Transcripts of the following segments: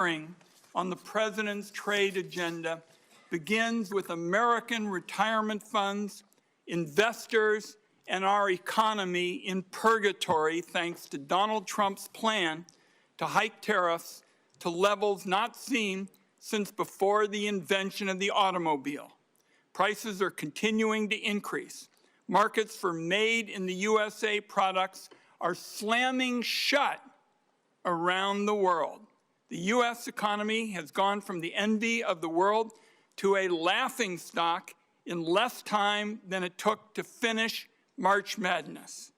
hearing on the President's trade agenda begins with American retirement funds, investors, and our economy in purgatory thanks to Donald Trump's plan to hike tariffs to levels not seen since before the invention of the automobile. Prices are continuing to increase. Markets for made in the USA products are slamming shut around the world. The U.S. economy has gone from the envy of the world to a laughingstock in less time than it took to finish March Madness.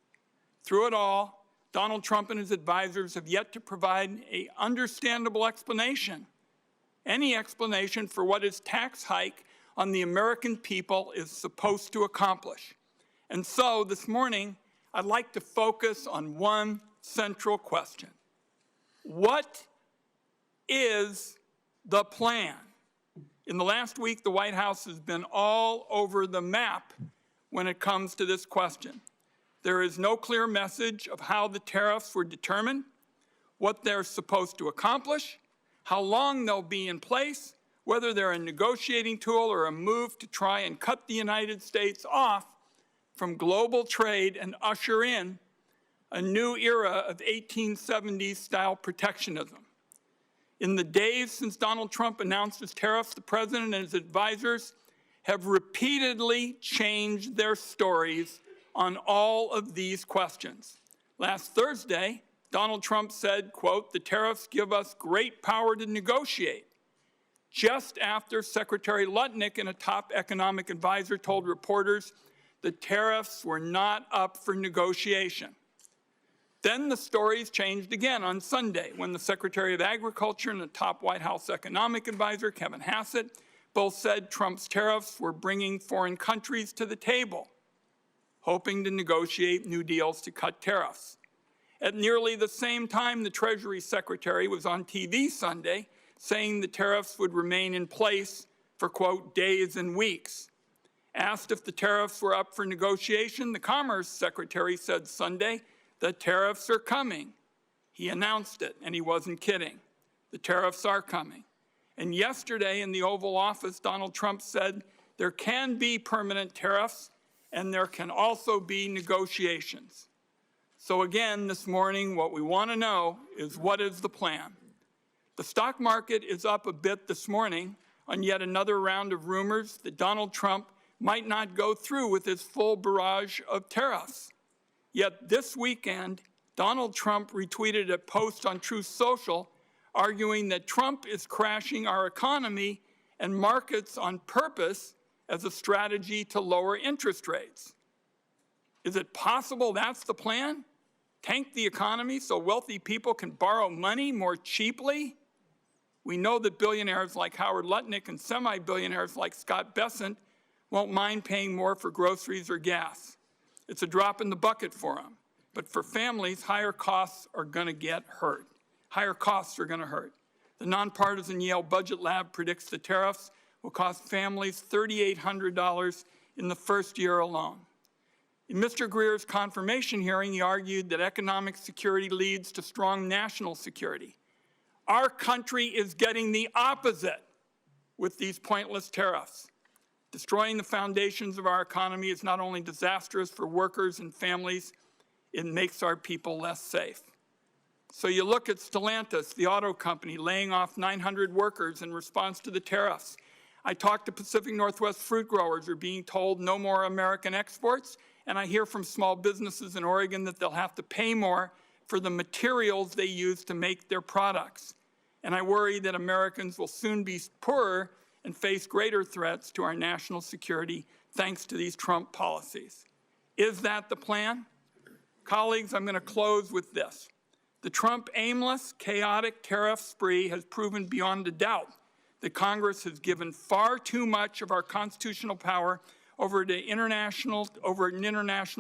Through it all, Donald Trump and his advisors have yet to provide an understandable explanation, any explanation for what his tax hike on the American people is supposed to accomplish. And so this morning, I'd like to focus on one central question. What is the plan? In the last week, the White House has been all over the map when it comes to this question. There is no clear message of how the tariffs were determined, what they're supposed to accomplish, how long they'll be in place, whether they're a negotiating tool or a move to try and cut the United States off from global trade and usher in a new era of 1870s-style protectionism. In the days since Donald Trump announced his tariffs, the President and his advisors have repeatedly changed their stories on all of these questions. Last Thursday, Donald Trump said, quote, "The tariffs give us great power to negotiate," just after Secretary Lutnick and a top economic advisor told reporters the tariffs were not up for negotiation. Then the stories changed again on Sunday when the Secretary of Agriculture and the top White House economic advisor, Kevin Hassett, both said Trump's tariffs were bringing foreign countries to the table, hoping to negotiate new deals to cut tariffs. At nearly the same time, the Treasury Secretary was on TV Sunday saying the tariffs would remain in place for, quote, days and weeks. Asked if the tariffs were up for negotiation, the Commerce Secretary said Sunday, "The tariffs are coming." He announced it, and he wasn't kidding. The tariffs are coming. And yesterday in the Oval Office, Donald Trump said there can be permanent tariffs and there can also be negotiations. So again, this morning, what we want to know is what is the plan? The stock market is up a bit this morning on yet another round of rumors that Donald Trump might not go through with his full barrage of tariffs. Yet this weekend, Donald Trump retweeted a post on Truth Social arguing that Trump is crashing our economy and markets on purpose as a strategy to lower interest rates. Is it possible that's the plan? Tank the economy so wealthy people can borrow money more cheaply? We know that billionaires like Howard Lutnick and semi-billionaires like Scott Bessent won't mind paying more for groceries or gas. It's a drop in the bucket for them. But for families, higher costs are going to get hurt. Higher costs are going to hurt. The nonpartisan Yale Budget Lab predicts the tariffs will cost families $3,800 in the first year alone. In Mr. Greer's confirmation hearing, he argued that economic security leads to strong national security. Our country is getting the opposite with these pointless tariffs. Destroying the foundations of our economy is not only disastrous for workers and families, it makes our people less safe. So you look at Stellantis, the auto company, laying off 900 workers in response to the tariffs. I talked to Pacific Northwest fruit growers who are being told no more American exports, and I hear from small businesses in Oregon that they'll have to pay more for the materials they use to make their products. And I worry that Americans will soon be poorer and face greater threats to our national security thanks to these Trump policies. Is that the plan? Colleagues, I'm going to close with this. The Trump aimless, chaotic tariff spree has proven beyond a doubt that Congress has given far too much of our constitutional power over international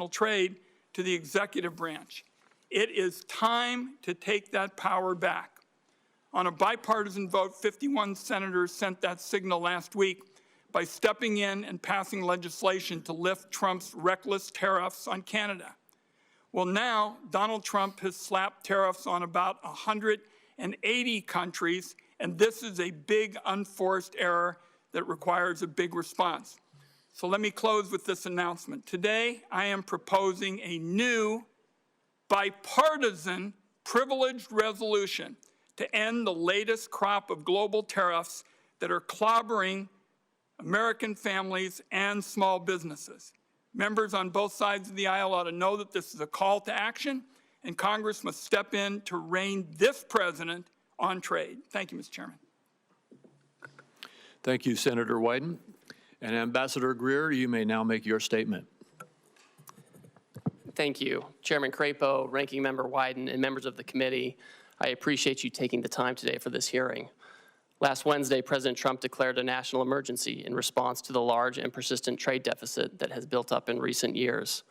trade to the executive branch. It is time to take that power back. On a bipartisan vote, 51 senators sent that signal last week by stepping in and passing legislation to lift Trump's reckless tariffs on Canada. Well, now Donald Trump has slapped tariffs on about 180 countries And this is a big unforced error that requires a big response. So let me close with this announcement. Today, I am proposing a new bipartisan privileged resolution to end the latest crop of global tariffs that are clobbering American families and small businesses. Members on both sides of the aisle ought to know that this is a call to action, and Congress must step in to rein this president on trade. Thank you, Mr. Chairman. Thank you, Senator Wyden. And Ambassador Greer, you may now make your statement. Thank you. Chairman Crapo, Ranking Member Wyden, and members of the committee, I appreciate you taking the time today for this hearing. Last Wednesday, President Trump declared a national emergency in response to the large and persistent trade deficit that has built up in recent years.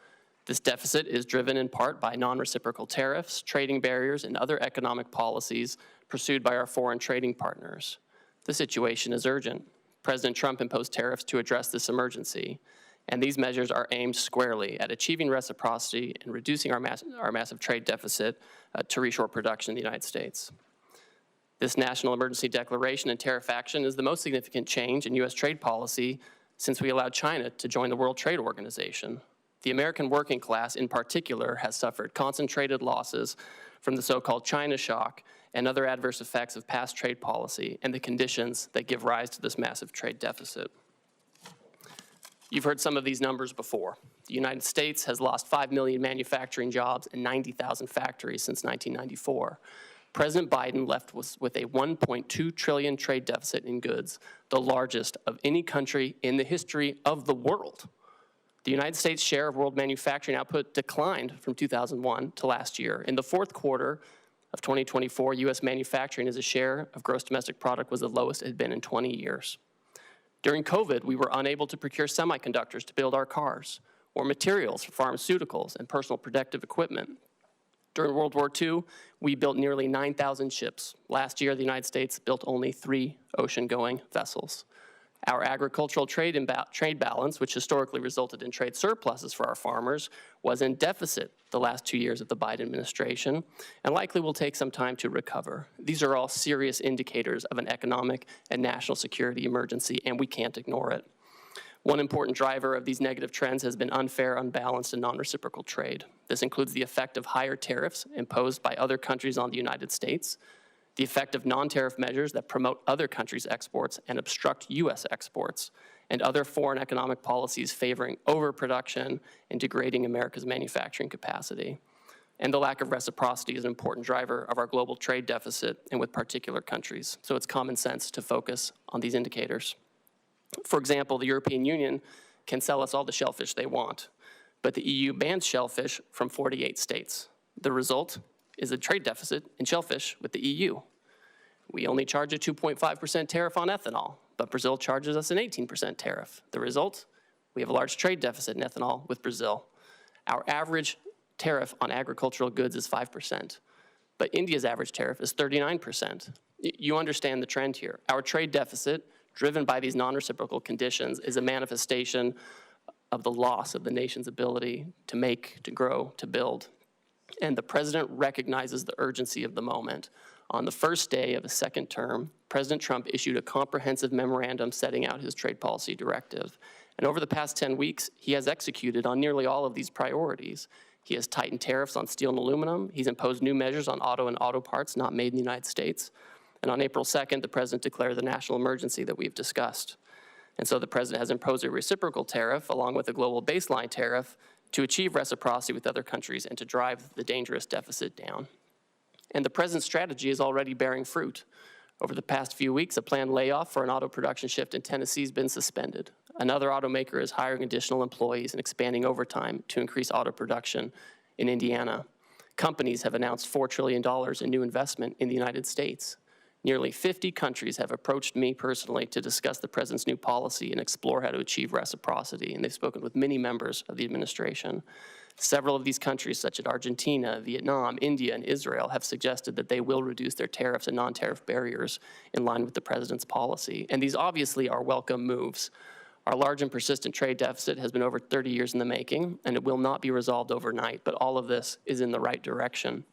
This deficit is driven in part by non-reciprocal tariffs, trading barriers, and other economic policies pursued by our foreign trading partners. The situation is urgent. President Trump imposed tariffs to address this emergency, and these measures are aimed squarely at achieving reciprocity and reducing our massive trade deficit to reshore production in the United States. This national emergency declaration and tariff action is the most significant change in U.S. trade policy since we allowed China to join the World Trade Organization. The American working class, in particular, has suffered concentrated losses from the so-called China shock and other adverse effects of past trade policy and the conditions that give rise to this massive trade deficit. You've heard some of these numbers before. The United States has lost 5 million manufacturing jobs and 90,000 factories since 1994. President Biden left with a $1.2 trillion trade deficit in goods, the largest of any country in the history of the world. The United States' share of world manufacturing output declined from 2001 to last year. In the fourth quarter of 2024, U.S. manufacturing as a share of gross domestic product was the lowest it had been in 20 years. During COVID, we were unable to procure semiconductors to build our cars or materials for pharmaceuticals and personal protective equipment. During World War II, we built nearly 9,000 ships. Last year, the United States built only 3 ocean-going vessels. Our agricultural trade balance, which historically resulted in trade surpluses for our farmers, was in deficit the last 2 years of the Biden administration and likely will take some time to recover. These are all serious indicators of an economic and national security emergency, and we can't ignore it. One important driver of these negative trends has been unfair, unbalanced, and non-reciprocal trade. This includes the effect of higher tariffs imposed by other countries on the United States, the effect of non-tariff measures that promote other countries' exports and obstruct U.S. exports, and other foreign economic policies favoring overproduction and degrading America's manufacturing capacity. And the lack of reciprocity is an important driver of our global trade deficit and with particular countries. So it's common sense to focus on these indicators. For example, the European Union can sell us all the shellfish they want, but the EU bans shellfish from 48 states. The result is a trade deficit in shellfish with the EU. We only charge a 2.5% tariff on ethanol, but Brazil charges us an 18% tariff. The result? We have a large trade deficit in ethanol with Brazil. Our average tariff on agricultural goods is 5%, but India's average tariff is 39%. You understand the trend here. Our trade deficit, driven by these non-reciprocal conditions, is a manifestation of the loss of the nation's ability to make, to grow, to build. And the president recognizes the urgency of the moment. On the first day of his second term, President Trump issued a comprehensive memorandum setting out his trade policy directive. And over the past 10 weeks, he has executed on nearly all of these priorities. He has tightened tariffs on steel and aluminum. He's imposed new measures on auto and auto parts not made in the United States. And on April 2nd, the president declared the national emergency that we've discussed. And so the president has imposed a reciprocal tariff along with a global baseline tariff to achieve reciprocity with other countries and to drive the dangerous deficit down. And the president's strategy is already bearing fruit. Over the past few weeks, a planned layoff for an auto production shift in Tennessee has been suspended. Another automaker is hiring additional employees and expanding overtime to increase auto production in Indiana. Companies have announced $4 trillion in new investment in the United States. Nearly 50 countries have approached me personally to discuss the president's new policy and explore how to achieve reciprocity, and they've spoken with many members of the administration. Several of these countries, such as Argentina, Vietnam, India, and Israel, have suggested that they will reduce their tariffs and non-tariff barriers in line with the president's policy. And these obviously are welcome moves. Our large and persistent trade deficit has been over 30 years in the making, and it will not be resolved overnight, but all of this is in the right direction,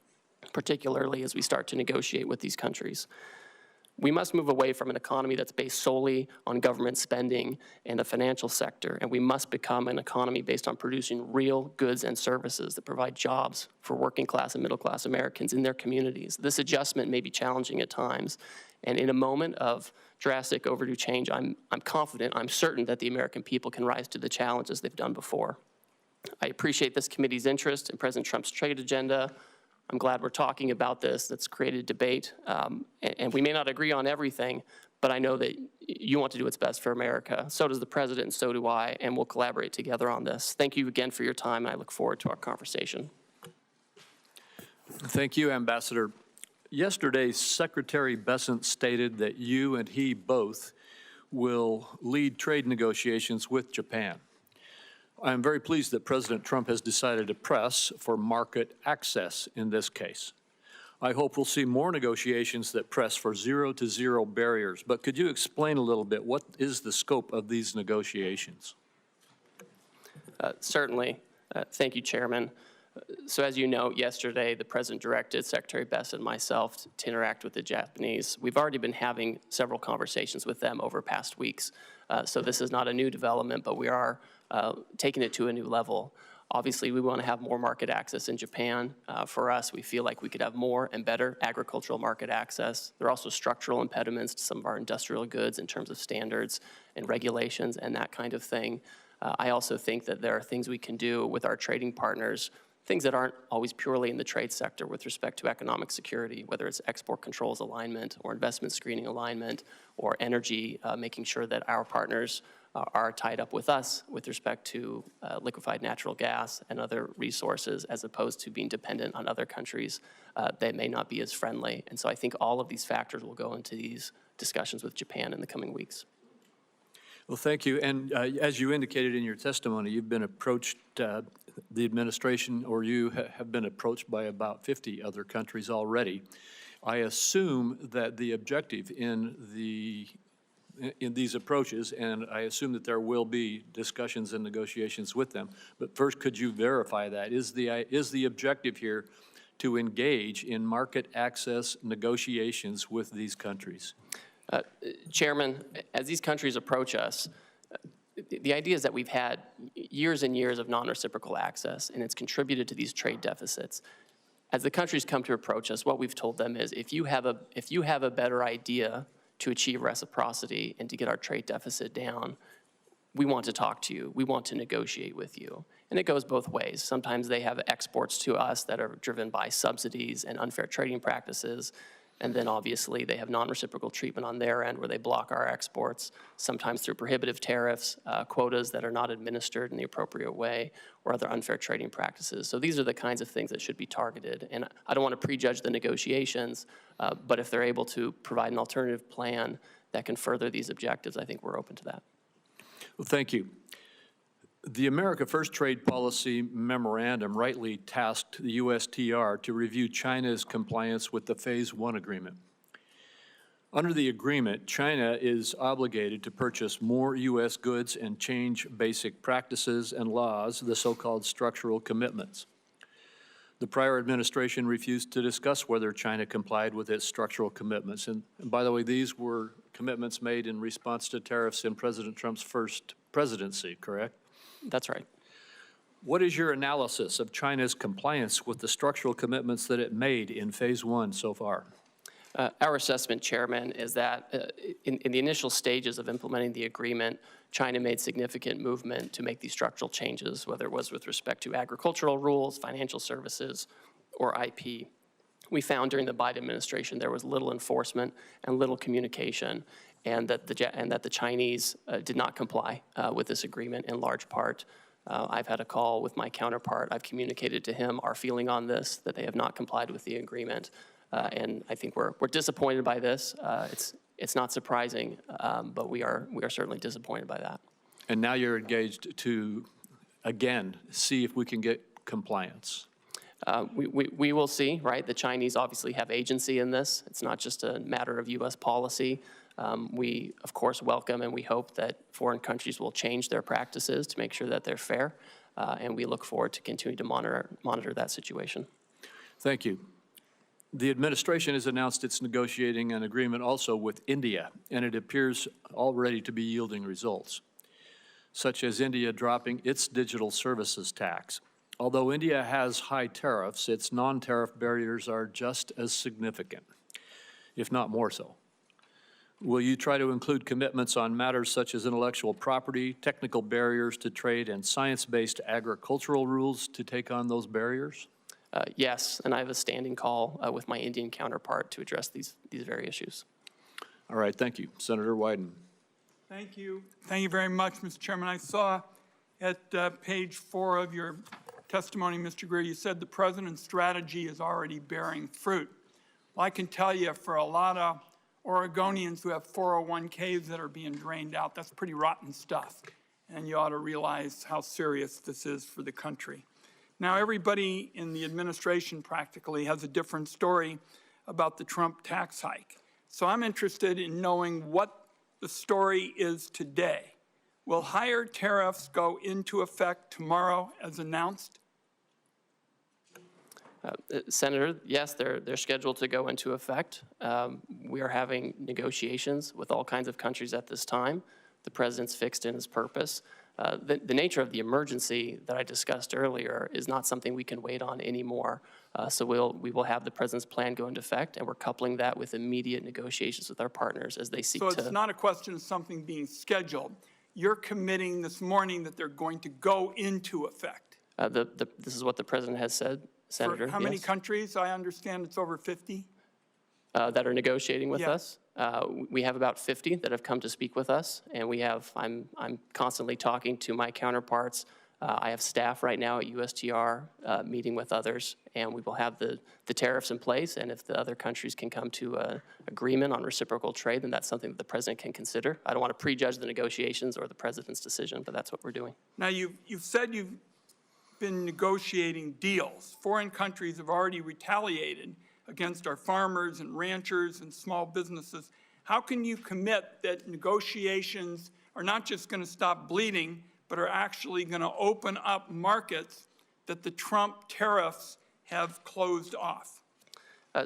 particularly as we start to negotiate with these countries. We must move away from an economy that's based solely on government spending and the financial sector, and we must become an economy based on producing real goods and services that provide jobs for working class and middle class Americans in their communities. This adjustment may be challenging at times, and in a moment of drastic overdue change, I'm confident, I'm certain that the American people can rise to the challenge as they've done before. I appreciate this committee's interest in President Trump's trade agenda. I'm glad we're talking about this. That's created debate. And we may not agree on everything, but I know that you want to do what's best for America. So does the President, and so do I, and we'll collaborate together on this. Thank you again for your time, and I look forward to our conversation. Thank you, Ambassador. Yesterday, Secretary Bessent stated that you and he both will lead trade negotiations with Japan. I am very pleased that President Trump has decided to press for market access in this case. I hope we'll see more negotiations that press for zero-to-zero barriers, but could you explain a little bit what is the scope of these negotiations? Certainly. Thank you, Chairman. So as you know, yesterday the President directed Secretary Bessent and myself to interact with the Japanese. We've already been having several conversations with them over past weeks. So this is not a new development, but we are taking it to a new level. Obviously, we want to have more market access in Japan. For us, we feel like we could have more and better agricultural market access. There are also structural impediments to some of our industrial goods in terms of standards and regulations and that kind of thing. I also think that there are things we can do with our trading partners, things that aren't always purely in the trade sector with respect to economic security, whether it's export controls alignment or investment screening alignment or energy, making sure that our partners are tied up with us with respect to liquefied natural gas and other resources, as opposed to being dependent on other countries that may not be as friendly. And so I think all of these factors will go into these discussions with Japan in the coming weeks. Well, thank you. And as you indicated in your testimony, you've been approached, the administration or you have been approached by about 50 other countries already. I assume that the objective in these approaches, and I assume that there will be discussions and negotiations with them, but first, could you verify that? Is the objective here to engage in market access negotiations with these countries? Chairman, as these countries approach us, the idea is that we've had years and years of non-reciprocal access, and it's contributed to these trade deficits. As the countries come to approach us, what we've told them is, if you have a better idea to achieve reciprocity and to get our trade deficit down, we want to talk to you. We want to negotiate with you. And it goes both ways. Sometimes they have exports to us that are driven by subsidies and unfair trading practices. And then obviously they have non-reciprocal treatment on their end where they block our exports, sometimes through prohibitive tariffs, quotas that are not administered in the appropriate way, or other unfair trading practices. So these are the kinds of things that should be targeted. And I don't want to prejudge the negotiations, but if they're able to provide an alternative plan that can further these objectives, I think we're open to that. Well, thank you. The America First Trade Policy Memorandum rightly tasked the USTR to review China's compliance with the Phase 1 agreement. Under the agreement, China is obligated to purchase more U.S. goods and change basic practices and laws, the so-called structural commitments. The prior administration refused to discuss whether China complied with its structural commitments. And by the way, these were commitments made in response to tariffs in President Trump's first presidency, correct? That's right. What is your analysis of China's compliance with the structural commitments that it made in Phase 1 so far? Our assessment, Chairman, is that in the initial stages of implementing the agreement, China made significant movement to make these structural changes, whether it was with respect to agricultural rules, financial services, or IP. We found during the Biden administration there was little enforcement and little communication, and that the Chinese did not comply with this agreement in large part. I've had a call with my counterpart. I've communicated to him our feeling on this, that they have not complied with the agreement. And I think we're disappointed by this. It's not surprising, but we are certainly disappointed by that. And now you're engaged to, again, see if we can get compliance. We will see, right? The Chinese obviously have agency in this. It's not just a matter of U.S. policy. We, of course, welcome and we hope that foreign countries will change their practices to make sure that they're fair, and we look forward to continuing to monitor that situation. Thank you. The administration has announced it's negotiating an agreement also with India, and it appears already to be yielding results, such as India dropping its digital services tax. Although India has high tariffs, its non-tariff barriers are just as significant, if not more so. Will you try to include commitments on matters such as intellectual property, technical barriers to trade, and science-based agricultural rules to take on those barriers? Yes, and I have a standing call with my Indian counterpart to address these very issues. All right, thank you. Senator Wyden. Thank you. Thank you very much, Mr. Chairman. I saw at page 4 of your testimony, Mr. Greer, you said the president's strategy is already bearing fruit. Well, I can tell you for a lot of Oregonians who have 401ks that are being drained out, that's pretty rotten stuff. And you ought to realize how serious this is for the country. Now, everybody in the administration practically has a different story about the Trump tax hike. So I'm interested in knowing what the story is today. Will higher tariffs go into effect tomorrow as announced? Senator, yes, they're scheduled to go into effect. We are having negotiations with all kinds of countries at this time. The president's fixed in his purpose. The nature of the emergency that I discussed earlier is not something we can wait on anymore. So we will have the president's plan go into effect, and we're coupling that with immediate negotiations with our partners as they seek to. So it's not a question of something being scheduled. You're committing this morning that they're going to go into effect. This is what the president has said, Senator. For how many yes. countries? I understand it's over 50. That are negotiating with Yeah. us. We have about 50 that have come to speak with us, and I'm constantly talking to my counterparts. I have staff right now at USTR meeting with others, and we will have the tariffs in place, and if the other countries can come to an agreement on reciprocal trade, then that's something that the president can consider. I don't want to prejudge the negotiations or the president's decision, but that's what we're doing. Now, you've said you've been negotiating deals. Foreign countries have already retaliated against our farmers and ranchers and small businesses. How can you commit that negotiations are not just going to stop bleeding, but are actually going to open up markets that the Trump tariffs have closed off?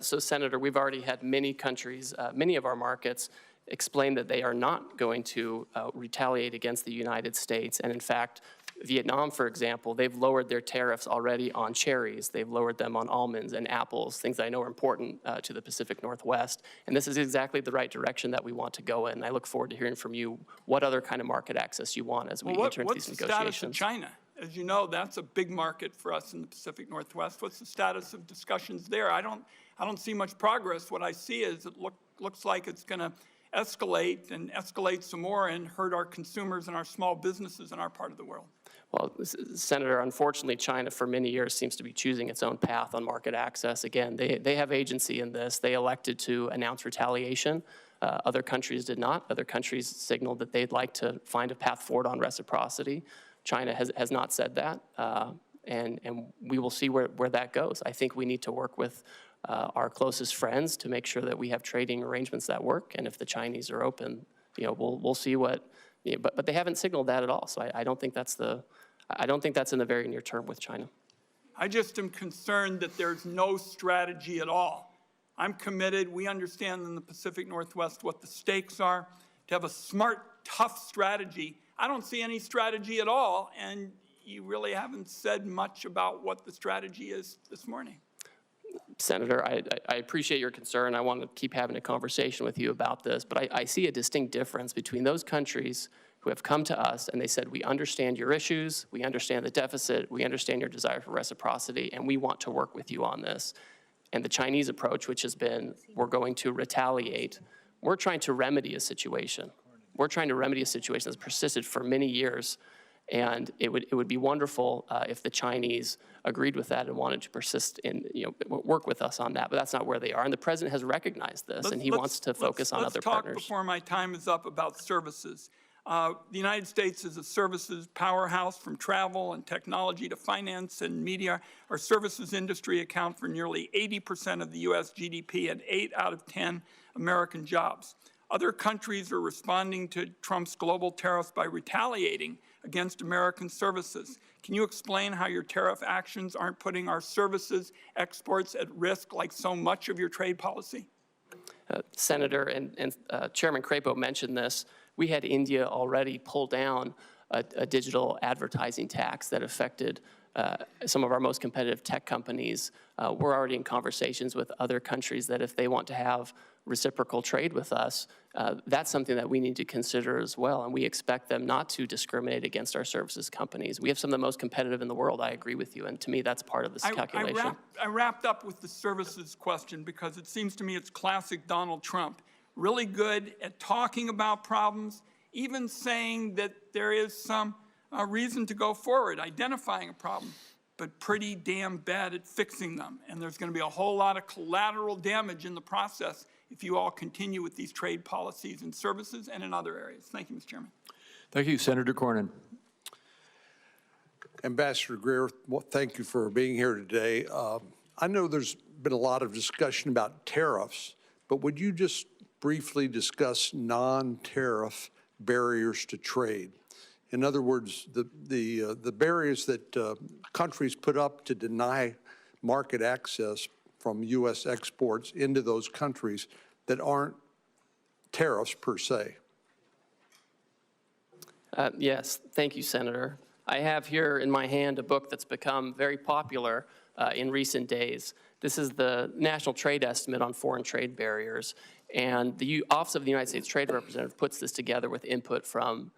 So, Senator, we've already had many countries, many of our markets, explain that they are not going to retaliate against the United States. And in fact, Vietnam, for example, they've lowered their tariffs already on cherries. They've lowered them on almonds and apples, things that I know are important to the Pacific Northwest. And this is exactly the right direction that we want to go in. I look forward to hearing from you what other kind of market access you want as we enter into these negotiations. What's the status of China? As you know, that's a big market for us in the Pacific Northwest. What's the status of discussions there? I don't see much progress. What I see is it looks like it's going to escalate and escalate some more and hurt our consumers and our small businesses in our part of the world. Well, Senator, unfortunately, China for many years seems to be choosing its own path on market access. Again, they have agency in this. They elected to announce retaliation. Other countries did not. Other countries signaled that they'd like to find a path forward on reciprocity. China has not said that, and we will see where that goes. I think we need to work with our closest friends to make sure that we have trading arrangements that work, and if the Chinese are open, we'll see what. But they haven't signaled that at all, so I don't think that's in the very near term with China. I just am concerned that there's no strategy at all. I'm committed. We understand in the Pacific Northwest what the stakes are. To have a smart, tough strategy. I don't see any strategy at all, and you really haven't said much about what the strategy is this morning. Senator, I appreciate your concern. I want to keep having a conversation with you about this, but I see a distinct difference between those countries who have come to us and they said, we understand your issues, we understand the deficit, we understand your desire for reciprocity, and we want to work with you on this. And the Chinese approach, which has been, we're going to retaliate. We're trying to remedy a situation. We're trying to remedy a situation that's persisted for many years. And it would be wonderful if the Chinese agreed with that and wanted to persist in, work with us on that. But that's not where they are. And the president has recognized this, and he wants to focus on other partners. Let's talk before my time is up about services. The United States is a services powerhouse, from travel and technology to finance and media. Our services industry account for nearly 80% of the U.S. GDP and 8 out of 10 American jobs. Other countries are responding to Trump's global tariffs by retaliating against American services. Can you explain how your tariff actions aren't putting our services exports at risk like so much of your trade policy? Senator and Chairman Crapo mentioned this. We had India already pull down a digital advertising tax that affected some of our most competitive tech companies. We're already in conversations with other countries that if they want to have reciprocal trade with us, that's something that we need to consider as well, and we expect them not to discriminate against our services companies. We have some of the most competitive in the world, I agree with you, and to me that's part of this calculation. I wrapped up with the services question because it seems to me it's classic Donald Trump. Really good at talking about problems, even saying that there is some reason to go forward, identifying a problem, but pretty damn bad at fixing them. And there's going to be a whole lot of collateral damage in the process if you all continue with these trade policies in services and in other areas. Thank you, Mr. Chairman. Thank you, Senator Cornyn. Ambassador Greer, well, thank you for being here today. I know there's been a lot of discussion about tariffs, but would you just briefly discuss non-tariff barriers to trade? In other words, the barriers that countries put up to deny market access from U.S. exports into those countries that aren't tariffs per se. Yes, thank you, Senator. I have here in my hand a book that's become very popular in recent days. This is the National Trade Estimate on Foreign Trade Barriers, and the Office of the United States Trade Representative puts this together with input from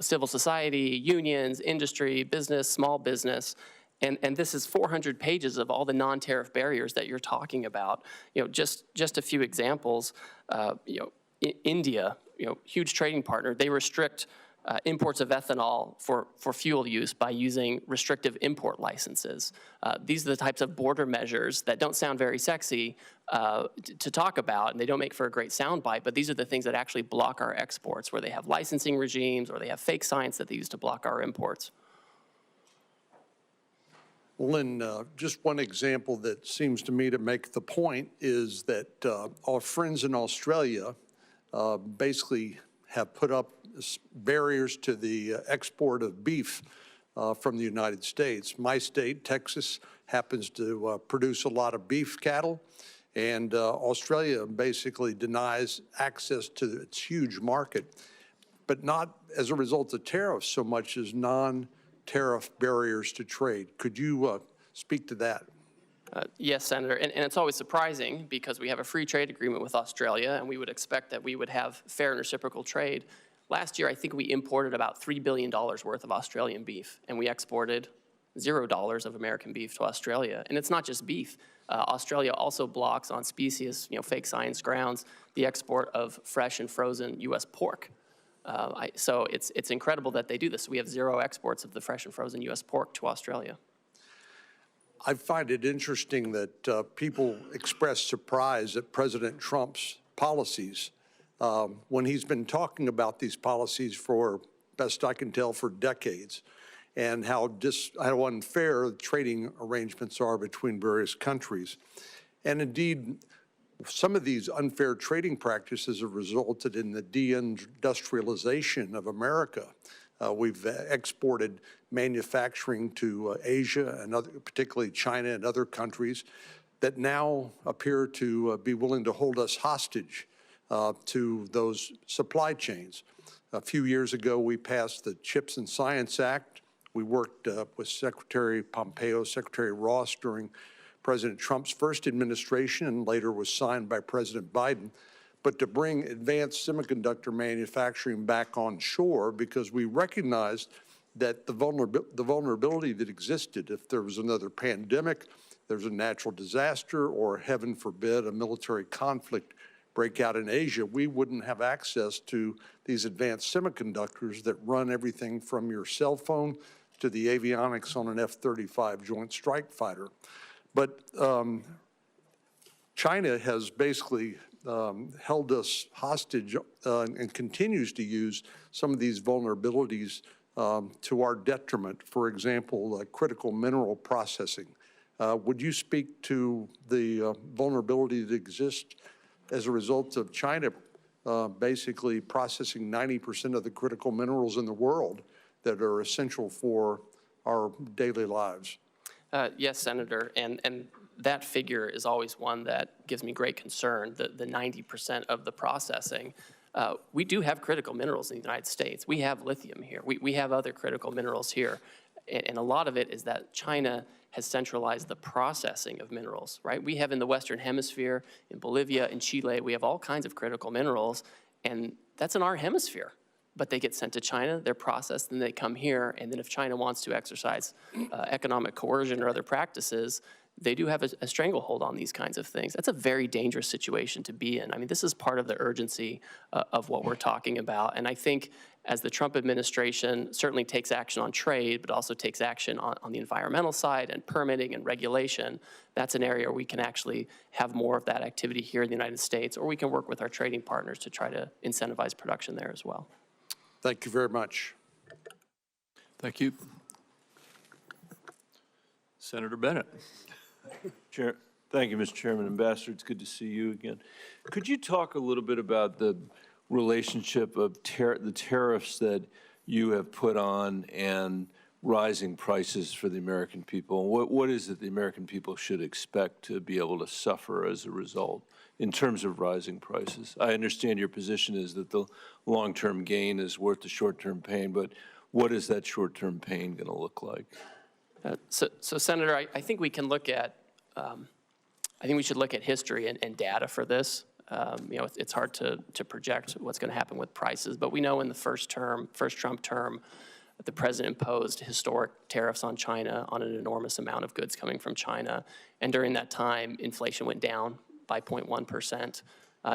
civil society, unions, industry, business, small business, and this is 400 pages of all the non-tariff barriers that you're talking about. Just a few examples. India, huge trading partner, they restrict imports of ethanol for fuel use by using restrictive import licenses. These are the types of border measures that don't sound very sexy to talk about, and they don't make for a great soundbite, but these are the things that actually block our exports, where they have licensing regimes or they have fake science that they use to block our imports. Well, and just one example that seems to me to make the point is that our friends in Australia basically have put up barriers to the export of beef from the United States. My state, Texas, happens to produce a lot of beef cattle, and Australia basically denies access to its huge market, but not as a result of tariffs so much as non-tariff barriers to trade. Could you speak to that? Yes, Senator, and it's always surprising because we have a free trade agreement with Australia, and we would expect that we would have fair and reciprocal trade. Last year, I think we imported about $3 billion worth of Australian beef, and we exported $0 of American beef to Australia. And it's not just beef. Australia also blocks on specious, fake science grounds, the export of fresh and frozen U.S. pork. So it's incredible that they do this. We have zero exports of the fresh and frozen U.S. pork to Australia. I find it interesting that people express surprise at President Trump's policies when he's been talking about these policies for, best I can tell, for decades, and how unfair trading arrangements are between various countries. And indeed, some of these unfair trading practices have resulted in the deindustrialization of America. We've exported manufacturing to Asia, and particularly China and other countries, that now appear to be willing to hold us hostage to those supply chains. A few years ago, we passed the CHIPS and Science Act. We worked with Secretary Pompeo, Secretary Ross during President Trump's first administration, and later was signed by President Biden, but to bring advanced semiconductor manufacturing back on shore, because we recognized that the vulnerability that existed if there was another pandemic, there's a natural disaster, or heaven forbid, a military conflict break out in Asia, we wouldn't have access to these advanced semiconductors that run everything from your cell phone to the avionics on an F-35 Joint Strike Fighter. But China has basically held us hostage and continues to use some of these vulnerabilities to our detriment. For example, critical mineral processing. Would you speak to the vulnerability that exists as a result of China basically processing 90% of the critical minerals in the world that are essential for our daily lives? Yes, Senator, and that figure is always one that gives me great concern, the 90% of the processing. We do have critical minerals in the United States. We have lithium here. We have other critical minerals here. And a lot of it is that China has centralized the processing of minerals, right? We have in the Western Hemisphere, in Bolivia, in Chile, we have all kinds of critical minerals, and that's in our hemisphere. But they get sent to China, they're processed, then they come here, and then if China wants to exercise economic coercion or other practices, they do have a stranglehold on these kinds of things. That's a very dangerous situation to be in. I mean, this is part of the urgency of what we're talking about. And I think as the Trump administration certainly takes action on trade, but also takes action on the environmental side and permitting and regulation, that's an area where we can actually have more of that activity here in the United States, or we can work with our trading partners to try to incentivize production there as well. Thank you very much. Thank you. Senator Bennett. Thank you, Mr. Chairman. Ambassador, it's good to see you again. Could you talk a little bit about the relationship of the tariffs that you have put on and rising prices for the American people? What is it the American people should expect to be able to suffer as a result in terms of rising prices? I understand your position is that the long-term gain is worth the short-term pain, but what is that short-term pain going to look like? So Senator, I think we can look at, I think we should look at history and data for this. You know, it's hard to project what's going to happen with prices, but we know in the first Trump term, the president imposed historic tariffs on China on an enormous amount of goods coming from China. And during that time, inflation went down by 0.1%.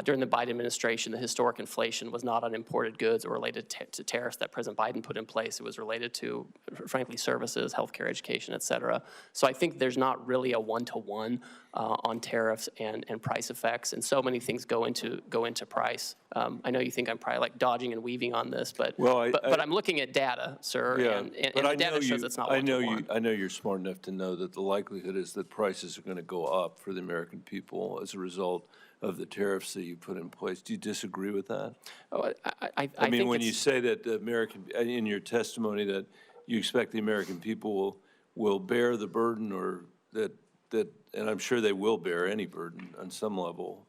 During the Biden administration, the historic inflation was not on imported goods or related to tariffs that President Biden put in place. It was related to, frankly, services, healthcare, education, et cetera. So I think there's not really a one-to-one on tariffs and price effects, and so many things go into price. I know you think I'm probably like dodging and weaving on this, but I'm looking at data, sir, Yeah, and the data shows it's not one-to-one. I know you're smart enough to know that the likelihood is that prices are going to go up for the American people as a result of the tariffs that you put in place. Do you disagree with that? Oh, I mean, when you say that the in your testimony that you expect the American people will bear the burden, or that, and I'm sure they will bear any burden on some level,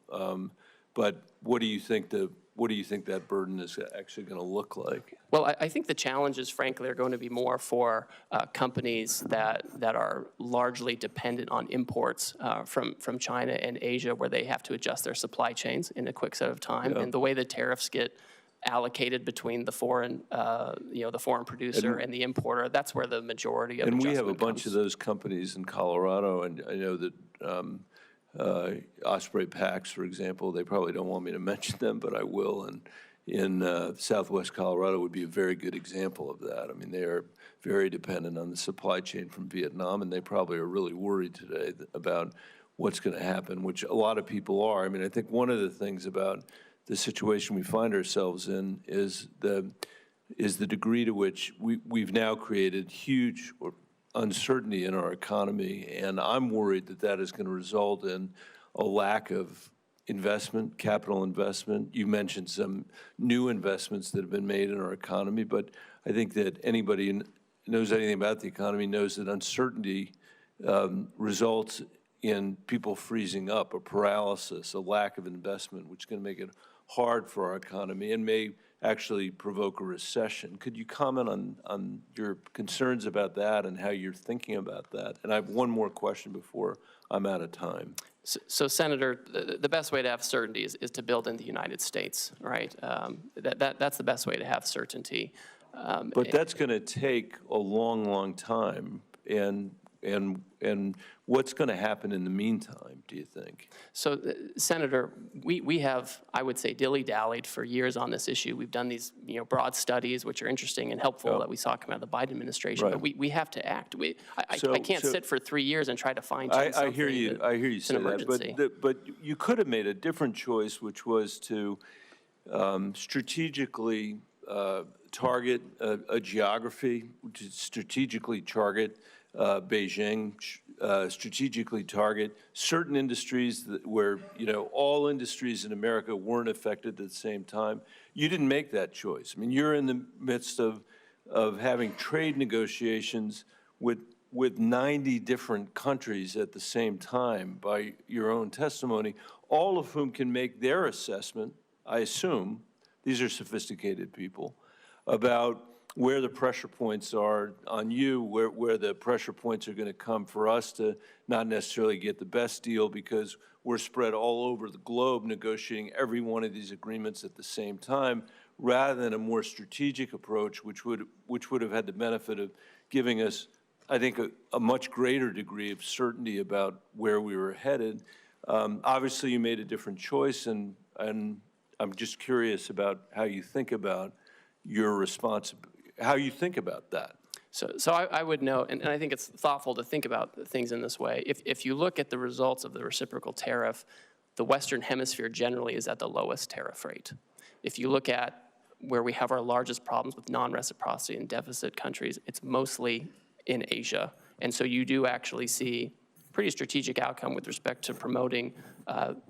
but what do you think that burden is actually going to look like? Well, I think the challenges, frankly, are going to be more for companies that are largely dependent on imports from China and Asia, where they have to adjust their supply chains in a quick set of time. Yeah. And the way the tariffs get allocated between the foreign, the foreign producer and the importer, that's where the majority of adjustment comes. And we have a bunch of those companies in Colorado, and I know that Osprey Packs, for example, they probably don't want me to mention them, but I will. And in Southwest Colorado would be a very good example of that. I mean, they are very dependent on the supply chain from Vietnam, and they probably are really worried today about what's going to happen, which a lot of people are. I mean, I think one of the things about the situation we find ourselves in is the degree to which we've now created huge uncertainty in our economy, and I'm worried that that is going to result in a lack of investment, capital investment. You mentioned some new investments that have been made in our economy, but I think that anybody who knows anything about the economy knows that uncertainty results in people freezing up, a paralysis, a lack of investment, which is going to make it hard for our economy and may actually provoke a recession. Could you comment on your concerns about that and how you're thinking about that? And I have one more question before I'm out of time. So Senator, the best way to have certainty is to build in the United States, right? That's the best way to have certainty. But that's going to take a long, long time. And what's going to happen in the meantime, do you think? So, Senator, we have, I would say, dilly-dallied for years on this issue. We've done these, broad studies, which are interesting and helpful that we saw come out of the Biden administration. Right. But we have to act. I can't sit for 3 years and try to fine-tune something. I hear you say that. But you could have made a different choice, which was to strategically target a geography, strategically target Beijing, strategically target certain industries where, all industries in America weren't affected at the same time. You didn't make that choice. I mean, you're in the midst of of having trade negotiations with 90 different countries at the same time by your own testimony, all of whom can make their assessment, I assume, these are sophisticated people, about where the pressure points are on you, where the pressure points are going to come for us to not necessarily get the best deal because we're spread all over the globe negotiating every one of these agreements at the same time, rather than a more strategic approach, which would have had the benefit of giving us, I think, a much greater degree of certainty about where we were headed. Obviously, you made a different choice, and I'm just curious about how you think about your responsibility, how you think about that. So I would note, and I think it's thoughtful to think about things in this way. If you look at the results of the reciprocal tariff, the Western Hemisphere generally is at the lowest tariff rate. If you look at where we have our largest problems with non-reciprocity and deficit countries, it's mostly in Asia. And so you do actually see pretty strategic outcome with respect to promoting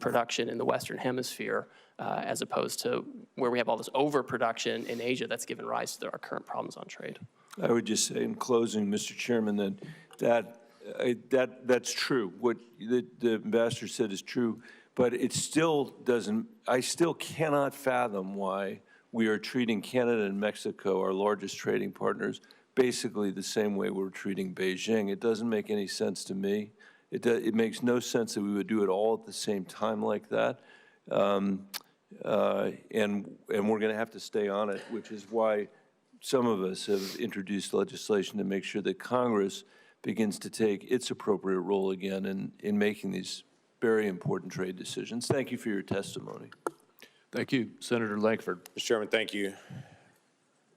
production in the Western Hemisphere as opposed to where we have all this overproduction in Asia that's given rise to our current problems on trade. I would just say in closing, Mr. Chairman, that's true. What the ambassador said is true, but it still doesn't, I still cannot fathom why we are treating Canada and Mexico, our largest trading partners, basically the same way we're treating Beijing. It doesn't make any sense to me. It makes no sense that we would do it all at the same time like that. And we're going to have to stay on it, which is why some of us have introduced legislation to make sure that Congress begins to take its appropriate role again in making these very important trade decisions. Thank you for your testimony. Thank you. Senator Lankford. Mr. Chairman, thank you.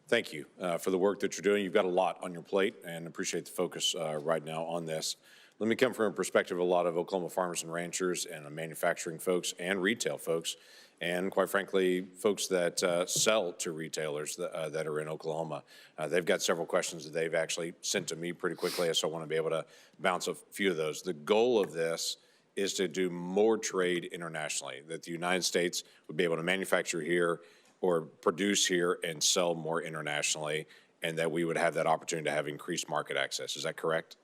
Thank you for the work that you're doing. You've got a lot on your plate, and appreciate the focus right now on this. Let me come from a perspective of a lot of Oklahoma farmers and ranchers and manufacturing folks and retail folks, and quite frankly, folks that sell to retailers that are in Oklahoma. They've got several questions that they've actually sent to me pretty quickly, so I want to be able to bounce a few of those. The goal of this is to do more trade internationally, that the United States would be able to manufacture here or produce here and sell more internationally, and that we would have that opportunity to have increased market access. Is that correct?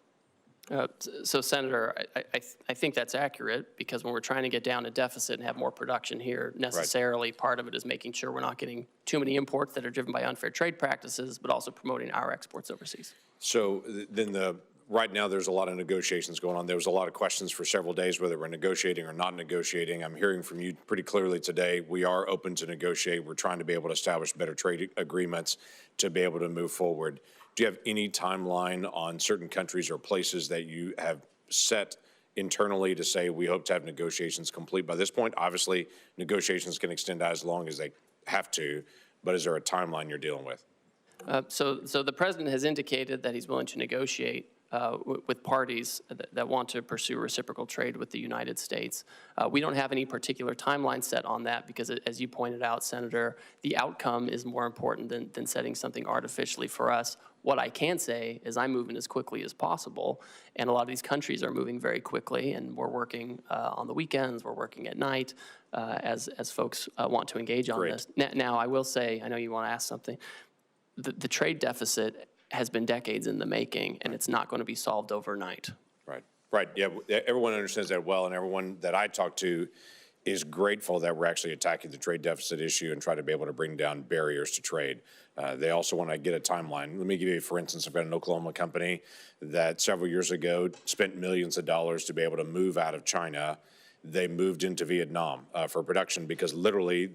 So, Senator, I think that's accurate, because when we're trying to get down a deficit and have more production here, necessarily part of it is making sure we're not getting too many imports that are driven by unfair trade practices, but also promoting our exports overseas. So then right now there's a lot of negotiations going on. There was a lot of questions for several days whether we're negotiating or not negotiating. I'm hearing from you pretty clearly today. We are open to negotiate. We're trying to be able to establish better trade agreements to be able to move forward. Do you have any timeline on certain countries or places that you have set internally to say we hope to have negotiations complete by this point? Obviously, negotiations can extend out as long as they have to, but is there a timeline you're dealing with? So the president has indicated that he's willing to negotiate with parties that want to pursue reciprocal trade with the United States. We don't have any particular timeline set on that because, as you pointed out, Senator, the outcome is more important than setting something artificially for us. What I can say is I'm moving as quickly as possible, and a lot of these countries are moving very quickly, and we're working on the weekends, we're working at night as folks want to engage on this. Now, I will say, I know you want to ask something, the trade deficit has been decades in the making, and it's not going to be solved overnight. Right. Yeah, everyone understands that well, and everyone that I talk to is grateful that we're actually attacking the trade deficit issue and try to be able to bring down barriers to trade. They also want to get a timeline. Let me give you, for instance, I've got an Oklahoma company that several years ago spent millions of dollars to be able to move out of China. They moved into Vietnam for production because literally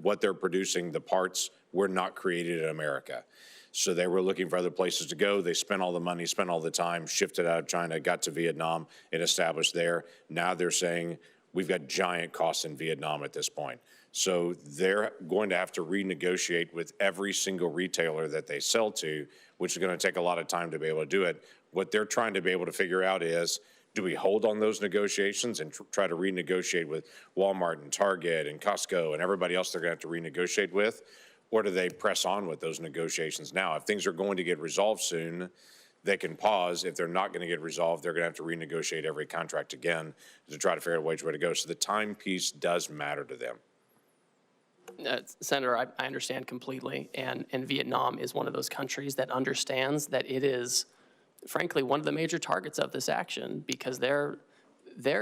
what they're producing, the parts were not created in America. So they were looking for other places to go. They spent all the money, spent all the time, shifted out of China, got to Vietnam, and established there. Now they're saying, we've got giant costs in Vietnam at this point. So they're going to have to renegotiate with every single retailer that they sell to, which is going to take a lot of time to be able to do it. What they're trying to be able to figure out is, do we hold on those negotiations and try to renegotiate with Walmart and Target and Costco and everybody else they're going to have to renegotiate with? Or do they press on with those negotiations now? If things are going to get resolved soon, they can pause. If they're not going to get resolved, they're going to have to renegotiate every contract again to try to figure out which way to go. So the time piece does matter to them. Senator, I understand completely, and Vietnam is one of those countries that understands that it is, frankly, one of the major targets of this action, because their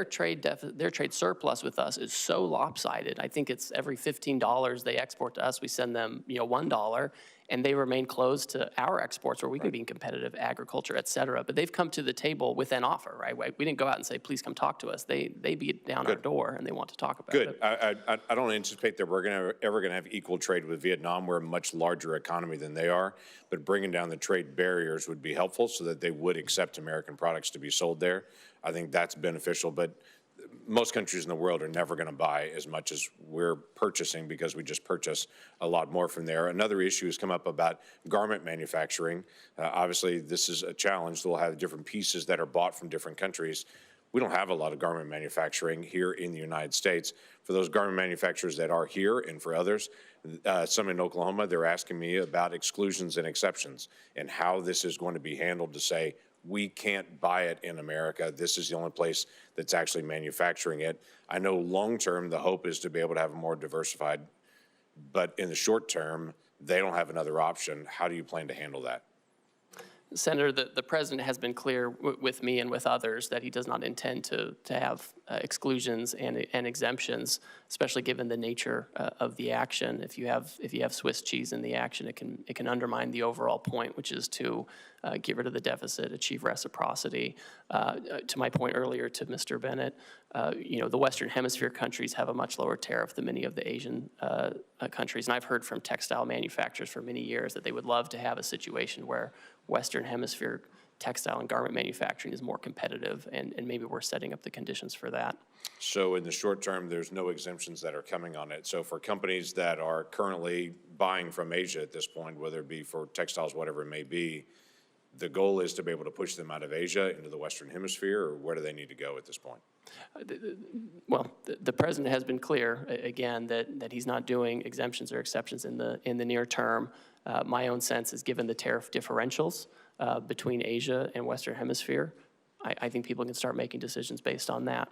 trade surplus with us is so lopsided. I think it's every $15 they export to us, we send them $1, and they remain closed to our exports where we can be competitive, agriculture, et cetera. But they've come to the table with an offer, right? We didn't go out and say, please come talk to us. They beat down our door and they want to talk about it. Good. I don't anticipate that we're ever going to have equal trade with Vietnam. We're a much larger economy than they are, but bringing down the trade barriers would be helpful so that they would accept American products to be sold there. I think that's beneficial, but most countries in the world are never going to buy as much as we're purchasing because we just purchase a lot more from there. Another issue has come up about garment manufacturing. Obviously, this is a challenge. We'll have different pieces that are bought from different countries. We don't have a lot of garment manufacturing here in the United States. For those garment manufacturers that are here and for others, some in Oklahoma, they're asking me about exclusions and exceptions and how this is going to be handled to say, we can't buy it in America. This is the only place that's actually manufacturing it. I know long-term, the hope is to be able to have a more diversified, but in the short term, they don't have another option. How do you plan to handle that? Senator, the president has been clear with me and with others that he does not intend to have exclusions and exemptions, especially given the nature of the action. If you have Swiss cheese in the action, it can undermine the overall point, which is to get rid of the deficit, achieve reciprocity. To my point earlier to Mr. Bennett, the Western Hemisphere countries have a much lower tariff than many of the Asian countries, and I've heard from textile manufacturers for many years that they would love to have a situation where Western Hemisphere textile and garment manufacturing is more competitive, and maybe we're setting up the conditions for that. So in the short term, there's no exemptions that are coming on it. So for companies that are currently buying from Asia at this point, whether it be for textiles, whatever it may be, the goal is to be able to push them out of Asia into the Western Hemisphere, or where do they need to go at this point? Well, the president has been clear, again, that he's not doing exemptions or exceptions in the near term. My own sense is, given the tariff differentials between Asia and Western Hemisphere, I think people can start making decisions based on that.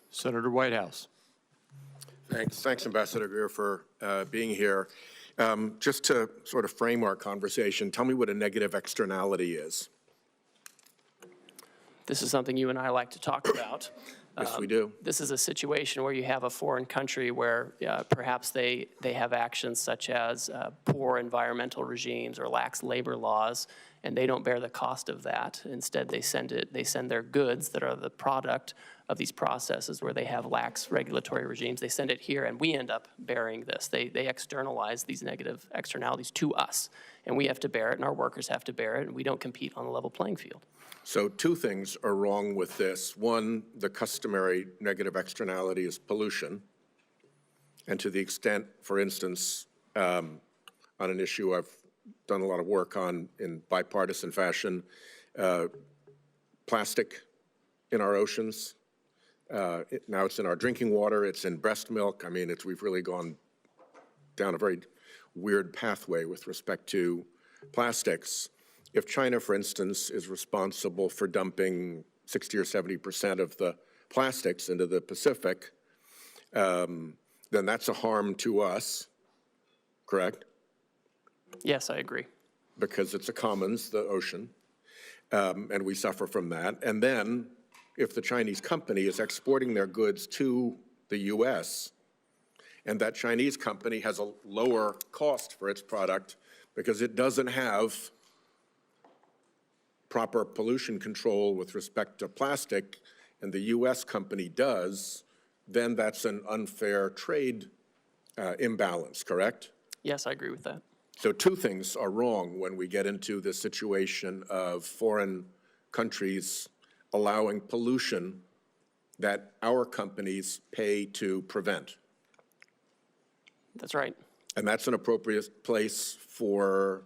Senator Whitehouse. Thanks, Ambassador Greer, for being here. Just to sort of frame our conversation, tell me what a negative externality is. This is something you and I like to talk about. Yes, we do. This is a situation where you have a foreign country where perhaps they have actions such as poor environmental regimes or lax labor laws, and they don't bear the cost of that. Instead, they send their goods that are the product of these processes where they have lax regulatory regimes. They send it here, and we end up bearing this. They externalize these negative externalities to us, and we have to bear it, and our workers have to bear it, and we don't compete on a level playing field. So two things are wrong with this. One, the customary negative externality is pollution. And to the extent, for instance, on an issue I've done a lot of work on in bipartisan fashion, plastic in our oceans. Now it's in our drinking water, it's in breast milk. I mean, we've really gone down a very weird pathway with respect to plastics. If China, for instance, is responsible for dumping 60 or 70% of the plastics into the Pacific, then that's a harm to us, correct? Yes, I agree. Because it's a commons, the ocean, and we suffer from that. And then if the Chinese company is exporting their goods to the U.S., and that Chinese company has a lower cost for its product because it doesn't have proper pollution control with respect to plastic, and the U.S. company does, then that's an unfair trade imbalance, correct? Yes, I agree with that. So two things are wrong when we get into the situation of foreign countries allowing pollution that our companies pay to prevent. That's right. And that's an appropriate place for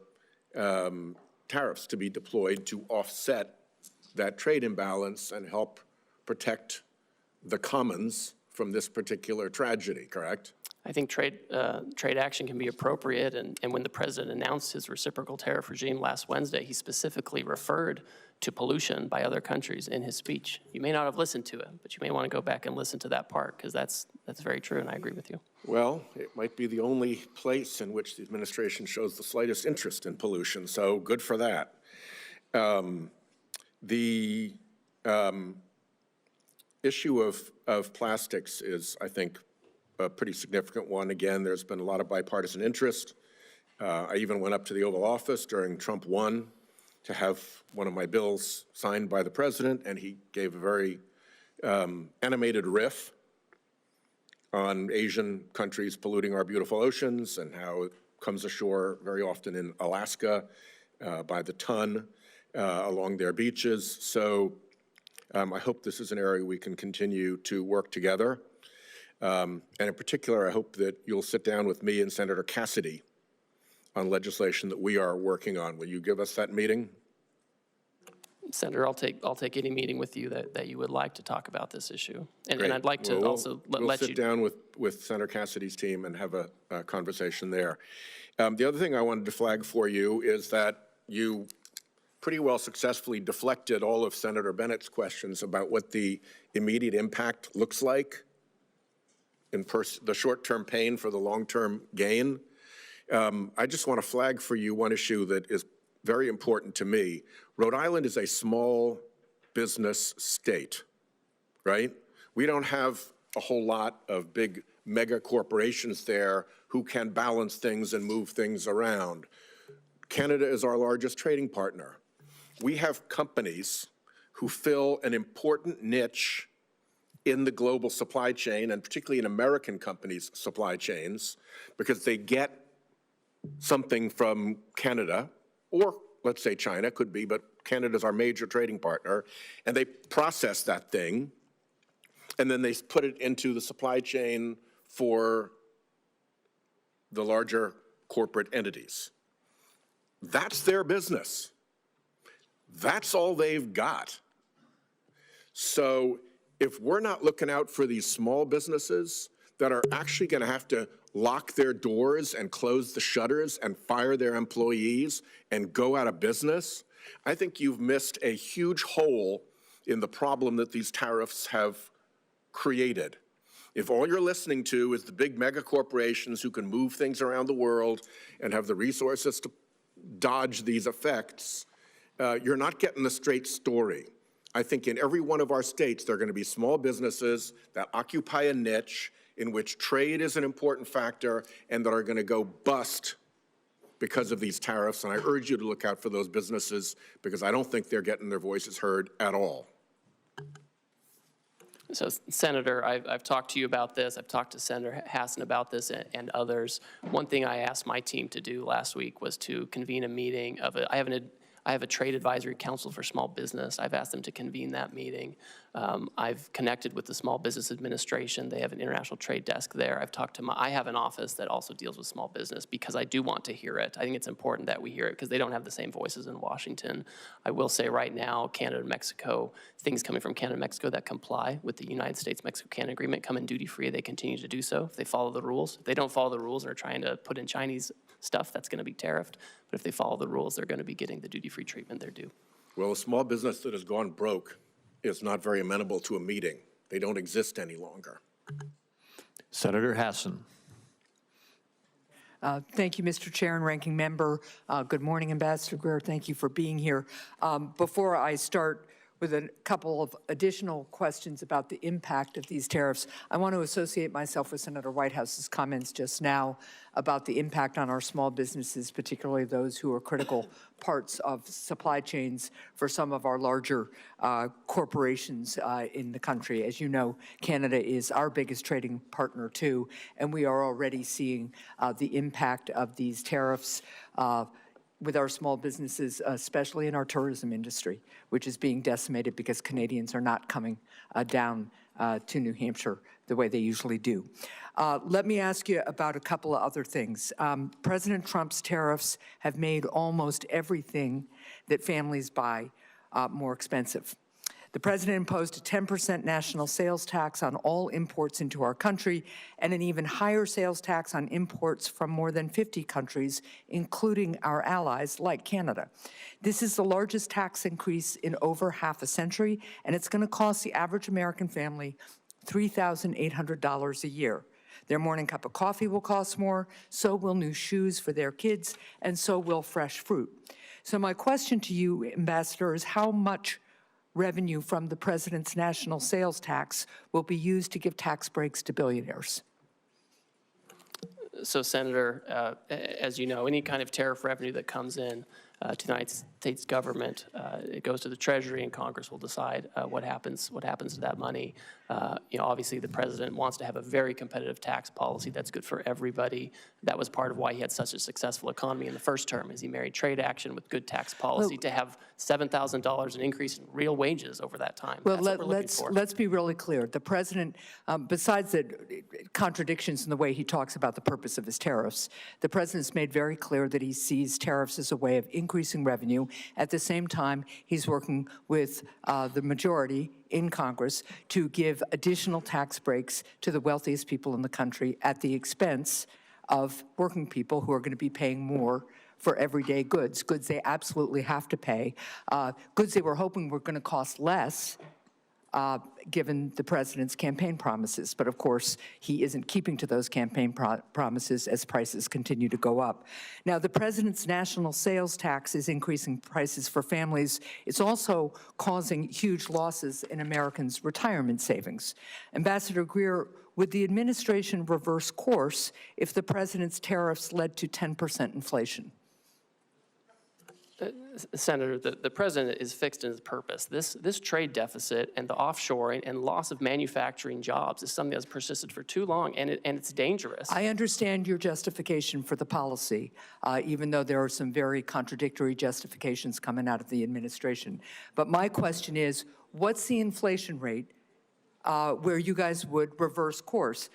tariffs to be deployed to offset that trade imbalance and help protect the commons from this particular tragedy, correct? I think trade action can be appropriate, and when the president announced his reciprocal tariff regime last Wednesday, he specifically referred to pollution by other countries in his speech. You may not have listened to it, but you may want to go back and listen to that part, because that's very true, and I agree with you. Well, it might be the only place in which the administration shows the slightest interest in pollution, so good for that. The issue of plastics is, I think, a pretty significant one. Again, there's been a lot of bipartisan interest. I even went up to the Oval Office during Trump 1 to have one of my bills signed by the president, and he gave a very animated riff on Asian countries polluting our beautiful oceans and how it comes ashore very often in Alaska by the ton along their beaches. So I hope this is an area we can continue to work together. And in particular, I hope that you'll sit down with me and Senator Cassidy on legislation that we are working on. Will you give us that meeting? Senator, I'll take any meeting with you that you would like to talk about this issue. And Great. I'd like to Well, also let we'll you. sit down with Senator Cassidy's team and have a conversation there. The other thing I wanted to flag for you is that you pretty well successfully deflected all of Senator Bennett's questions about what the immediate impact looks like in the short-term pain for the long-term gain. I just want to flag for you one issue that is very important to me. Rhode Island is a small business state, right? We don't have a whole lot of big mega corporations there who can balance things and move things around. Canada is our largest trading partner. We have companies who fill an important niche in the global supply chain, and particularly in American companies' supply chains, because they get something from Canada, or let's say China, could be, but Canada's our major trading partner, and they process that thing, and then they put it into the supply chain for the larger corporate entities. That's their business. That's all they've got. So if we're not looking out for these small businesses that are actually going to have to lock their doors and close the shutters and fire their employees and go out of business, I think you've missed a huge hole in the problem that these tariffs have created. If all you're listening to is the big mega corporations who can move things around the world and have the resources to dodge these effects, you're not getting the straight story. I think in every one of our states, there are going to be small businesses that occupy a niche in which trade is an important factor and that are going to go bust because of these tariffs. And I urge you to look out for those businesses because I don't think they're getting their voices heard at all. So, Senator, I've talked to you about this. I've talked to Senator Hassan about this and others. One thing I asked my team to do last week was to convene a meeting of I have a trade advisory council for small business. I've asked them to convene that meeting. I've connected with the Small Business Administration. They have an international trade desk there. I've talked to I have an office that also deals with small business because I do want to hear it. I think it's important that we hear it because they don't have the same voices in Washington. I will say right now, Canada and Mexico, things coming from Canada and Mexico that comply with the United States-Mexico-Canada Agreement come in duty-free. They continue to do so if they follow the rules. If they don't follow the rules and are trying to put in Chinese stuff, that's going to be tariffed. But if they follow the rules, they're going to be getting the duty-free treatment they're due. Well, a small business that has gone broke is not very amenable to a meeting. They don't exist any longer. Senator Hassan. Thank you, Mr. Chair and Ranking Member. Good morning, Ambassador Greer. Thank you for being here. Before I start with a couple of additional questions about the impact of these tariffs, I want to associate myself with Senator Whitehouse's comments just now about the impact on our small businesses, particularly those who are critical parts of supply chains for some of our larger corporations in the country. As you know, Canada is our biggest trading partner too, and we are already seeing the impact of these tariffs with our small businesses, especially in our tourism industry, which is being decimated because Canadians are not coming down to New Hampshire the way they usually do. Let me ask you about a couple of other things. President Trump's tariffs have made almost everything that families buy more expensive. The president imposed a 10% national sales tax on all imports into our country and an even higher sales tax on imports from more than 50 countries, including our allies like Canada. This is the largest tax increase in over half a century, and it's going to cost the average American family $3,800 a year. Their morning cup of coffee will cost more, so will new shoes for their kids, and so will fresh fruit. So my question to you, Ambassador, is how much revenue from the president's national sales tax will be used to give tax breaks to billionaires? So, Senator, as you know, any kind of tariff revenue that comes in to the United States government, it goes to the Treasury, and Congress will decide what happens to that money. Obviously, the president wants to have a very competitive tax policy that's good for everybody. That was part of why he had such a successful economy in the first term, is he married trade action with good tax policy to have $7,000 an increase in real wages over that time. Well, That's what we're looking for. let's be really clear. The president, besides the contradictions in the way he talks about the purpose of his tariffs, the president's made very clear that he sees tariffs as a way of increasing revenue. At the same time, he's working with the majority in Congress to give additional tax breaks to the wealthiest people in the country at the expense of working people who are going to be paying more for everyday goods they absolutely have to pay, goods they were hoping were going to cost less, given the president's campaign promises. But of course, he isn't keeping to those campaign promises as prices continue to go up. Now, the president's national sales tax is increasing prices for families. It's also causing huge losses in Americans' retirement savings. Ambassador Greer, would the administration reverse course if the president's tariffs led to 10% inflation? Senator, the president is fixed in his purpose. This trade deficit and the offshoring and loss of manufacturing jobs is something that's persisted for too long, and it's dangerous. I understand your justification for the policy, even though there are some very contradictory justifications coming out of the administration. But my question is, what's the inflation rate where you guys would reverse course?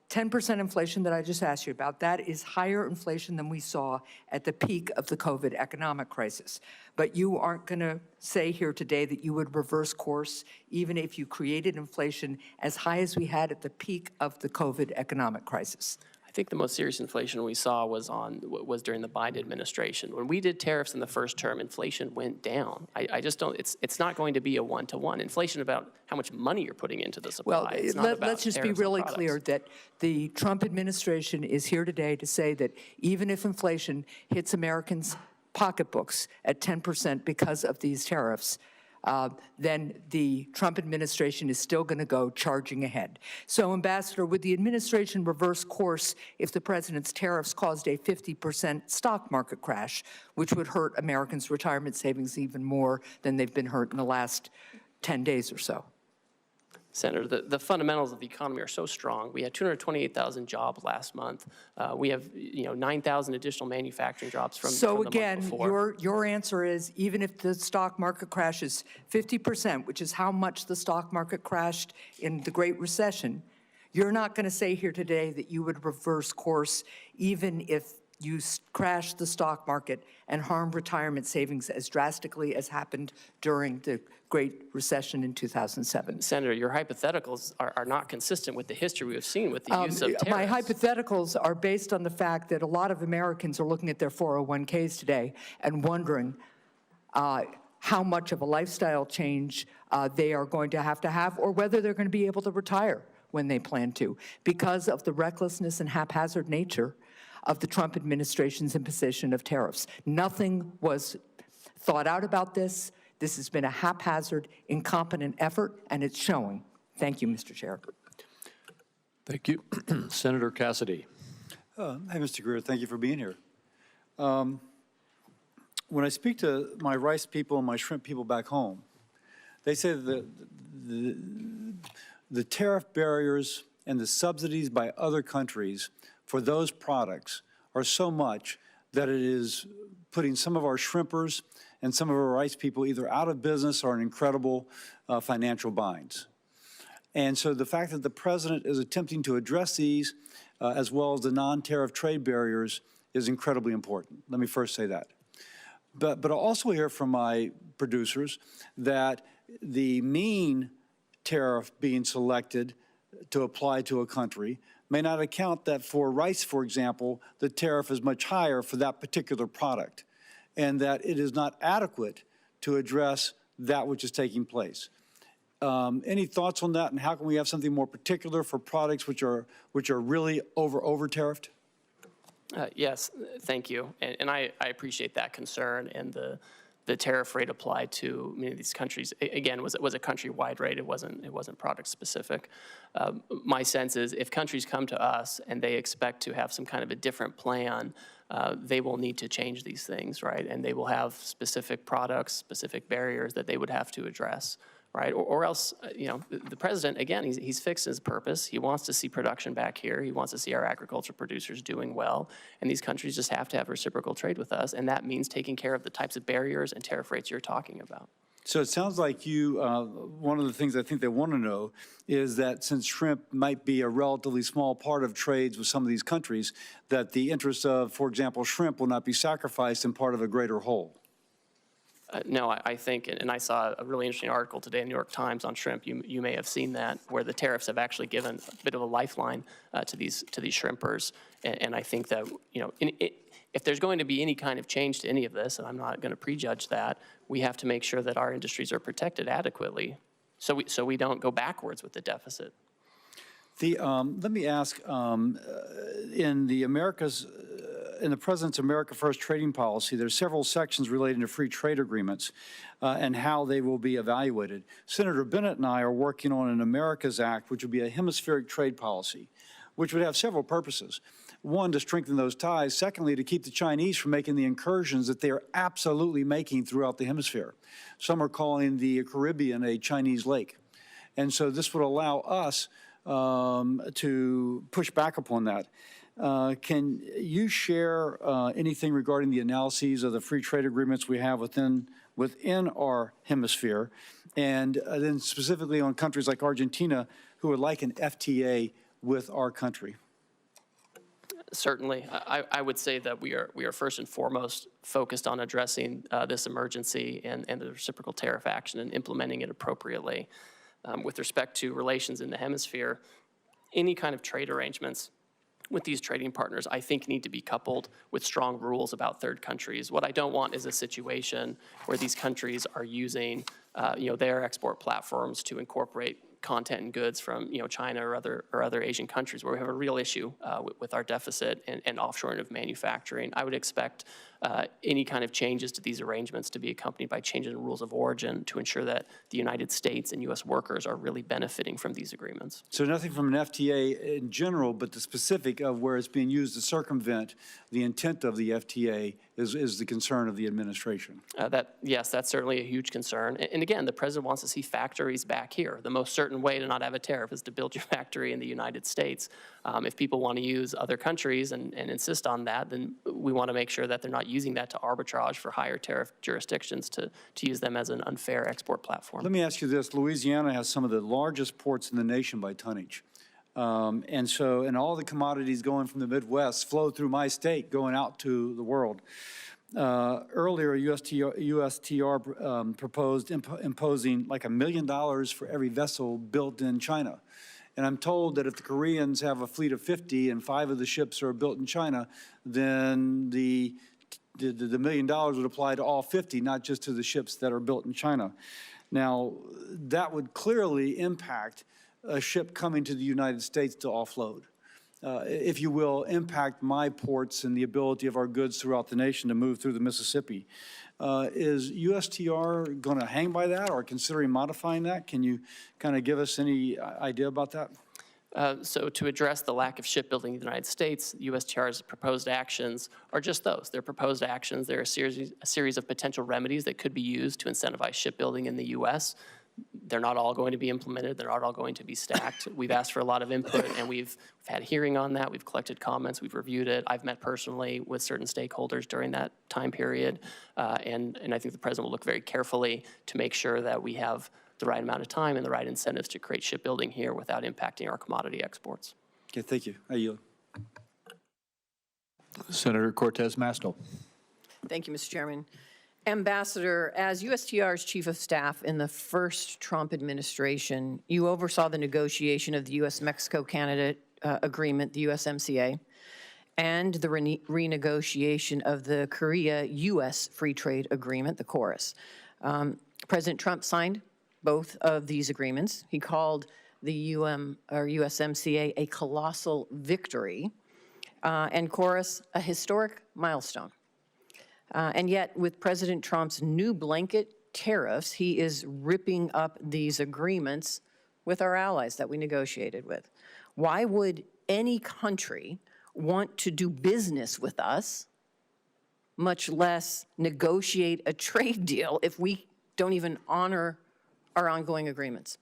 10% inflation that I just asked you about, that is higher inflation than we saw at the peak of the COVID economic crisis. But you aren't going to say here today that you would reverse course even if you created inflation as high as we had at the peak of the COVID economic crisis. I think the most serious inflation we saw was during the Biden administration. When we did tariffs in the first term, inflation went down. I just don't, it's not going to be a one-to-one. Inflation about how much money you're putting into the supply. Well, it's not about let's just be tariffs on really products. clear that the Trump administration is here today to say that even if inflation hits Americans' pocketbooks at 10% because of these tariffs, then the Trump administration is still going to go charging ahead. So, Ambassador, would the administration reverse course if the president's tariffs caused a 50% stock market crash, which would hurt Americans' retirement savings even more than they've been hurt in the last 10 days or so? Senator, the fundamentals of the economy are so strong. We had 228,000 jobs last month. We have 9,000 additional manufacturing jobs from the month before. Your answer is even if the stock market crashes 50%, which is how much the stock market crashed in the Great Recession, you're not going to say here today that you would reverse course even if you crash the stock market and harm retirement savings as drastically as happened during the Great Recession in 2007. Senator, your hypotheticals are not consistent with the history we have seen with the use of tariffs. My hypotheticals are based on the fact that a lot of Americans are looking at their 401ks today and wondering how much of a lifestyle change they are going to have, or whether they're going to be able to retire when they plan to, because of the recklessness and haphazard nature of the Trump administration's imposition of tariffs. Nothing was thought out about this. This has been a haphazard, incompetent effort, and it's showing. Thank you, Mr. Chair. Thank you. Senator Cassidy. Hi, Mr. Greer. Thank you for being here. When I speak to my rice people and my shrimp people back home, they say that the tariff barriers and the subsidies by other countries for those products are so much that it is putting some of our shrimpers and some of our rice people either out of business or in incredible financial binds. And so the fact that the president is attempting to address these, as well as the non-tariff trade barriers, is incredibly important. Let me first say that. But I also hear from my producers that the mean tariff being selected to apply to a country may not account that for rice, for example, the tariff is much higher for that particular product, and that it is not adequate to address that which is taking place. Any thoughts on that, and how can we have something more particular for products which are really over tariffed? Yes, thank you. And I appreciate that concern, and the tariff rate applied to many of these countries, again, was a countrywide rate. It wasn't product specific. My sense is if countries come to us and they expect to have some kind of a different plan, they will need to change these things, right? And they will have specific products, specific barriers that they would have to address, right? Or else, the president, again, he's fixed his purpose. He wants to see production back here. He wants to see our agriculture producers doing well. And these countries just have to have reciprocal trade with us. And that means taking care of the types of barriers and tariff rates you're talking about. So it sounds like you, one of the things I think they want to know is that since shrimp might be a relatively small part of trades with some of these countries, that the interests of, for example, shrimp will not be sacrificed in part of a greater whole. No, I think, and I saw a really interesting article today in the New York Times on shrimp. You may have seen that, where the tariffs have actually given a bit of a lifeline to these shrimpers. And I think that, if there's going to be any kind of change to any of this, and I'm not going to prejudge that, we have to make sure that our industries are protected adequately, so we don't go backwards with the deficit. Let me ask, in the President's America First trading policy, there's several sections relating to free trade agreements and how they will be evaluated. Senator Bennett and I are working on an America's Act, which would be a hemispheric trade policy, which would have several purposes. One, to strengthen those ties. Secondly, to keep the Chinese from making the incursions that they are absolutely making throughout the hemisphere. Some are calling the Caribbean a Chinese lake. And so this would allow us to push back upon that. Can you share anything regarding the analyses of the free trade agreements we have within our hemisphere, and then specifically on countries like Argentina who would like an FTA with our country? Certainly. I would say that we are first and foremost focused on addressing this emergency and the reciprocal tariff action and implementing it appropriately. With respect to relations in the hemisphere, any kind of trade arrangements with these trading partners, I think, need to be coupled with strong rules about third countries. What I don't want is a situation where these countries are using, their export platforms to incorporate content and goods from, China or other Asian countries, where we have a real issue with our deficit and offshoring of manufacturing. I would expect any kind of changes to these arrangements to be accompanied by changes in rules of origin to ensure that the United States and U.S. workers are really benefiting from these agreements. So nothing from an FTA in general, but the specific of where it's being used to circumvent the intent of the FTA is the concern of the administration. Yes, that's certainly a huge concern. And again, the president wants to see factories back here. The most certain way to not have a tariff is to build your factory in the United States. If people want to use other countries and insist on that, then we want to make sure that they're not using that to arbitrage for higher tariff jurisdictions to use them as an unfair export platform. Let me ask you this. Louisiana has some of the largest ports in the nation by tonnage. And all the commodities going from the Midwest flow through my state going out to the world. Earlier, USTR proposed imposing like $1 million for every vessel built in China. And I'm told that if the Koreans have a fleet of 50 and 5 of the ships are built in China, then the $1 million would apply to all 50, not just to the ships that are built in China. Now, that would clearly impact a ship coming to the United States to offload. If you will, impact my ports and the ability of our goods throughout the nation to move through the Mississippi. Is USTR going to hang by that or considering modifying that? Can you kind of give us any idea about that? So to address the lack of shipbuilding in the United States, USTR's proposed actions are just those. They're proposed actions. They're a series of potential remedies that could be used to incentivize shipbuilding in the U.S. They're not all going to be implemented. They're not all going to be stacked. We've asked for a lot of input, and we've had a hearing on that. We've collected comments. We've reviewed it. I've met personally with certain stakeholders during that time period, and I think the president will look very carefully to make sure that we have the right amount of time and the right incentives to create shipbuilding here without impacting our commodity exports. Okay, thank you. I yield. Senator Cortez Masto. Thank you, Mr. Chairman. Ambassador, as USTR's Chief of Staff in the first Trump administration, you oversaw the negotiation of the U.S.-Mexico-Canada agreement, the USMCA, and the renegotiation of the Korea-U.S. Free Trade Agreement, the KORUS. President Trump signed both of these agreements. He called the USMCA a colossal victory, and KORUS a historic milestone. And yet, with President Trump's new blanket tariffs, he is ripping up these agreements with our allies that we negotiated with. Why would any country want to do business with us, much less negotiate a trade deal, if we don't even honor our ongoing agreements?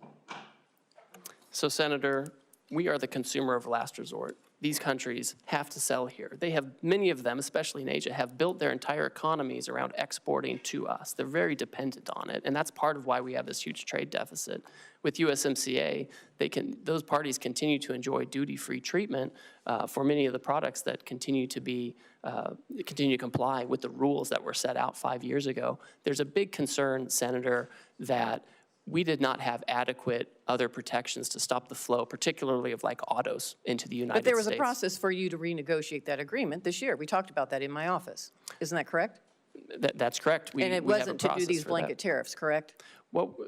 So, Senator, we are the consumer of last resort. These countries have to sell here. They have, many of them, especially in Asia, have built their entire economies around exporting to us. They're very dependent on it, and that's part of why we have this huge trade deficit. With USMCA, those parties continue to enjoy duty-free treatment for many of the products that continue to comply with the rules that were set out 5 years ago. There's a big concern, Senator, that we did not have adequate other protections to stop the flow, particularly of like autos into the United States. But there was a process for you to renegotiate that agreement this year. We talked about that in my office. Isn't that correct? That's correct. And it wasn't to do these blanket tariffs, correct? What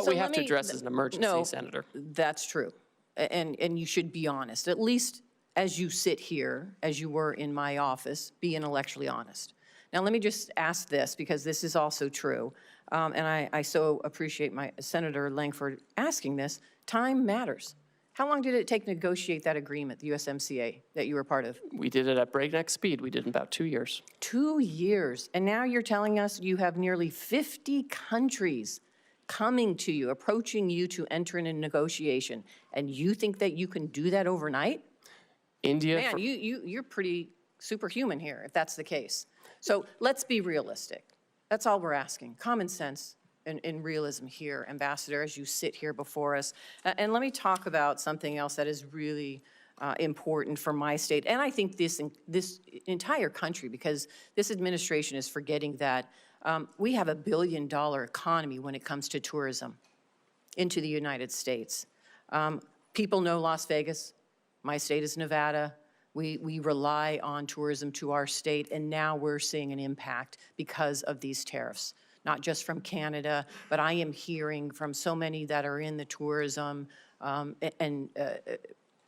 we have to address is an emergency, Senator. That's true. And you should be honest. At least as you sit here, as you were in my office, be intellectually honest. Now, let me just ask this, because this is also true. And I so appreciate my Senator Langford asking this. Time matters. How long did it take to negotiate that agreement, the USMCA, that you were part of? We did it at breakneck speed. We did it in about 2 years. 2 years. And now you're telling us you have nearly 50 countries coming to you, approaching you to enter in a negotiation. And you think that you can do that overnight? India. Man, you're pretty superhuman here, if that's the case. So let's be realistic. That's all we're asking. Common sense and realism here, Ambassador, as you sit here before us. And let me talk about something else that is really important for my state, and I think this entire country, because this administration is forgetting that we have $1 billion economy when it comes to tourism into the United States. People know Las Vegas. My state is Nevada. We rely on tourism to our state, and now we're seeing an impact because of these tariffs, not just from Canada, but I am hearing from so many that are in the tourism and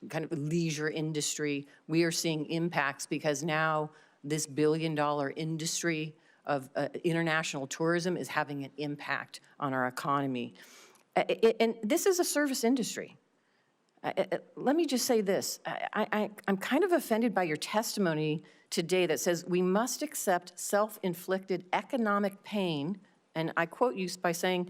kind of leisure industry. We are seeing impacts because now this $1 billion industry of international tourism is having an impact on our economy. And this is a service industry. Let me just say this. I'm kind of offended by your testimony today that says we must accept self-inflicted economic pain, and I quote you by saying,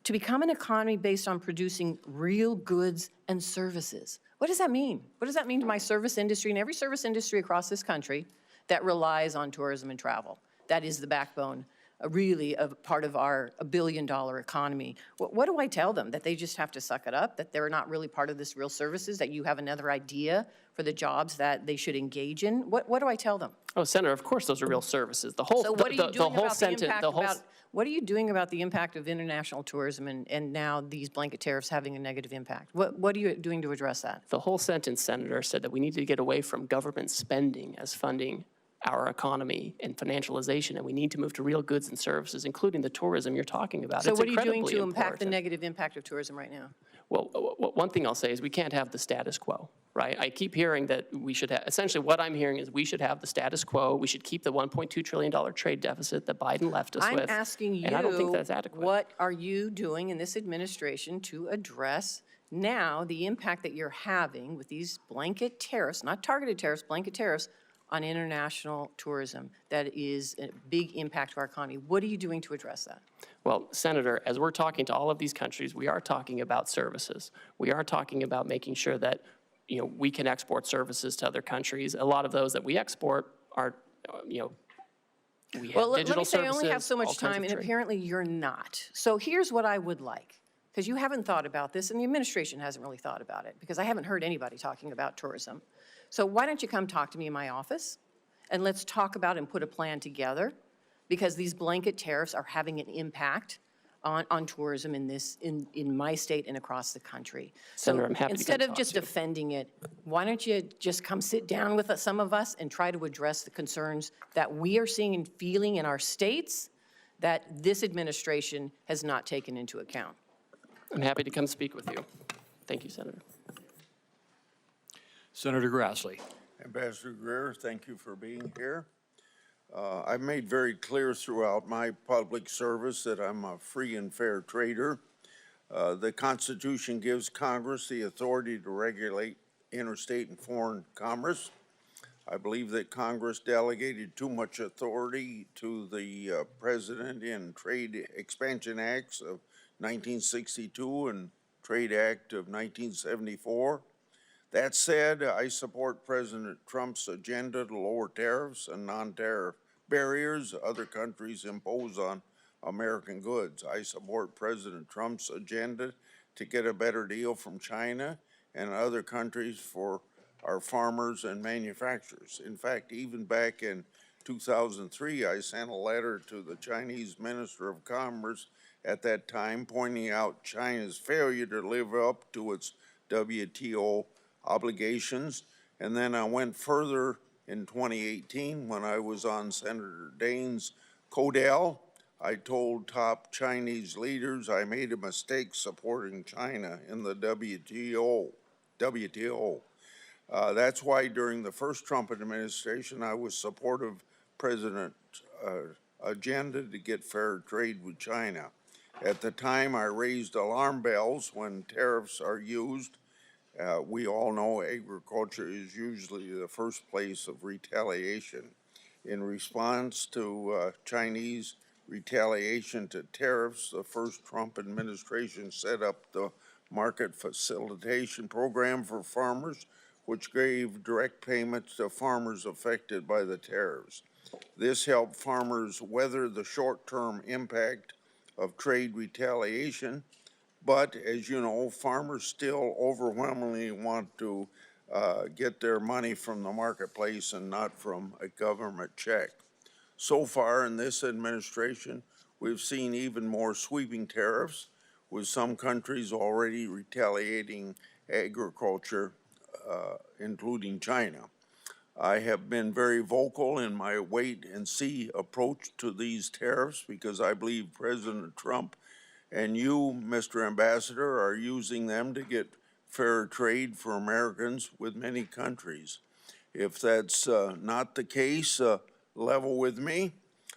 to become an economy based on producing real goods and services. What does that mean? What does that mean to my service industry and every service industry across this country that relies on tourism and travel? That is the backbone, really, of part of our $1 billion economy. What do I tell them? That they just have to suck it up? That they're not really part of this real services? That you have another idea for the jobs that they should engage in? What do I tell them? Oh, Senator, of course those are real services. The whole, So what are you doing about the impact sentence, what are you doing about the impact of international tourism and now these blanket tariffs having a negative impact? What are you doing to address that? the whole sentence, Senator, said that we need to get away from government spending as funding our economy and financialization, and we need to move to real goods and services, including the tourism you're talking about. So It's what are you doing incredibly to impact the important. negative impact of tourism right now? Well, one thing I'll say is we can't have the status quo, right? I keep hearing that we should have, essentially what I'm hearing is we should have the status quo. We should keep the $1.2 trillion trade deficit that Biden left us with. I'm asking you, and I don't think that's adequate. what are you doing in this administration to address now the impact that you're having with these blanket tariffs, not targeted tariffs, blanket tariffs, on international tourism that is a big impact to our economy? What are you doing to address that? Well, Senator, as we're talking to all of these countries, we are talking about services. We are talking about making sure that, we can export services to other countries. A lot of those that we export are, we have Well, digital let me say I services, only have so all much kinds time, of and trade. apparently you're not. So here's what I would like, because you haven't thought about this, and the administration hasn't really thought about it, because I haven't heard anybody talking about tourism. So why don't you come talk to me in my office, and let's talk about and put a plan together, because these blanket tariffs are having an impact on tourism in my state and across the country. Senator, So I'm happy to instead come of talk just to you. defending it, why don't you just come sit down with some of us and try to address the concerns that we are seeing and feeling in our states that this administration has not taken into account? I'm happy to come speak with you. Thank you, Senator. Senator Grassley. Ambassador Greer, thank you for being here. I've made very clear throughout my public service that I'm a free and fair trader. The Constitution gives Congress the authority to regulate interstate and foreign commerce. I believe that Congress delegated too much authority to the President in Trade Expansion Acts of 1962 and Trade Act of 1974. That said, I support President Trump's agenda to lower tariffs and non-tariff barriers other countries impose on American goods. I support President Trump's agenda to get a better deal from China and other countries for our farmers and manufacturers. In fact, even back in 2003, I sent a letter to the Chinese Minister of Commerce at that time pointing out China's failure to live up to its WTO obligations. And then I went further in 2018 when I was on Senator Daines' Codell. I told top Chinese leaders I made a mistake supporting China in the WTO. That's why during the first Trump administration, I was supportive of President's agenda to get fair trade with China. At the time, I raised alarm bells when tariffs are used. We all know agriculture is usually the first place of retaliation. In response to Chinese retaliation to tariffs, the first Trump administration set up the Market Facilitation Program for farmers, which gave direct payments to farmers affected by the tariffs. This helped farmers weather the short-term impact of trade retaliation. But as you know, farmers still overwhelmingly want to get their money from the marketplace and not from a government check. So far in this administration, we've seen even more sweeping tariffs, with some countries already retaliating agriculture, including China. I have been very vocal in my wait and see approach to these tariffs because I believe President Trump and you, Mr. Ambassador, are using them to get fair trade for Americans with many countries. If that's not the case, level with me.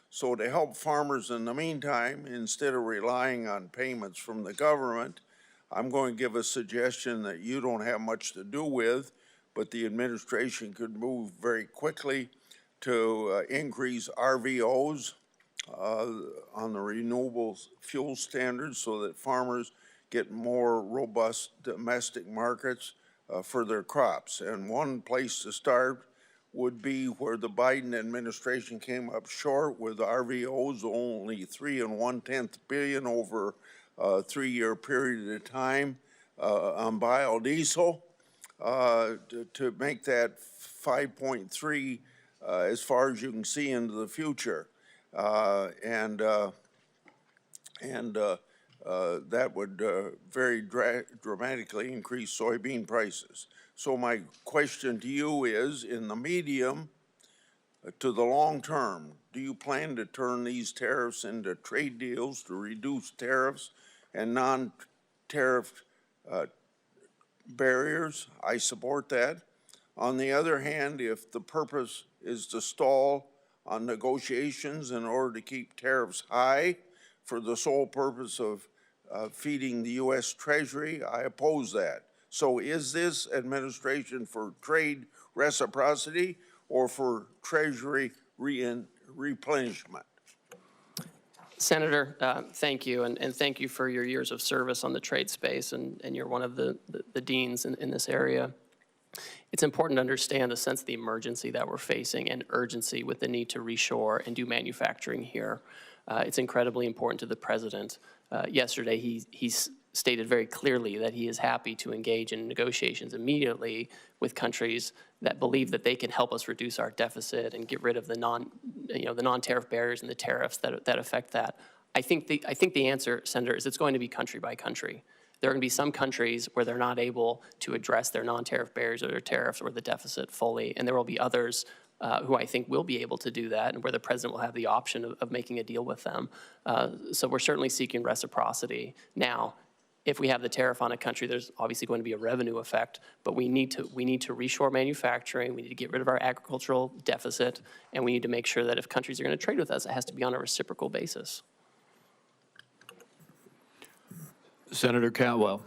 So to help farmers in the meantime, instead of relying on payments from the government, I'm going to give a suggestion that you don't have much to do with, but the administration could move very quickly to increase RVOs on the renewable fuel standards so that farmers get more robust domestic markets for their crops. And one place to start would be where the Biden administration came up short with RVOs, only $3 1/10 billion over a 3-year period of time on biodiesel, to make that 5.3 as far as you can see into the future. That would very dramatically increase soybean prices. So my question to you is, in the medium to the long term, do you plan to turn these tariffs into trade deals to reduce tariffs and non-tariff barriers? I support that. On the other hand, if the purpose is to stall on negotiations in order to keep tariffs high for the sole purpose of feeding the U.S. Treasury, I oppose that. So is this administration for trade reciprocity or for Treasury replenishment? Senator, thank you, and thank you for your years of service on the trade space, and you're one of the deans in this area. It's important to understand the sense of the emergency that we're facing and urgency with the need to reshore and do manufacturing here. It's incredibly important to the president. Yesterday, he stated very clearly that he is happy to engage in negotiations immediately with countries that believe that they can help us reduce our deficit and get rid of the the non-tariff barriers and the tariffs that affect that. I think the answer, Senator, is it's going to be country by country. There are going to be some countries where they're not able to address their non-tariff barriers or their tariffs or the deficit fully, and there will be others who I think will be able to do that, and where the president will have the option of making a deal with them. So we're certainly seeking reciprocity. Now, if we have the tariff on a country, there's obviously going to be a revenue effect, but we need to reshore manufacturing, we need to get rid of our agricultural deficit, and we need to make sure that if countries are going to trade with us, it has to be on a reciprocal basis. Senator Cantwell.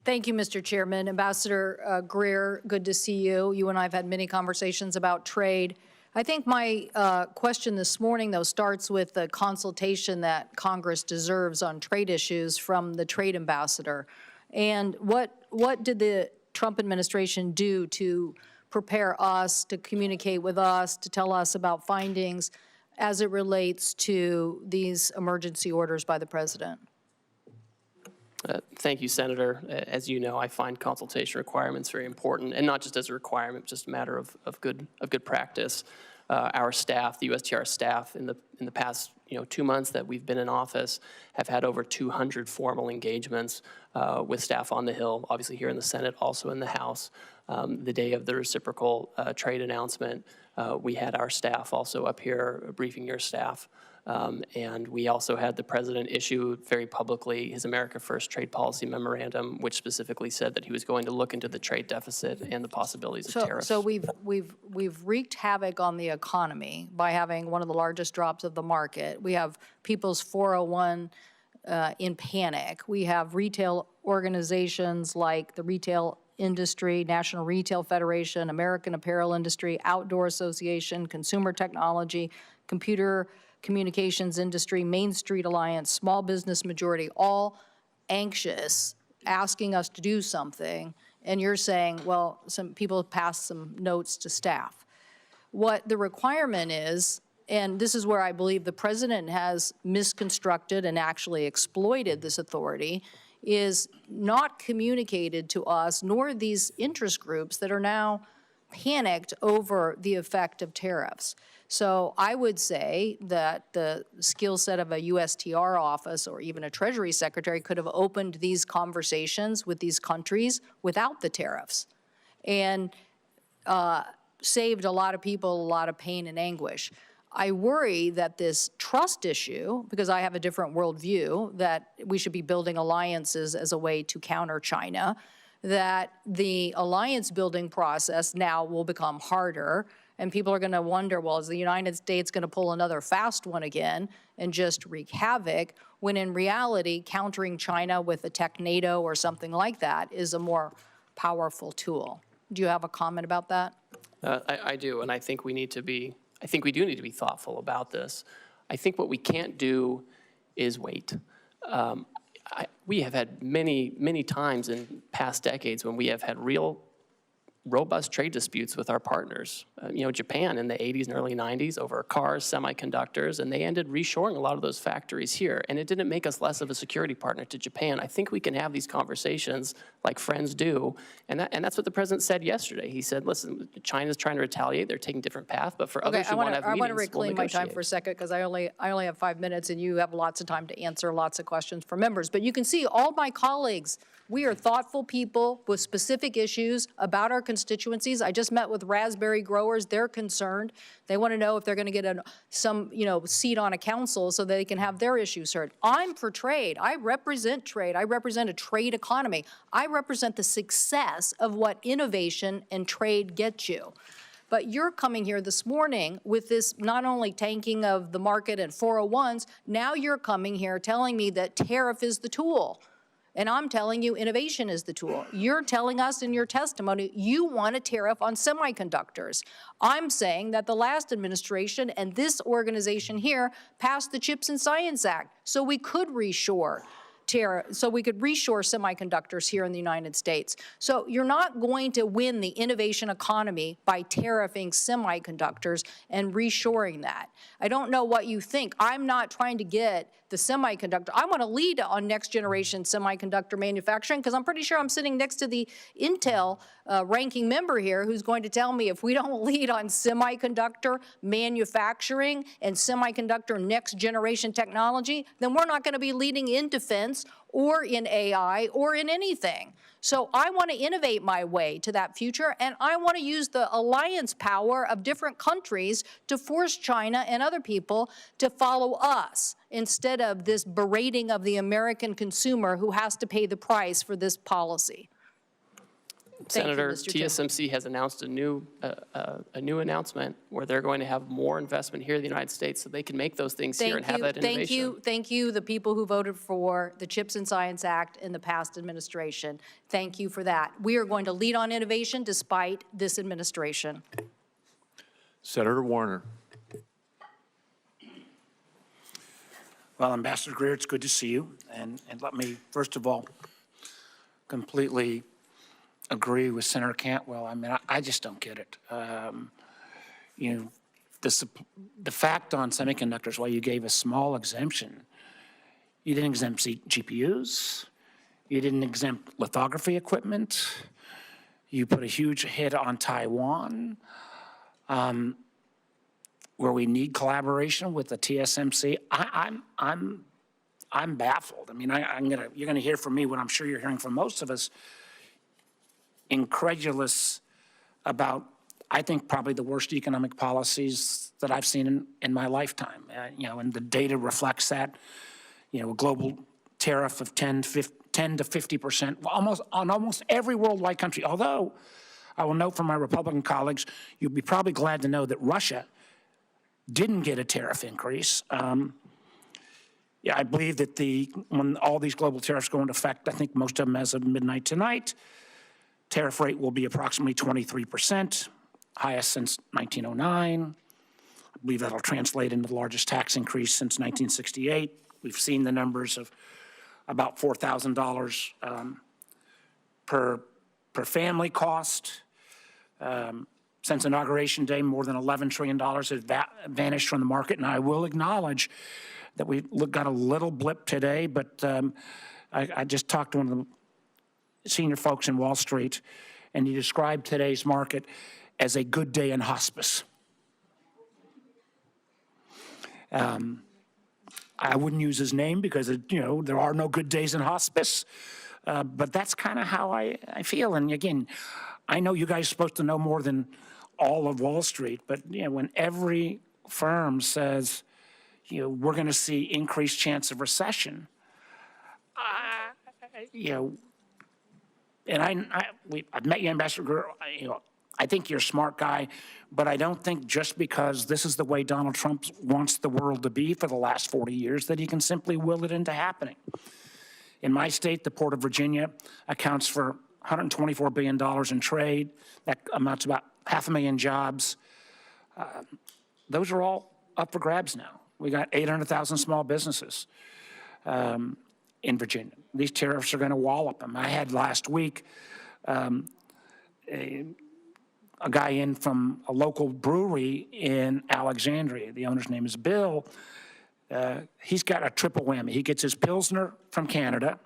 Thank you, Mr. Chairman. Ambassador Greer, good to see you. You and I have had many conversations about trade. I think my question this morning, though, starts with the consultation that Congress deserves on trade issues from the trade ambassador. And what did the Trump administration do to prepare us, to communicate with us, to tell us about findings as it relates to these emergency orders by the president? Thank you, Senator. As you know, I find consultation requirements very important, and not just as a requirement, just a matter of good practice. Our staff, the USTR staff, in the past 2 months that we've been in office, have had over 200 formal engagements with staff on the Hill, obviously here in the Senate, also in the House. The day of the reciprocal trade announcement, we had our staff also up here briefing your staff. And we also had the president issue very publicly his America First trade policy memorandum, which specifically said that he was going to look into the trade deficit and the possibilities of tariffs. So we've wreaked havoc on the economy by having one of the largest drops of the market. We have people's 401 in panic. We have retail organizations like the Retail Industry, National Retail Federation, American Apparel Industry, Outdoor Association, Consumer Technology, Computer Communications Industry, Main Street Alliance, Small Business Majority, all anxious, asking us to do something, and you're saying, well, some people passed some notes to staff. What the requirement is, and this is where I believe the president has misconstructed and actually exploited this authority, is not communicated to us, nor these interest groups that are now panicked over the effect of tariffs. So I would say that the skill set of a USTR office or even a Treasury Secretary could have opened these conversations with these countries without the tariffs and saved a lot of people a lot of pain and anguish. I worry that this trust issue, because I have a different worldview, that we should be building alliances as a way to counter China, that the alliance building process now will become harder, and people are going to wonder, well, is the United States going to pull another fast one again and just wreak havoc, when in reality, countering China with a tech NATO or something like that is a more powerful tool. Do you have a comment about that? I do, and I think we do need to be thoughtful about this. I think what we can't do is wait. We have had many times in past decades when we have had real robust trade disputes with our partners. Japan in the 80s and early 90s over cars, semiconductors, and they ended reshoring a lot of those factories here. And it didn't make us less of a security partner to Japan. I think we can have these conversations like friends do. And that's what the president said yesterday. He said, listen, China's trying to retaliate. They're taking a different path. But for others who want to have meetings, I want to reclaim my time for a second because I only have 5 minutes and you have lots of time to answer lots of questions for members. But you can see all my colleagues, we are thoughtful people with specific issues about our constituencies. I just met with raspberry growers. They're concerned. They want to know if they're going to get some seat on a council so they can have their issues heard. I'm for trade. I represent trade. I represent a trade economy. I represent the success of what innovation and trade gets you. But you're coming here this morning with this not only tanking of the market and 401s, now you're coming here telling me that tariff is the tool. And I'm telling you innovation is the tool. You're telling us in your testimony you want a tariff on semiconductors. I'm saying that the last administration and this organization here passed the Chips and Science Act so we could reshore. so we could reshore semiconductors here in the United States. So you're not going to win the innovation economy by tariffing semiconductors and reshoring that. I don't know what you think. I'm not trying to get the semiconductor. I want to lead on next generation semiconductor manufacturing because I'm pretty sure I'm sitting next to the Intel ranking member here who's going to tell me if we don't lead on semiconductor manufacturing and semiconductor next generation technology, then we're not going to be leading in defense or in AI or in anything. So I want to innovate my way to that future, and I want to use the alliance power of different countries to force China and other people to follow us instead of this berating of the American consumer who has to pay the price for this policy. Senator, TSMC has announced a new announcement where they're going to have more investment here in the United States so they can make those things here and have that innovation. Thank you, the people who voted for the CHIPS and Science Act in the past administration. Thank you for that. We are going to lead on innovation despite this administration. Senator Warner. Well, Ambassador Greer, it's good to see you. And let me, first of all, completely agree with Senator Cantwell. I mean, I just don't get it. You know, the fact on semiconductors, while you gave a small exemption, you didn't exempt GPUs, you didn't exempt lithography equipment, you put a huge hit on Taiwan, where we need collaboration with the TSMC. I'm baffled. I mean, you're gonna hear from me what I'm sure you're hearing from most of us, incredulous about, I think, probably the worst economic policies that I've seen in my lifetime. You know, and the data reflects that. You know, a global tariff of 10 to 50%, on almost every worldwide country. Although, I will note from my Republican colleagues, you'll be probably glad to know that Russia didn't get a tariff increase. Yeah, I believe that when all these global tariffs go into effect, I think most of them as of midnight tonight, tariff rate will be approximately 23%, highest since 1909. I believe that'll translate into the largest tax increase since 1968. We've seen the numbers of about $4,000 per family cost. Since Inauguration Day, more than $11 trillion has vanished from the market, and I will acknowledge that we got a little blip today, but I just talked to one of the senior folks in Wall Street, and he described today's market as a good day in hospice. I wouldn't use his name because, you know, there are no good days in hospice, but that's kind of how I feel. And again, I know you guys are supposed to know more than all of Wall Street, but you know, when every firm says, you know, we're going to see increased chance of recession, you know, and I've met you, Ambassador Greer, you know, I think you're a smart guy, but I don't think just because this is the way Donald Trump wants the world to be for the last 40 years that he can simply will it into happening. In my state, the Port of Virginia accounts for $124 billion in trade. That amounts to about 500,000 jobs. Those are all up for grabs now. We got 800,000 small businesses in Virginia. These tariffs are going to wallop them. I had last week a guy in from a local brewery in Alexandria. The owner's name is Bill. He's got a triple whammy. He gets his Pilsner from Canada.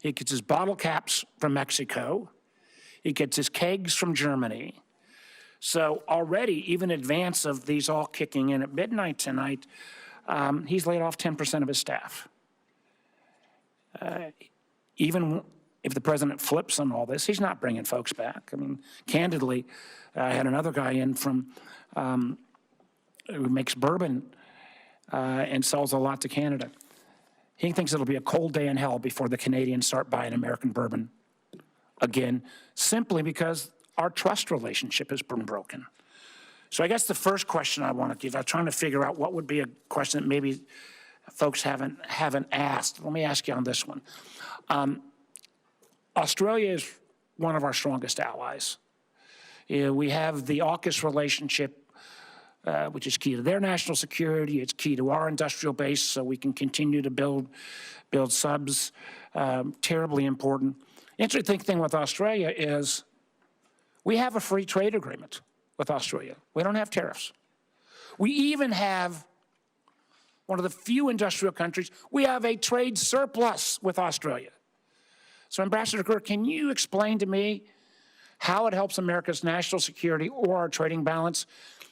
He gets his bottle caps from Mexico. He gets his kegs from Germany. So already, even in advance of these all kicking in at midnight tonight, he's laid off 10% of his staff. Even if the president flips on all this, he's not bringing folks back. I mean, candidly, I had another guy in from who makes bourbon and sells a lot to Canada. He thinks it'll be a cold day in hell before the Canadians start buying American bourbon again, simply because our trust relationship has been broken. So I guess the first question I want to give, I'm trying to figure out what would be a question that maybe folks haven't asked. Let me ask you on this one. Australia is one of our strongest allies. We have the AUKUS relationship which is key to their national security. It's key to our industrial base, so we can continue to build subs. Terribly important. Interesting thing with Australia is we have a free trade agreement with Australia. We don't have tariffs. We even have one of the few industrial countries, we have a trade surplus with Australia. So Ambassador Greer, can you explain to me how it helps America's national security or our trading balance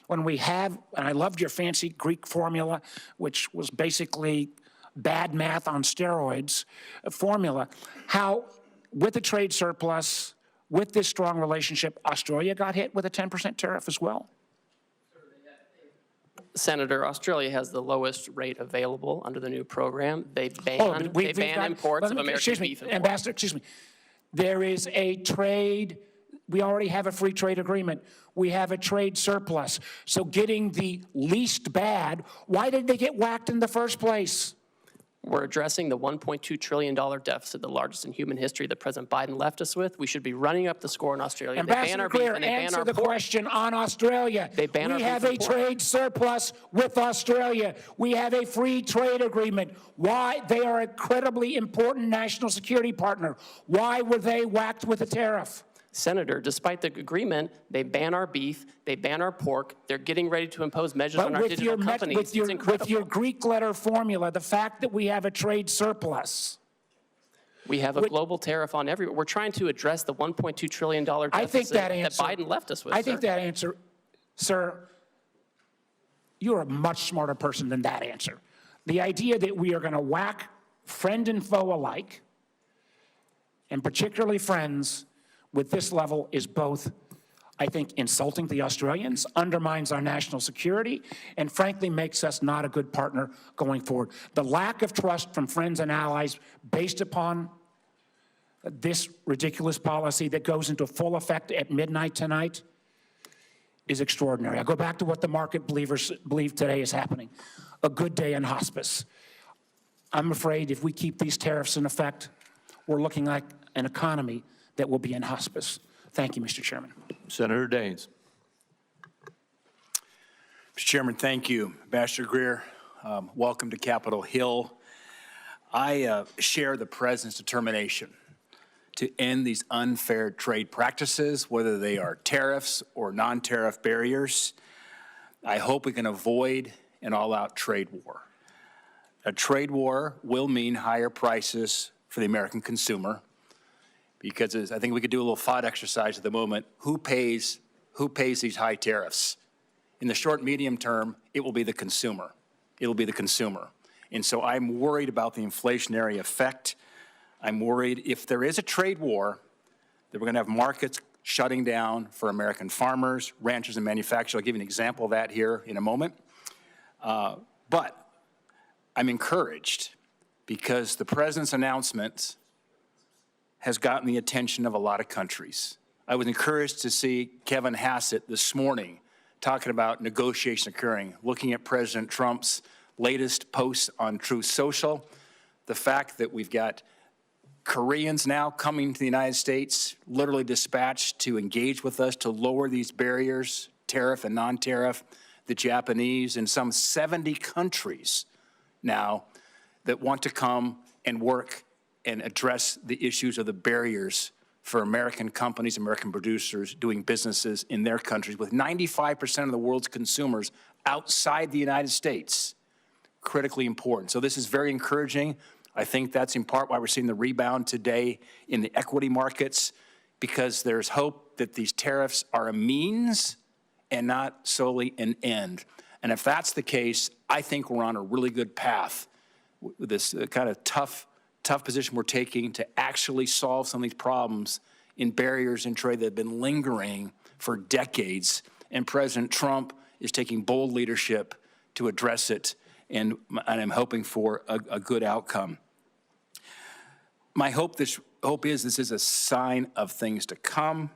when we have, and I loved your fancy Greek formula, which was basically bad math on steroids formula, how with a trade surplus, with this strong relationship, Australia got hit with a 10% tariff as well? Senator, Australia has the lowest rate available under the new program. They ban imports of American beef and pork. Ambassador, excuse me. There is a trade, we already have a free trade agreement. We have a trade surplus. So getting the least bad, why did they get whacked in the first place? We're addressing the $1.2 trillion deficit, the largest in human history that President Biden left us with. We should be running up the score in Australia. Ambassador Greer, answer the question on Australia. We have a trade surplus with Australia. We have a free trade agreement. Why? They are an incredibly important national security partner. Why were they whacked with a tariff? Senator, despite the agreement, they ban our beef, they ban our pork, they're getting ready to impose measures on our digital companies. It's incredible. With your Greek letter formula, the fact that we have a trade surplus. We have a global tariff on everyone. We're trying to address the $1.2 trillion deficit that Biden left us with, I think that answer, sir, you're a much smarter person than that answer. The idea that we are going to whack friend and foe alike, and particularly friends, with this level is both, I think, insulting the Australians, undermines our national security, and frankly makes us not a good partner going forward. The lack of trust from friends and allies based upon this ridiculous policy that goes into full effect at midnight tonight is extraordinary. I go back to what the market believers believe today is happening. A good day in hospice. I'm afraid if we keep these tariffs in effect, we're looking like an economy that will be in hospice. Thank you, Mr. Chairman. Senator Daines. Mr. Chairman, thank you. Ambassador Greer, welcome to Capitol Hill. I share the President's determination to end these unfair trade practices, whether they are tariffs or non-tariff barriers. I hope we can avoid an all-out trade war. A trade war will mean higher prices for the American consumer, because I think we could do a little thought exercise at the moment. Who pays these high tariffs? In the short, medium term, it will be the consumer. It will be the consumer. And so I'm worried about the inflationary effect. I'm worried if there is a trade war, that we're going to have markets shutting down for American farmers, ranchers, and manufacturers. I'll give you an example of that here in a moment. But I'm encouraged because the President's announcement has gotten the attention of a lot of countries. I was encouraged to see Kevin Hassett this morning talking about negotiation occurring, looking at President Trump's latest posts on Truth Social, the fact that we've got Koreans now coming to the United States, literally dispatched to engage with us to lower these barriers, tariff and non-tariff, the Japanese, and some 70 countries now that want to come and work and address the issues of the barriers for American companies, American producers doing businesses in their countries, with 95% of the world's consumers outside the United States. Critically important. So this is very encouraging. I think that's in part why we're seeing the rebound today in the equity markets, because there's hope that these tariffs are a means and not solely an end. And if that's the case, I think we're on a really good path with this kind of tough position we're taking to actually solve some of these problems in barriers in trade that have been lingering for decades. And President Trump is taking bold leadership to address it, and I'm hoping for a good outcome. My hope is this is a sign of things to come,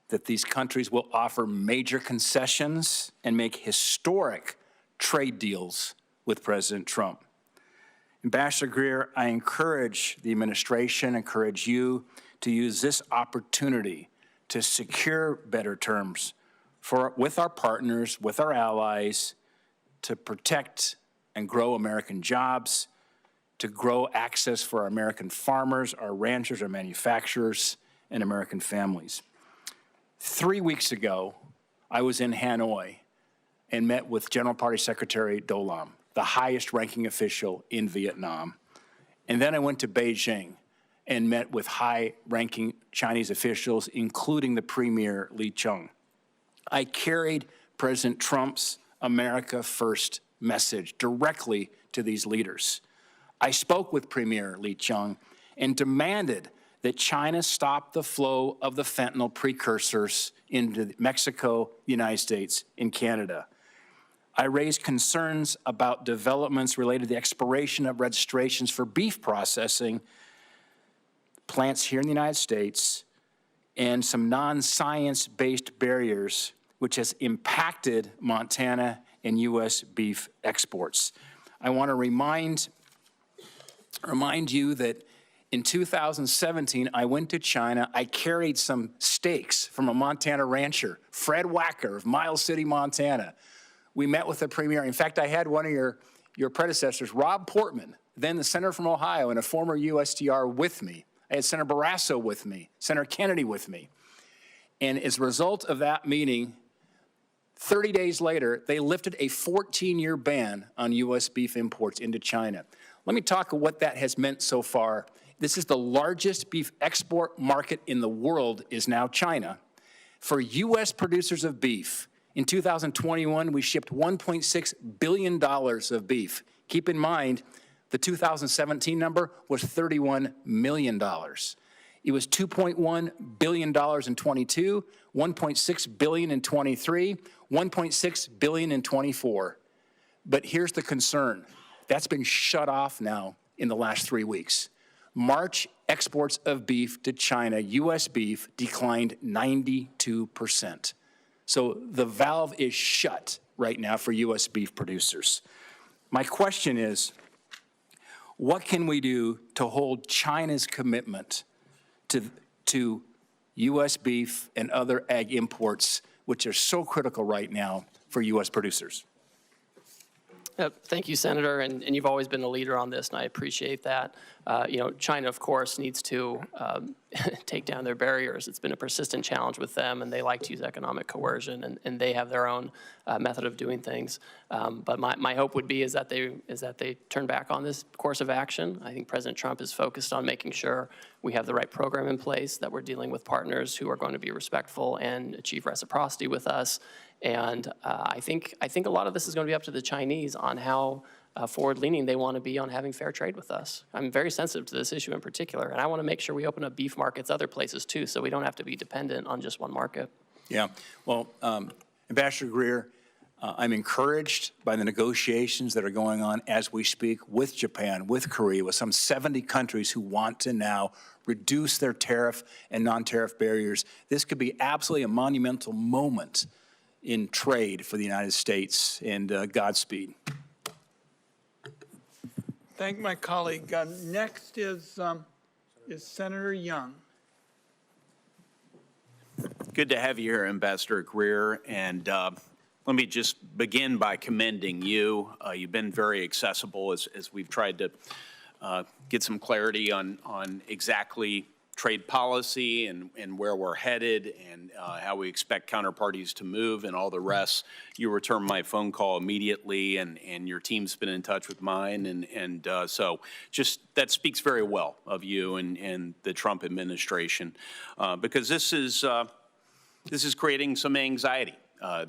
that these countries will offer major concessions and make historic trade deals with President Trump. Ambassador Greer, I encourage the administration, encourage you to use this opportunity to secure better terms with our partners, with our allies, to protect and grow American jobs, to grow access for our American farmers, our ranchers, our manufacturers, and American families. 3 weeks ago, I was in Hanoi and met with General Party Secretary Do Lam, the highest ranking official in Vietnam. And then I went to Beijing and met with high-ranking Chinese officials, including the Premier Li Qiang. I carried President Trump's America First message directly to these leaders. I spoke with Premier Li Qiang and demanded that China stop the flow of the fentanyl precursors into Mexico, the United States, and Canada. I raised concerns about developments related to the expiration of registrations for beef processing plants here in the United States and some non-science-based barriers which has impacted Montana and U.S. beef exports. I want to remind you that in 2017, I went to China. I carried some steaks from a Montana rancher, Fred Wacker of Miles City, Montana. We met with the premier. In fact, I had one of your predecessors, Rob Portman, then the senator from Ohio and a former USTR with me. I had Senator Barrasso with me, Senator Kennedy with me. And as a result of that meeting, 30 days later, they lifted a 14-year ban on U.S. beef imports into China. Let me talk about what that has meant so far. This is the largest beef export market in the world is now China. For U.S. producers of beef, in 2021, we shipped $1.6 billion of beef. Keep in mind, the 2017 number was $31 million. It was $2.1 billion in 22, $1.6 billion in 23, $1.6 billion in 24. But here's the concern. That's been shut off now in the last 3 weeks. March exports of beef to China, U.S. beef, declined 92%. So the valve is shut right now for U.S. beef producers. My question is, what can we do to hold China's commitment to U.S. beef and other ag imports, which are so critical right now for U.S. producers? Thank you, Senator, and you've always been a leader on this, and I appreciate that. China, of course, needs to take down their barriers. It's been a persistent challenge with them, and they like to use economic coercion, and they have their own method of doing things. But my hope would be is that they turn back on this course of action. I think President Trump is focused on making sure we have the right program in place, that we're dealing with partners who are going to be respectful and achieve reciprocity with us. And I think a lot of this is going to be up to the Chinese on how forward-leaning they want to be on having fair trade with us. I'm very sensitive to this issue in particular, and I want to make sure we open up beef markets other places too, so we don't have to be dependent on just one market. Yeah, well, Ambassador Greer, I'm encouraged by the negotiations that are going on as we speak with Japan, with Korea, with some 70 countries who want to now reduce their tariff and non-tariff barriers. This could be absolutely a monumental moment in trade for the United States, and Godspeed. Thank my colleague. Next is Senator Young. Good to have you here, Ambassador Greer, and let me just begin by commending you. You've been very accessible as we've tried to get some clarity on exactly trade policy and where we're headed and how we expect counterparties to move and all the rest. You returned my phone call immediately, and your team's been in touch with mine, and so just that speaks very well of you and the Trump administration, because this is creating some anxiety.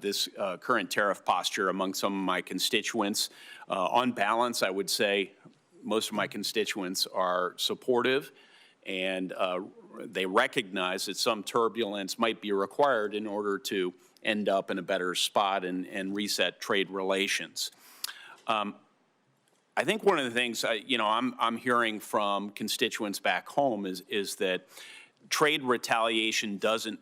This current tariff posture among some of my constituents. On balance, I would say most of my constituents are supportive, and they recognize that some turbulence might be required in order to end up in a better spot and reset trade relations. I think one of the things I'm hearing from constituents back home is that trade retaliation doesn't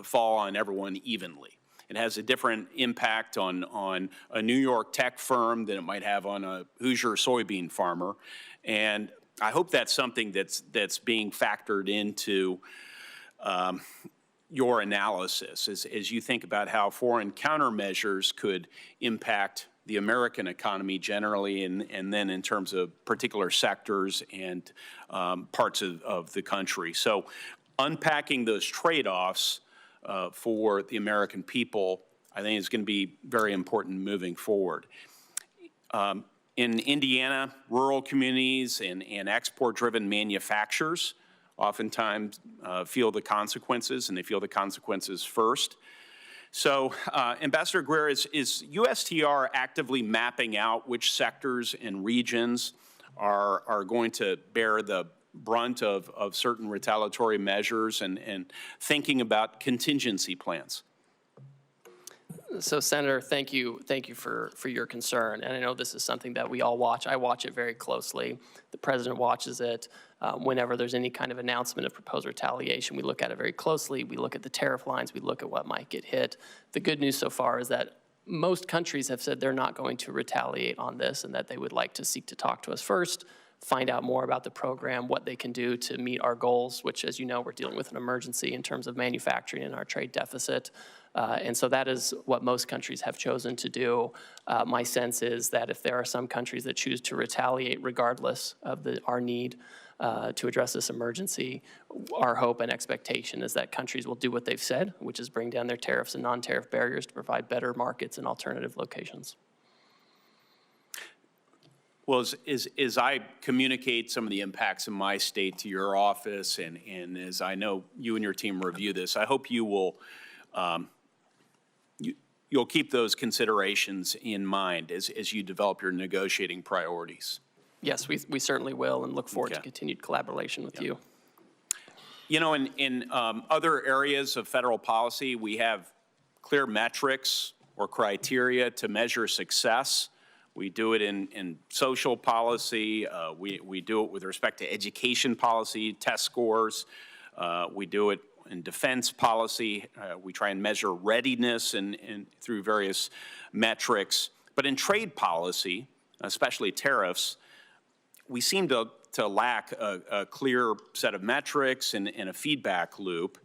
fall on everyone evenly. It has a different impact on a New York tech firm than it might have on a Hoosier soybean farmer, and I hope that's something that's being factored into your analysis as you think about how foreign countermeasures could impact the American economy generally, and then in terms of particular sectors and parts of the country. So unpacking those trade-offs for the American people, I think is going to be very important moving forward. In Indiana, rural communities and export-driven manufacturers oftentimes feel the consequences, and they feel the consequences first. So, Ambassador Greer, is USTR actively mapping out which sectors and regions are going to bear the brunt of certain retaliatory measures and thinking about contingency plans? So, Senator, thank you for your concern. And I know this is something that we all watch. I watch it very closely. The President watches it. Whenever there's any kind of announcement of proposed retaliation, we look at it very closely. We look at the tariff lines. We look at what might get hit. The good news so far is that most countries have said they're not going to retaliate on this and that they would like to seek to talk to us first, find out more about the program, what they can do to meet our goals, which, as you know, we're dealing with an emergency in terms of manufacturing and our trade deficit. And so that is what most countries have chosen to do. My sense is that if there are some countries that choose to retaliate regardless of our need to address this emergency, our hope and expectation is that countries will do what they've said, which is bring down their tariffs and non-tariff barriers to provide better markets and alternative locations. Well, as I communicate some of the impacts in my state to your office, and as I know you and your team review this, I hope you will you'll keep those considerations in mind as you develop your negotiating priorities. Yes, we certainly will, and look forward to continued collaboration with you. You know, in other areas of federal policy, we have clear metrics or criteria to measure success. We do it in social policy. We do it with respect to education policy, test scores. We do it in defense policy. We try and measure readiness and through various metrics. But in trade policy, especially tariffs, we seem to lack a clear set of metrics and a feedback loop.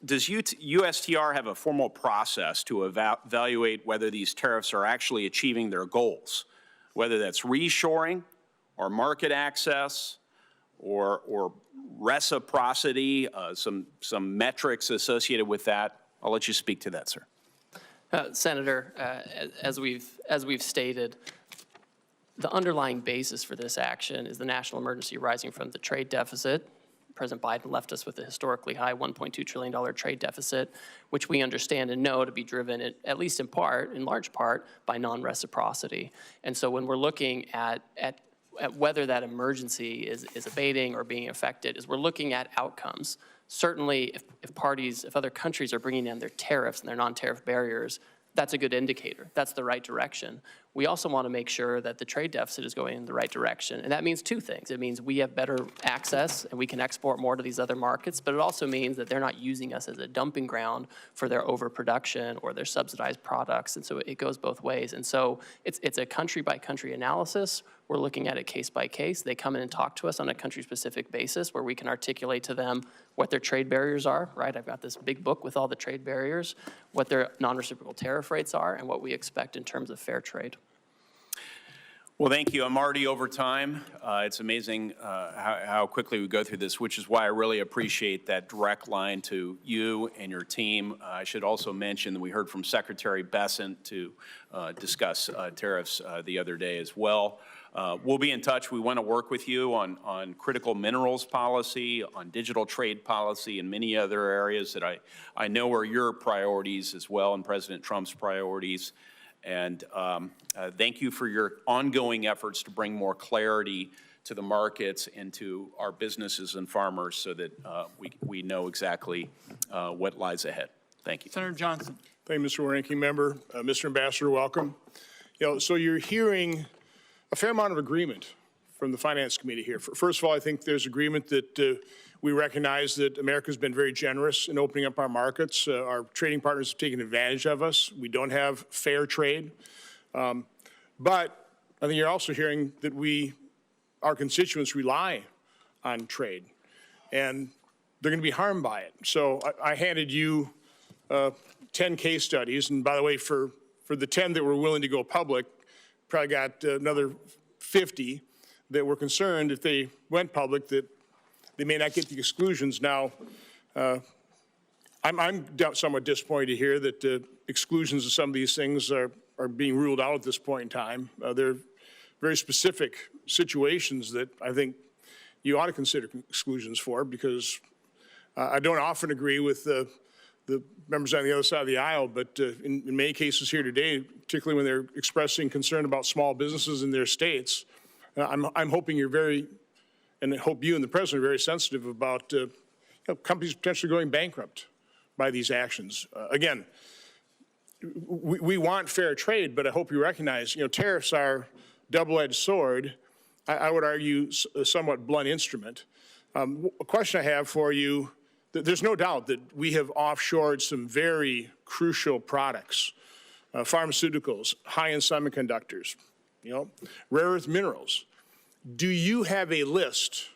Does USTR have a formal process to evaluate whether these tariffs are actually achieving their goals, whether that's reshoring or market access or reciprocity, some metrics associated with that? I'll let you speak to that, sir. Senator, as we've stated, the underlying basis for this action is the national emergency arising from the trade deficit. President Biden left us with a historically high $1.2 trillion trade deficit, which we understand and know to be driven, at least in large part, by non-reciprocity. And so when we're looking at whether that emergency is abating or being affected, is we're looking at outcomes. Certainly, if other countries are bringing down their tariffs and their non-tariff barriers, that's a good indicator. That's the right direction. We also want to make sure that the trade deficit is going in the right direction. And that means two things. It means we have better access and we can export more to these other markets, but it also means that they're not using us as a dumping ground for their overproduction or their subsidized products. And so it goes both ways. And so it's a country-by-country analysis. We're looking at it case by case. They come in and talk to us on a country-specific basis where we can articulate to them what their trade barriers are, right? I've got this big book with all the trade barriers, what their non-reciprocal tariff rates are, and what we expect in terms of fair trade. Well, thank you. I'm already over time. It's amazing how quickly we go through this, which is why I really appreciate that direct line to you and your team. I should also mention that we heard from Secretary Bessent to discuss tariffs the other day as well. We'll be in touch. We want to work with you on critical minerals policy, on digital trade policy, and many other areas that I know are your priorities as well, and President Trump's priorities. And thank you for your ongoing efforts to bring more clarity to the markets and to our businesses and farmers so that we know exactly what lies ahead. Thank you. Senator Johnson. Thank you, Mr. Ranking Member. Mr. Ambassador, welcome. So you're hearing a fair amount of agreement from the Finance Committee here. First of all, I think there's agreement that we recognize that America's been very generous in opening up our markets. Our trading partners have taken advantage of us. We don't have fair trade. But I think you're also hearing that our constituents rely on trade. And they're going to be harmed by it. So I handed you 10 case studies, and by the way, for the 10 that were willing to go public, probably got another 50 that were concerned if they went public that they may not get the exclusions. Now, I'm somewhat disappointed to hear that exclusions of some of these things are being ruled out at this point in time. They're very specific situations that I think you ought to consider exclusions for, because I don't often agree with the members on the other side of the aisle, but in many cases here today, particularly when they're expressing concern about small businesses in their states, I'm hoping you're very, and I hope you and the president are very sensitive about companies potentially going bankrupt by these actions. Again, we want fair trade, but I hope you recognize, tariffs are double-edged sword. I would argue a somewhat blunt instrument. A question I have for you, there's no doubt that we have offshored some very crucial products, pharmaceuticals, high-end semiconductors, rare earth minerals. Do you have a list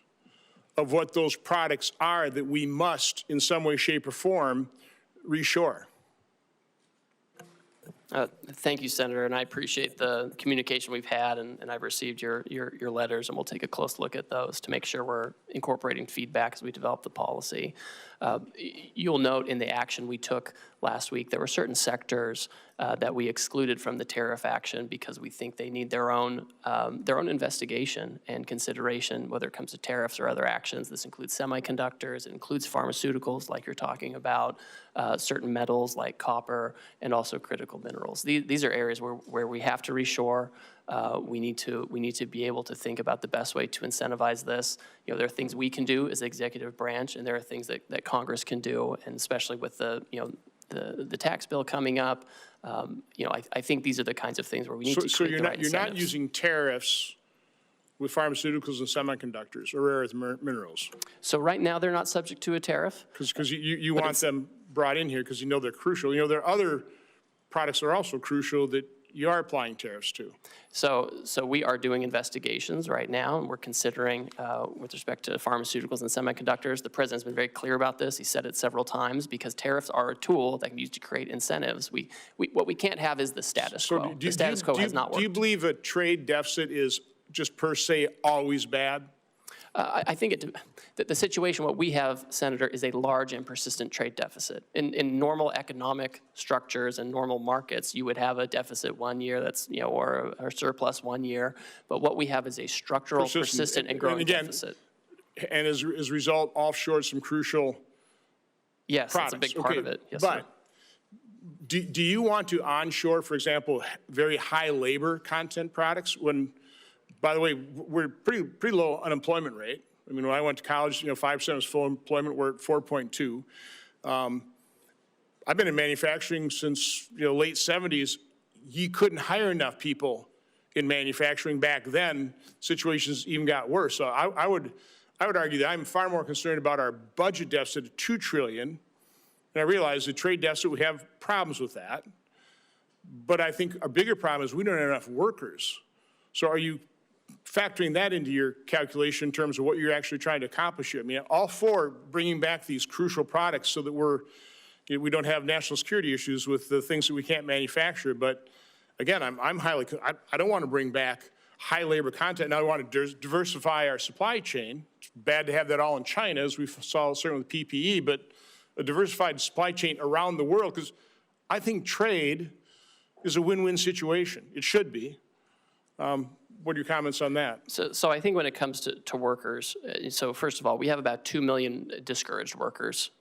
of what those products are that we must, in some way, shape, or form, reshore? Thank you, Senator, and I appreciate the communication we've had, and I've received your letters, and we'll take a close look at those to make sure we're incorporating feedback as we develop the policy. You'll note in the action we took last week, there were certain sectors that we excluded from the tariff action because we think they need their own investigation and consideration, whether it comes to tariffs or other actions. This includes semiconductors, it includes pharmaceuticals like you're talking about, certain metals like copper, and also critical minerals. These are areas where we have to reshore. We need to be able to think about the best way to incentivize this. There are things we can do as the executive branch, and there are things that Congress can do, and especially with the tax bill coming up. I think these are the kinds of things where we need to create the right incentives. So you're not using tariffs with pharmaceuticals and semiconductors or rare earth minerals? So right now they're not subject to a tariff. Because you want them brought in here because they're crucial. There are other products that are also crucial that you are applying tariffs to. So we are doing investigations right now, and we're considering, with respect to pharmaceuticals and semiconductors, the president's been very clear about this. He said it several times, because tariffs are a tool that can be used to create incentives. What we can't have is the status quo. The status quo has not worked. Do you believe a trade deficit is just per se always bad? I think the situation, what we have, Senator, is a large and persistent trade deficit. In normal economic structures and normal markets, you would have a deficit one year that's, or a surplus one year. But what we have is a structural, persistent and growing deficit. And as a result, offshore some crucial Yes, products. That's a big part of it. Yes, but sir. Do you want to onshore, for example, very high labor content products when, by the way, we're pretty low unemployment rate. I mean, when I went to college, 5% was full employment. We're at 4.2. I've been in manufacturing since late 70s. You couldn't hire enough people in manufacturing back then. Situations even got worse. So I would argue that I'm far more concerned about our budget deficit of $2 trillion. And I realize the trade deficit, we have problems with that. But I think our bigger problem is we don't have enough workers. So are you factoring that into your calculation in terms of what you're actually trying to accomplish here? I mean, all for bringing back these crucial products so that we don't have national security issues with the things that we can't manufacture. But again, I don't want to bring back high labor content. Now I want to diversify our supply chain. It's bad to have that all in China, as we saw certainly with PPE, but a diversified supply chain around the world, because I think trade is a win-win situation. It should be. What are your comments on that? So I think when it comes to workers, so first of all, we have about 2 million discouraged workers,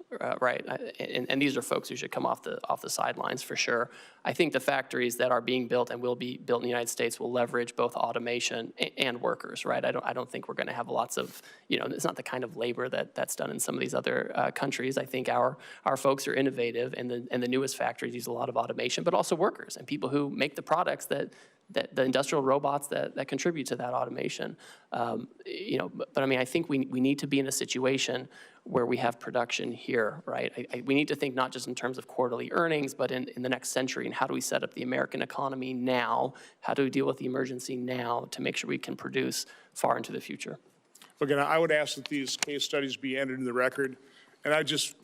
right? And these are folks who should come off the sidelines for sure. I think the factories that are being built and will be built in the United States will leverage both automation and workers, right? I don't think we're going to have lots of, it's not the kind of labor that's done in some of these other countries. I think our folks are innovative, and the newest factories use a lot of automation, but also workers and people who make the products that the industrial robots that contribute to that automation. But I mean, I think we need to be in a situation where we have production here, right? We need to think not just in terms of quarterly earnings, but in the next century, and how do we set up the American economy now? How do we deal with the emergency now to make sure we can produce far into the future? Again, I would ask that these case studies be entered in the record. And I just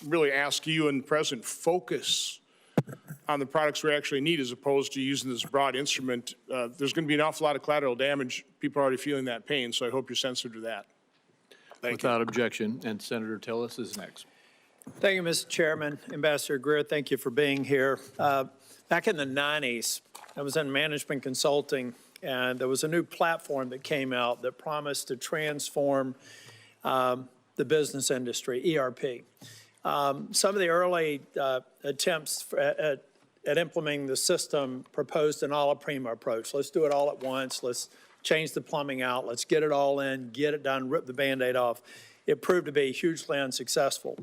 really ask you and the President, focus on the products we actually need as opposed to using this broad instrument. There's going to be an awful lot of collateral damage. People are already feeling that pain, so I hope you're sensitive to that. Thank you. Without objection, and Senator Tillis is next. Thank you, Mr. Chairman. Ambassador Greer, thank you for being here. Back in the 90s, I was in management consulting, and there was a new platform that came out that promised to transform the business industry, ERP. Some of the early attempts at implementing the system proposed an a la prima approach. Let's do it all at once. Let's change the plumbing out. Let's get it all in, get it done, rip the Band-Aid off. It proved to be hugely unsuccessful.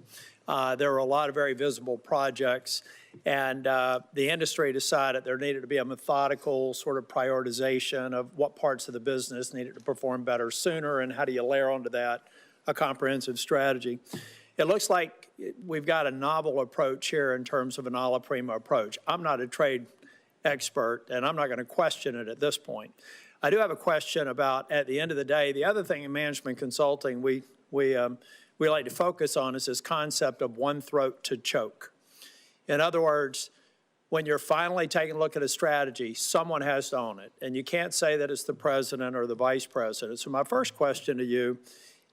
There were a lot of very visible projects, and the industry decided there needed to be a methodical sort of prioritization of what parts of the business needed to perform better sooner, and how do you layer onto that a comprehensive strategy. It looks like we've got a novel approach here in terms of an a la prima approach. I'm not a trade expert, and I'm not going to question it at this point. I do have a question about, at the end of the day, the other thing in management consulting we like to focus on is this concept of one throat to choke. In other words, when you're finally taking a look at a strategy, someone has to own it, and you can't say that it's the president or the vice president. So my first question to you,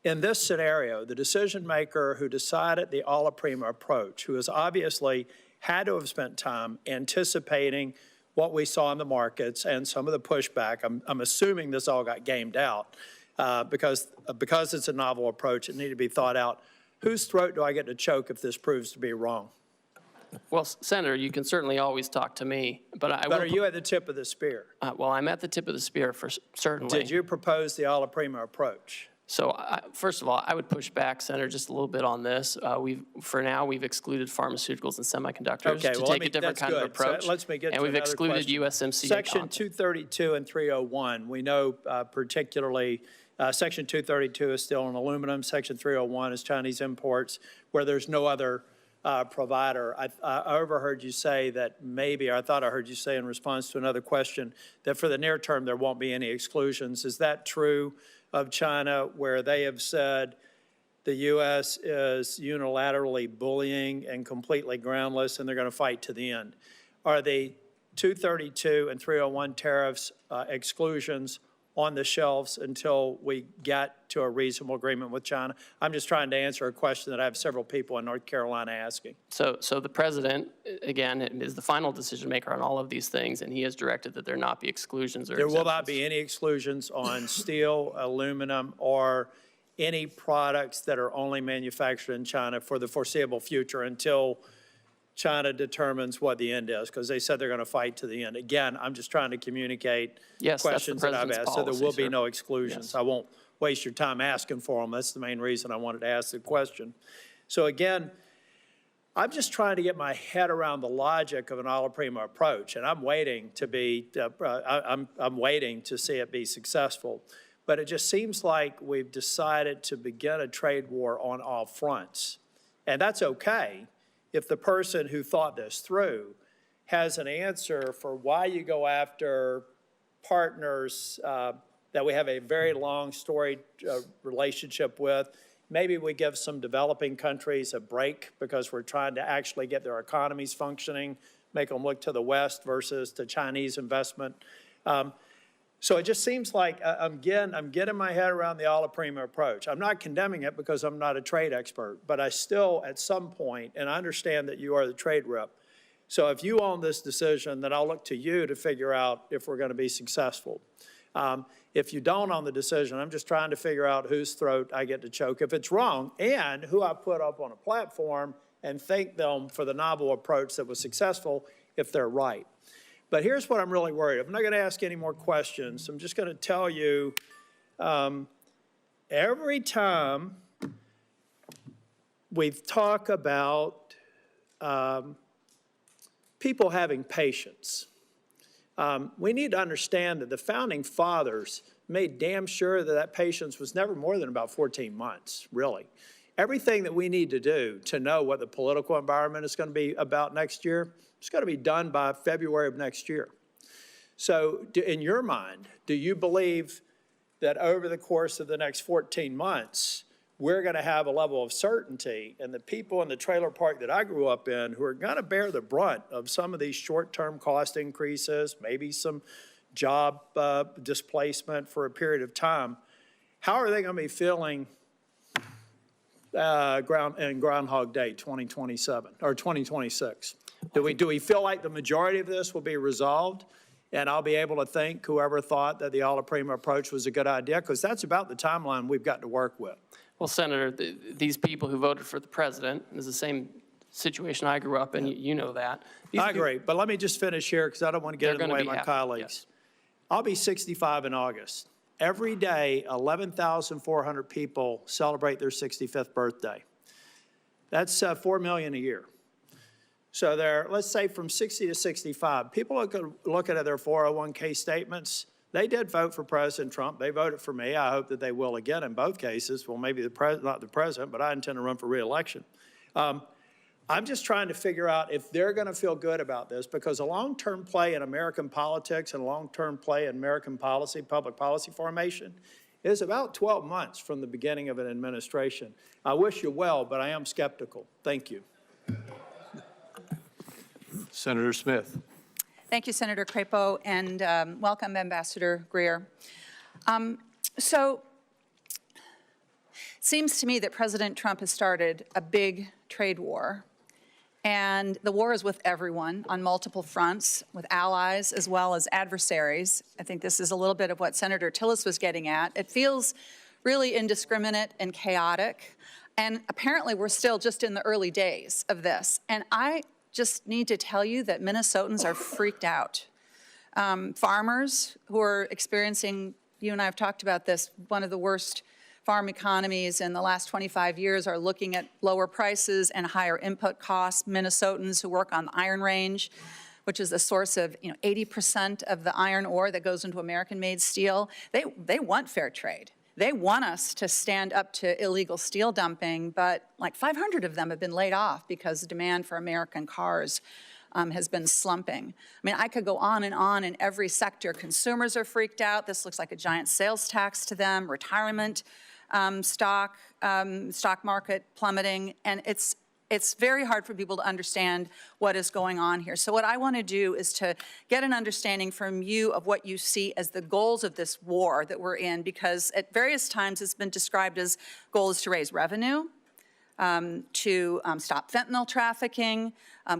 in this scenario, the decision maker who decided the a la prima approach, who has obviously had to have spent time anticipating what we saw in the markets and some of the pushback, I'm assuming this all got gamed out because it's a novel approach, it needed to be thought out. Whose throat do I get to choke if this proves to be wrong? Well, Senator, you can certainly always talk to me, but are you at the tip of the spear? Well, I'm at the tip of the spear for certainly. Did you propose the a la prima approach? So first of all, I would push back, Senator, just a little bit on this. For now, we've excluded pharmaceuticals and semiconductors to take a different kind of approach. So let's get and we've excluded USMCA. Section 232 and 301, we know particularly Section 232 is still on aluminum. Section 301 is Chinese imports, where there's no other provider. I overheard you say that maybe, or I thought I heard you say in response to another question, that for the near term there won't be any exclusions. Is that true of China, where they have said the U.S. is unilaterally bullying and completely groundless and they're going to fight to the end? Are the 232 and 301 tariffs exclusions on the shelves until we get to a reasonable agreement with China? I'm just trying to answer a question that I have several people in North Carolina asking. So the president, again, is the final decision maker on all of these things, and he has directed that there not be exclusions or There will not be any exclusions on steel, aluminum, or any products that are only manufactured in China for the foreseeable future until China determines what the end is, because they said they're going to fight to the end. Again, I'm just trying to communicate questions that I've asked, so there will be no exclusions. Yes. I won't waste your time asking for them. That's the main reason I wanted to ask the question. So again, I'm just trying to get my head around the logic of an a la prima approach, and I'm waiting to be, I'm waiting to see it be successful. But it just seems like we've decided to begin a trade war on all fronts, and that's okay if the person who thought this through has an answer for why you go after partners that we have a very long storied relationship with. Maybe we give some developing countries a break because we're trying to actually get their economies functioning, make them look to the West versus to Chinese investment. So it just seems like I'm getting my head around the a la prima approach. I'm not condemning it because I'm not a trade expert, but I still, at some point, and I understand that you are the trade rep, so if you own this decision, then I'll look to you to figure out if we're going to be successful. If you don't own the decision, I'm just trying to figure out whose throat I get to choke if it's wrong, and who I put up on a platform and thank them for the novel approach that was successful if they're right. But here's what I'm really worried. I'm not going to ask any more questions. I'm just going to tell you, every time we talk about people having patience, we need to understand that the founding fathers made damn sure that that patience was never more than about 14 months, really. Everything that we need to do to know what the political environment is going to be about next year, it's going to be done by February of next year. So in your mind, do you believe that over the course of the next 14 months, we're going to have a level of certainty, and the people in the trailer park that I grew up in who are going to bear the brunt of some of these short-term cost increases, maybe some job displacement for a period of time, how are they going to be feeling Groundhog Day 2027 or 2026? Do we feel like the majority of this will be resolved and I'll be able to thank whoever thought that the alla prima approach was a good idea? Because that's about the timeline we've got to work with. Well, Senator, these people who voted for the president, is the same situation I grew up in, you know that. I agree, but let me just finish here because I don't want to get in the way of my colleagues. Yes. I'll be 65 in August. Every day, 11,400 people celebrate their 65th birthday. That's 4 million a year. So there, let's say from 60 to 65, people looking at their 401k statements. They did vote for President Trump. They voted for me. I hope that they will again in both cases. Well, maybe not the president, but I intend to run for re-election. I'm just trying to figure out if they're going to feel good about this, because a long-term play in American politics and a long-term play in American policy, public policy formation, is about 12 months from the beginning of an administration. I wish you well, but I am skeptical. Thank you. Senator Smith. Thank you, Senator Crapo, and welcome, Ambassador Greer. So it seems to me that President Trump has started a big trade war, and the war is with everyone on multiple fronts, with allies as well as adversaries. I think this is a little bit of what Senator Tillis was getting at. It feels really indiscriminate and chaotic, and apparently we're still just in the early days of this. And I just need to tell you that Minnesotans are freaked out. Farmers who are experiencing, you and I have talked about this, one of the worst farm economies in the last 25 years are looking at lower prices and higher input costs. Minnesotans who work on the Iron Range, which is the source of 80% of the iron ore that goes into American-made steel, they want fair trade. They want us to stand up to illegal steel dumping, but like 500 of them have been laid off because the demand for American cars has been slumping. I mean, I could go on in every sector. Consumers are freaked out. This looks like a giant sales tax to them. Retirement stock market plummeting, and it's very hard for people to understand what is going on here. So what I want to do is to get an understanding from you of what you see as the goals of this war that we're in, because at various times it's been described as goals to raise revenue, to stop fentanyl trafficking,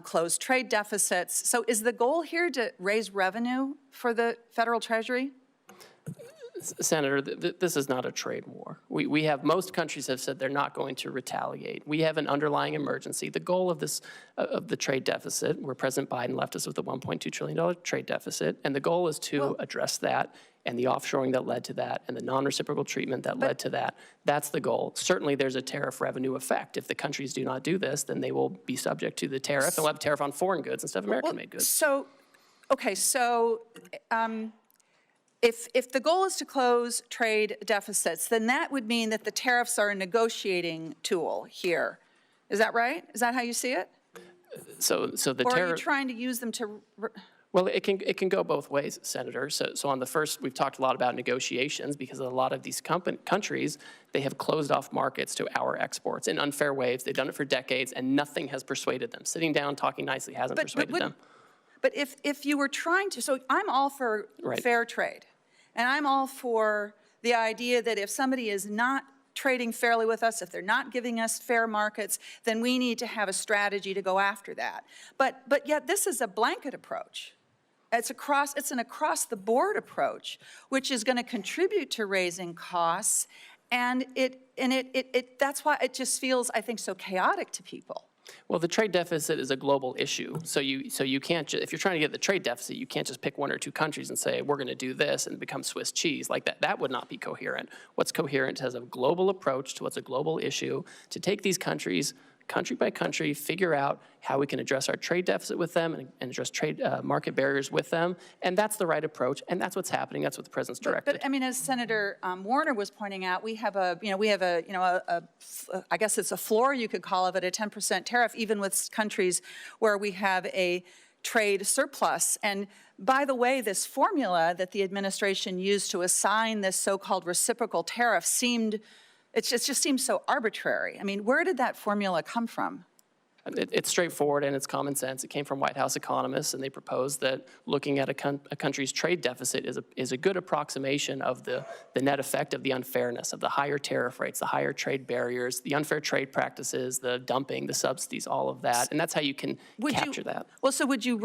close trade deficits. So is the goal here to raise revenue for the federal treasury? Senator, this is not a trade war. We have, most countries have said they're not going to retaliate. We have an underlying emergency. The goal of this, of the trade deficit, where President Biden left us with a $1.2 trillion trade deficit, and the goal is to address that, and the offshoring that led to that, and the non-reciprocal treatment that led to that. That's the goal. Certainly there's a tariff revenue effect. If the countries do not do this, then they will be subject to the tariff, and we'll have a tariff on foreign goods instead of American-made goods. So, okay, so if the goal is to close trade deficits, then that would mean that the tariffs are a negotiating tool here. Is that right? Is that how you see it? So the or are you tariff. trying to use them to? Well, it can go both ways, Senator. So on the first, we've talked a lot about negotiations because a lot of these countries, they have closed off markets to our exports in unfair ways. They've done it for decades, and nothing has persuaded them. Sitting down, talking nicely hasn't persuaded them. But if you were trying to, so I'm all for fair trade. And I'm all for the idea that if somebody is not trading fairly with us, if they're not giving us fair markets, then we need to have a strategy to go after that. But yet this is a blanket approach. It's an across-the-board approach, which is going to contribute to raising costs, and that's why it just feels, I think, so chaotic to people. Well, the trade deficit is a global issue. So you can't if you're trying to get the trade deficit, you can't just pick one or two countries and say, we're going to do this and become Swiss cheese. Like that. That would not be coherent. What's coherent has a global approach to what's a global issue, to take these countries, country by country, figure out how we can address our trade deficit with them and address trade market barriers with them. And that's the right approach, and that's what's happening. That's what the president's directed. But I mean, as Senator Warner was pointing out, we have I guess it's a floor, you could call it, a 10% tariff, even with countries where we have a trade surplus. And by the way, this formula that the administration used to assign this so-called reciprocal tariff seemed It just seems so arbitrary. I mean, where did that formula come from? It's straightforward and it's common sense. It came from White House economists, and they proposed that looking at a country's trade deficit is a good approximation of the net effect of the unfairness of the higher tariff rates, the higher trade barriers, the unfair trade practices, the dumping, the subsidies, all of that. And that's how you can capture that. Well, so would you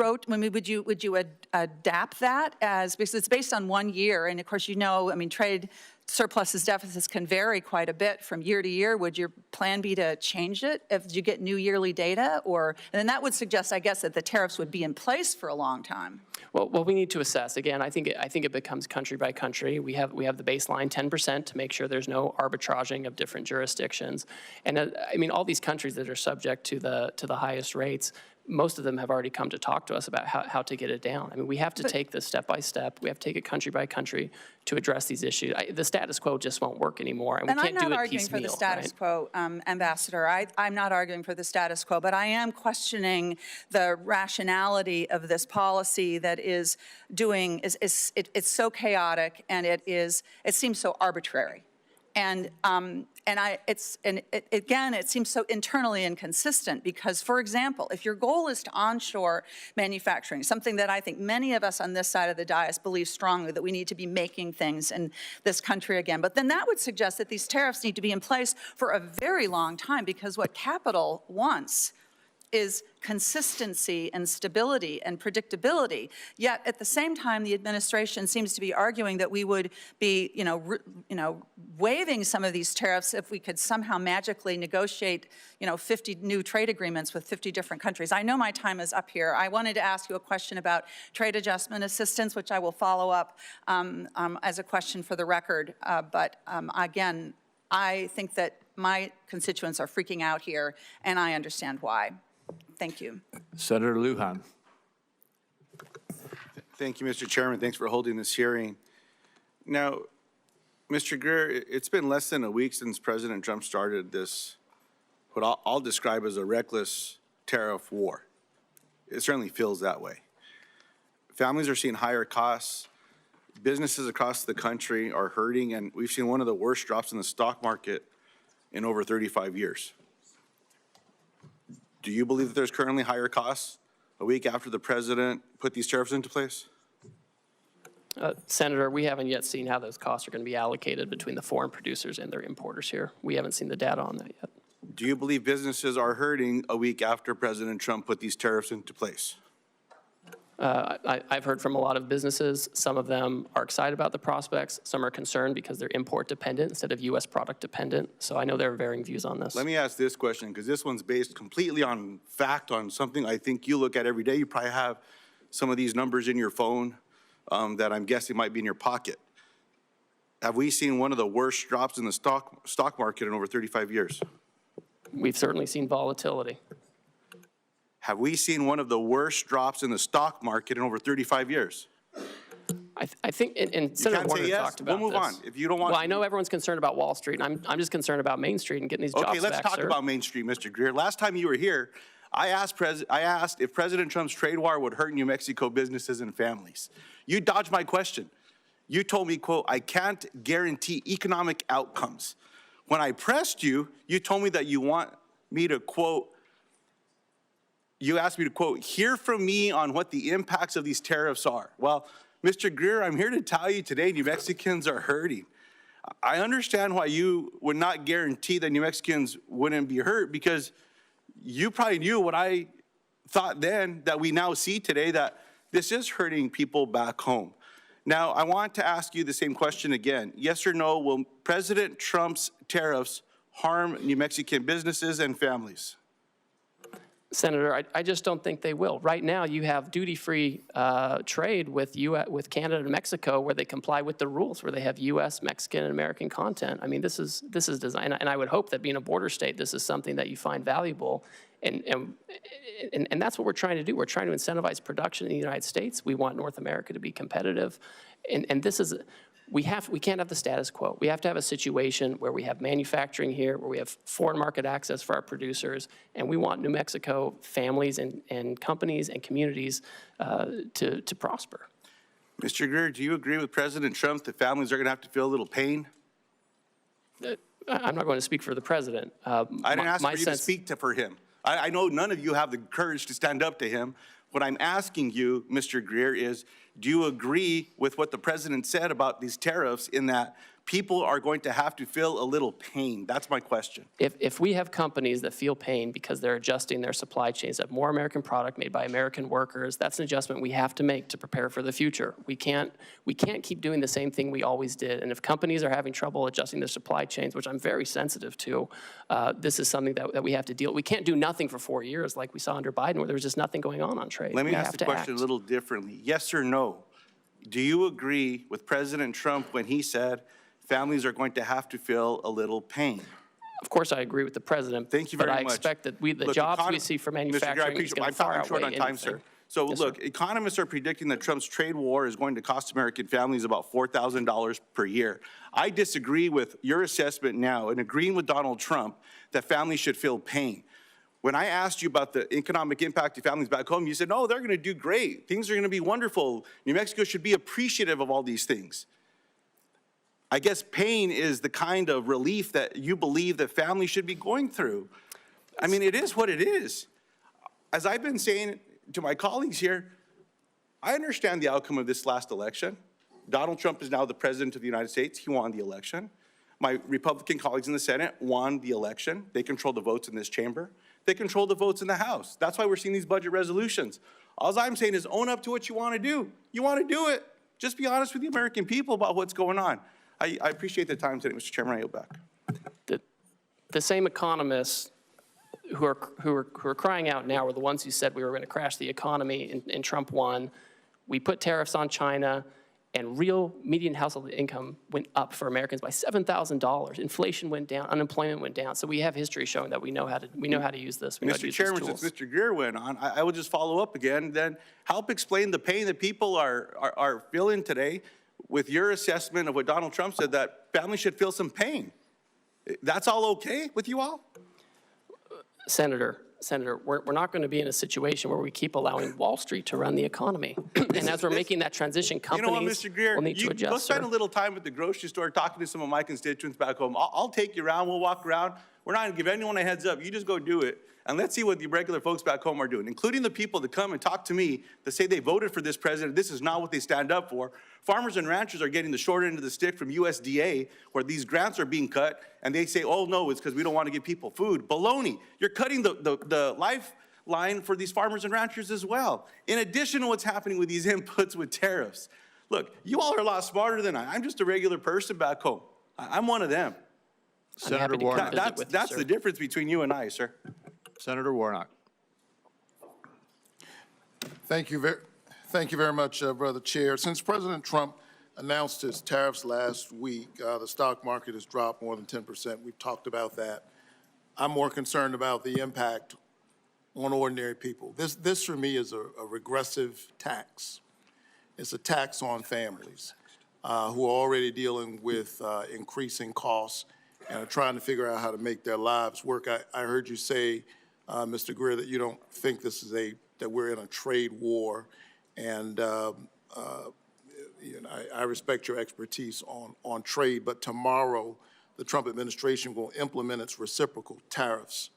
adapt that as, because it's based on 1 year, and of course, you know, I mean, trade surpluses, deficits can vary quite a bit from year to year. Would your plan be to change it if you get new yearly data? Or, and then that would suggest, I guess, that the tariffs would be in place for a long time. Well, we need to assess. Again, I think it becomes country by country. We have the baseline 10% to make sure there's no arbitraging of different jurisdictions. And I mean, all these countries that are subject to the highest rates, most of them have already come to talk to us about how to get it down. I mean, we have to take this step by step. We have to take it country by country to address these issues. The status quo just won't work anymore, and we can't do it piecemeal. I'm not arguing for the status quo, Ambassador. I'm not arguing for the status quo, but I am questioning the rationality of this policy that is doing, it's so chaotic, and it seems so arbitrary. And again, it seems so internally inconsistent because, for example, if your goal is to onshore manufacturing, something that I think many of us on this side of the dais believe strongly that we need to be making things in this country again, but then that would suggest that these tariffs need to be in place for a very long time because what capital wants is consistency and stability and predictability. Yet at the same time, the administration seems to be arguing that we would be, waiving some of these tariffs if we could somehow magically negotiate, 50 new trade agreements with 50 different countries. I know my time is up here. I wanted to ask you a question about trade adjustment assistance, which I will follow up as a question for the record. But again, I think that my constituents are freaking out here, and I understand why. Thank you. Senator Lujan. Thank you, Mr. Chairman. Thanks for holding this hearing. Now, Mr. Greer, it's been less than a week since President Trump started this, what I'll describe as a reckless tariff war. It certainly feels that way. Families are seeing higher costs. Businesses across the country are hurting, and we've seen one of the worst drops in the stock market in over 35 years. Do you believe that there's currently higher costs a week after the president put these tariffs into place? Senator, we haven't yet seen how those costs are going to be allocated between the foreign producers and their importers here. We haven't seen the data on that yet. Do you believe businesses are hurting a week after President Trump put these tariffs into place? I've heard from a lot of businesses. Some of them are excited about the prospects. Some are concerned because they're import dependent instead of U.S. product dependent. So I know there are varying views on this. Let me ask this question, because this one's based completely on fact, on something I think you look at every day. You probably have some of these numbers in your phone that I'm guessing might be in your pocket. Have we seen one of the worst drops in the stock market in over 35 years? We've certainly seen volatility. Have we seen one of the worst drops in the stock market in over 35 years? I think, and Senator Warner talked about this. We'll move on. If you don't want Well, I know everyone's concerned about Wall Street, and I'm just concerned about Main Street and getting these jobs back, Okay, let's talk about Main Street, Mr. Greer. Last time you were here, I asked if President Trump's trade war would hurt New Mexico businesses and families. You dodged my question. You told me, quote, I can't guarantee economic outcomes. When I pressed you, you told me that you want me to, quote, you asked me to, quote, hear from me on what the impacts of these tariffs are. Well, Mr. Greer, I'm here to tell you today, New Mexicans are hurting. I understand why you would not guarantee that New Mexicans wouldn't be hurt, because you probably knew what I thought then that we now see today, that this is hurting people back home. Now, I want to ask you the same question again. Yes or no, will President Trump's tariffs harm New Mexican businesses and families? Senator, I just don't think they will. Right now, you have duty-free trade with Canada and Mexico, where they comply with the rules, where they have U.S., Mexican, and American content. I mean, this is designed, and I would hope that being a border state, this is something that you find valuable, and that's what we're trying to do. We're trying to incentivize production in the United States. We want North America to be competitive, and this is. We can't have the status quo. We have to have a situation where we have manufacturing here, where we have foreign market access for our producers, and we want New Mexico families and companies and communities to prosper. Mr. Greer, do you agree with President Trump that families are going to have to feel a little pain? I'm not going to speak for the president. I didn't ask for you to speak for him. I know none of you have the courage to stand up to him. What I'm asking you, Mr. Greer, is do you agree with what the president said about these tariffs in that people are going to have to feel a little pain? That's my question. If we have companies that feel pain because they're adjusting their supply chains, have more American product made by American workers, that's an adjustment we have to make to prepare for the future. We can't keep doing the same thing we always did. And if companies are having trouble adjusting their supply chains, which I'm very sensitive to, this is something that we have to deal with. We can't do nothing for 4 years like we saw under Biden, where there was just nothing going on trade. Let me ask the question a little differently. Yes or no? Do you agree with President Trump when he said families are going to have to feel a little pain? Of course, I agree with the president. Thank you very much. But I expect that the jobs we see for manufacturing is going to far outweigh short on time, sir. So look, economists are predicting that Trump's trade war is going to cost American families about $4,000 per year. I disagree with your assessment now and agreeing with Donald Trump that families should feel pain. When I asked you about the economic impact of families back home, you said, no, they're going to do great. Things are going to be wonderful. New Mexico should be appreciative of all these things. I guess pain is the kind of relief that you believe that families should be going through. I mean, it is what it is. As I've been saying to my colleagues here, I understand the outcome of this last election. Donald Trump is now the president of the United States. He won the election. My Republican colleagues in the Senate won the election. They control the votes in this chamber. They control the votes in the House. That's why we're seeing these budget resolutions. All I'm saying is own up to what you want to do. You want to do it. Just be honest with the American people about what's going on. I appreciate the time today, Mr. Chairman. I yield back. The same economists who are crying out now were the ones who said we were going to crash the economy, and Trump won. We put tariffs on China, and real median household income went up for Americans by $7,000. Inflation went down, unemployment went down. So we have history showing that we know how to use this. Mr. Chairman, since Mr. Greer went on, I will just follow up again. Then help explain the pain that people are feeling today with your assessment of what Donald Trump said, that families should feel some pain. That's all okay with you all? Senator, we're not going to be in a situation where we keep allowing Wall Street to run the economy. And as we're making that transition, companies you know what, Mr. Greer, will need to adjust. Go spend a little time at the grocery store talking to some of my constituents back home. I'll take you around. We'll walk around. We're not going to give anyone a heads up. You just go do it. And let's see what the regular folks back home are doing, including the people that come and talk to me that say they voted for this president. This is not what they stand up for. Farmers and ranchers are getting the short end of the stick from USDA, where these grants are being cut, and they say, oh, no, it's because we don't want to give people food. Baloney. You're cutting the lifeline for these farmers and ranchers as well, in addition to what's happening with these inputs with tariffs. Look, you all are a lot smarter than I. I'm just a regular person back home. I'm one of them. Senator Warnock. That's the difference between you and I, sir. Senator Warnock. Thank you very much, Brother Chair. Since President Trump announced his tariffs last week, the stock market has dropped more than 10%. We've talked about that. I'm more concerned about the impact on ordinary people. This for me is a regressive tax. It's a tax on families who are already dealing with increasing costs and are trying to figure out how to make their lives work. I heard you say, Mr. Greer, that you don't think this is that we're in a trade war, and you know, I respect your expertise on trade, but tomorrow the Trump administration will implement its reciprocal tariffs,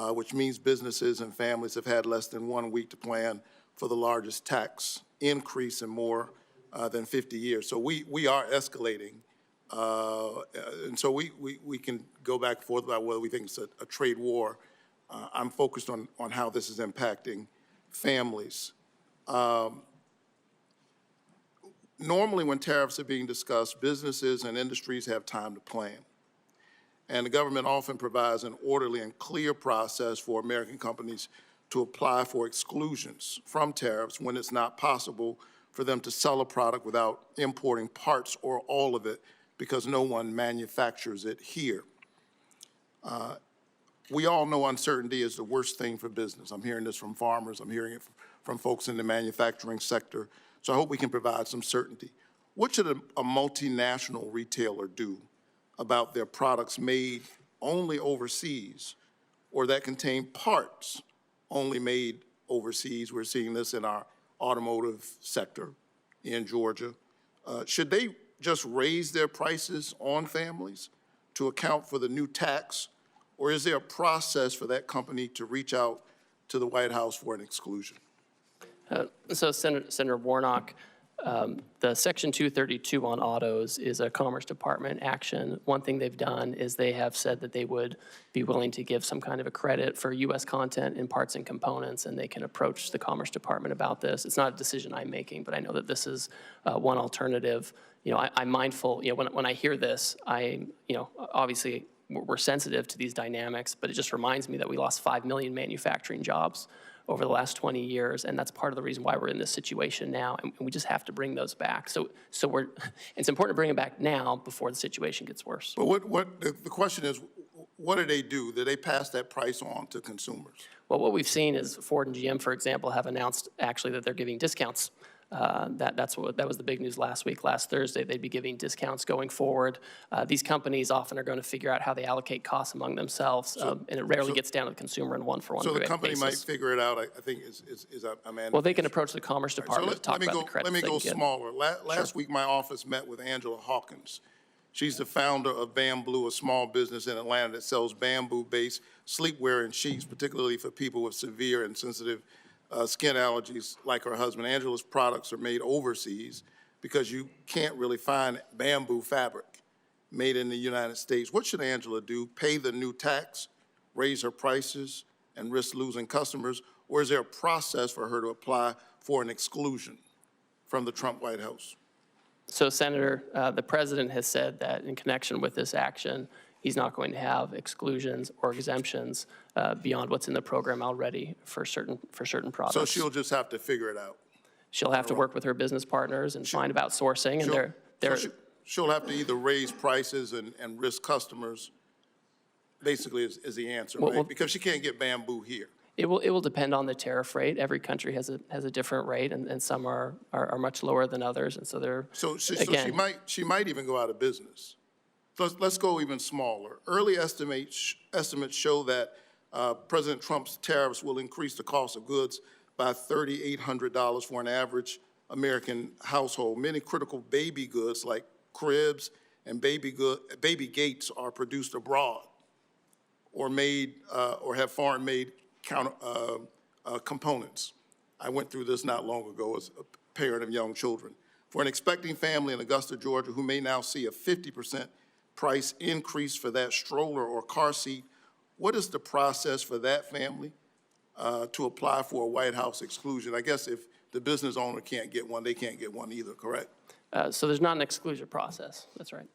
which means businesses and families have had less than 1 week to plan for the largest tax increase in more than 50 years. So we are escalating, and so we can go back and forth about whether we think it's a trade war. I'm focused on how this is impacting families. Normally when tariffs are being discussed, businesses and industries have time to plan. And the government often provides an orderly and clear process for American companies to apply for exclusions from tariffs when it's not possible for them to sell a product without importing parts or all of it because no one manufactures it here. We all know uncertainty is the worst thing for business. I'm hearing this from farmers. I'm hearing it from folks in the manufacturing sector. So I hope we can provide some certainty. What should a multinational retailer do about their products made only overseas or that contain parts only made overseas? We're seeing this in our automotive sector in Georgia. Should they just raise their prices on families to account for the new tax, or is there a process for that company to reach out to the White House for an exclusion? So Senator Warnock, the Section 232 on autos is a Commerce Department action. One thing they've done is they have said that they would be willing to give some kind of a credit for U.S. content in parts and components, and they can approach the Commerce Department about this. It's not a decision I'm making, but I know that this is one alternative. You know, I'm mindful, you know, when I hear this, obviously we're sensitive to these dynamics, but it just reminds me that we lost 5 million manufacturing jobs over the last 20 years, and that's part of the reason why we're in this situation now, and we just have to bring those back. So it's important to bring them back now before the situation gets worse. But the question is, what do they do? Do they pass that price on to consumers? Well, what we've seen is Ford and GM, for example, have announced actually that they're giving discounts. That was the big news last week. Last Thursday, they'd be giving discounts going forward. These companies often are going to figure out how they allocate costs among themselves, and it rarely gets down to the consumer in one-for-one basis. So the company might figure it out, I think, Well, they can approach the Commerce Department to talk about the credits. Let me go smaller. Last week, my office met with Angela Hawkins. She's the founder of Bamboo, a small business in Atlanta that sells bamboo-based sleepwear and sheets, particularly for people with severe and sensitive skin allergies like her husband. Angela's products are made overseas because you can't really find bamboo fabric made in the United States. What should Angela do? Pay the new tax, raise her prices, and risk losing customers? Or is there a process for her to apply for an exclusion from the Trump White House? So, Senator, the president has said that in connection with this action, he's not going to have exclusions or exemptions beyond what's in the program already for certain products. So she'll just have to figure it out? She'll have to work with her business partners and find about sourcing, and she'll have to either raise prices and risk customers, basically is the answer, right? Because she can't get bamboo here. It will depend on the tariff rate. Every country has a different rate, and some are much lower than others, and so they're, she might even go out of business. Let's go even smaller. Early estimates show that President Trump's tariffs will increase the cost of goods by $3,800 for an average American household. Many critical baby goods like cribs and baby gates are produced abroad or made or have foreign-made components. I went through this not long ago as a parent of young children. For an expecting family in Augusta, Georgia, who may now see a 50% price increase for that stroller or car seat, what is the process for that family to apply for a White House exclusion? I guess if the business owner can't get one, they can't get one either, correct? so there's not an exclusion process. That's right.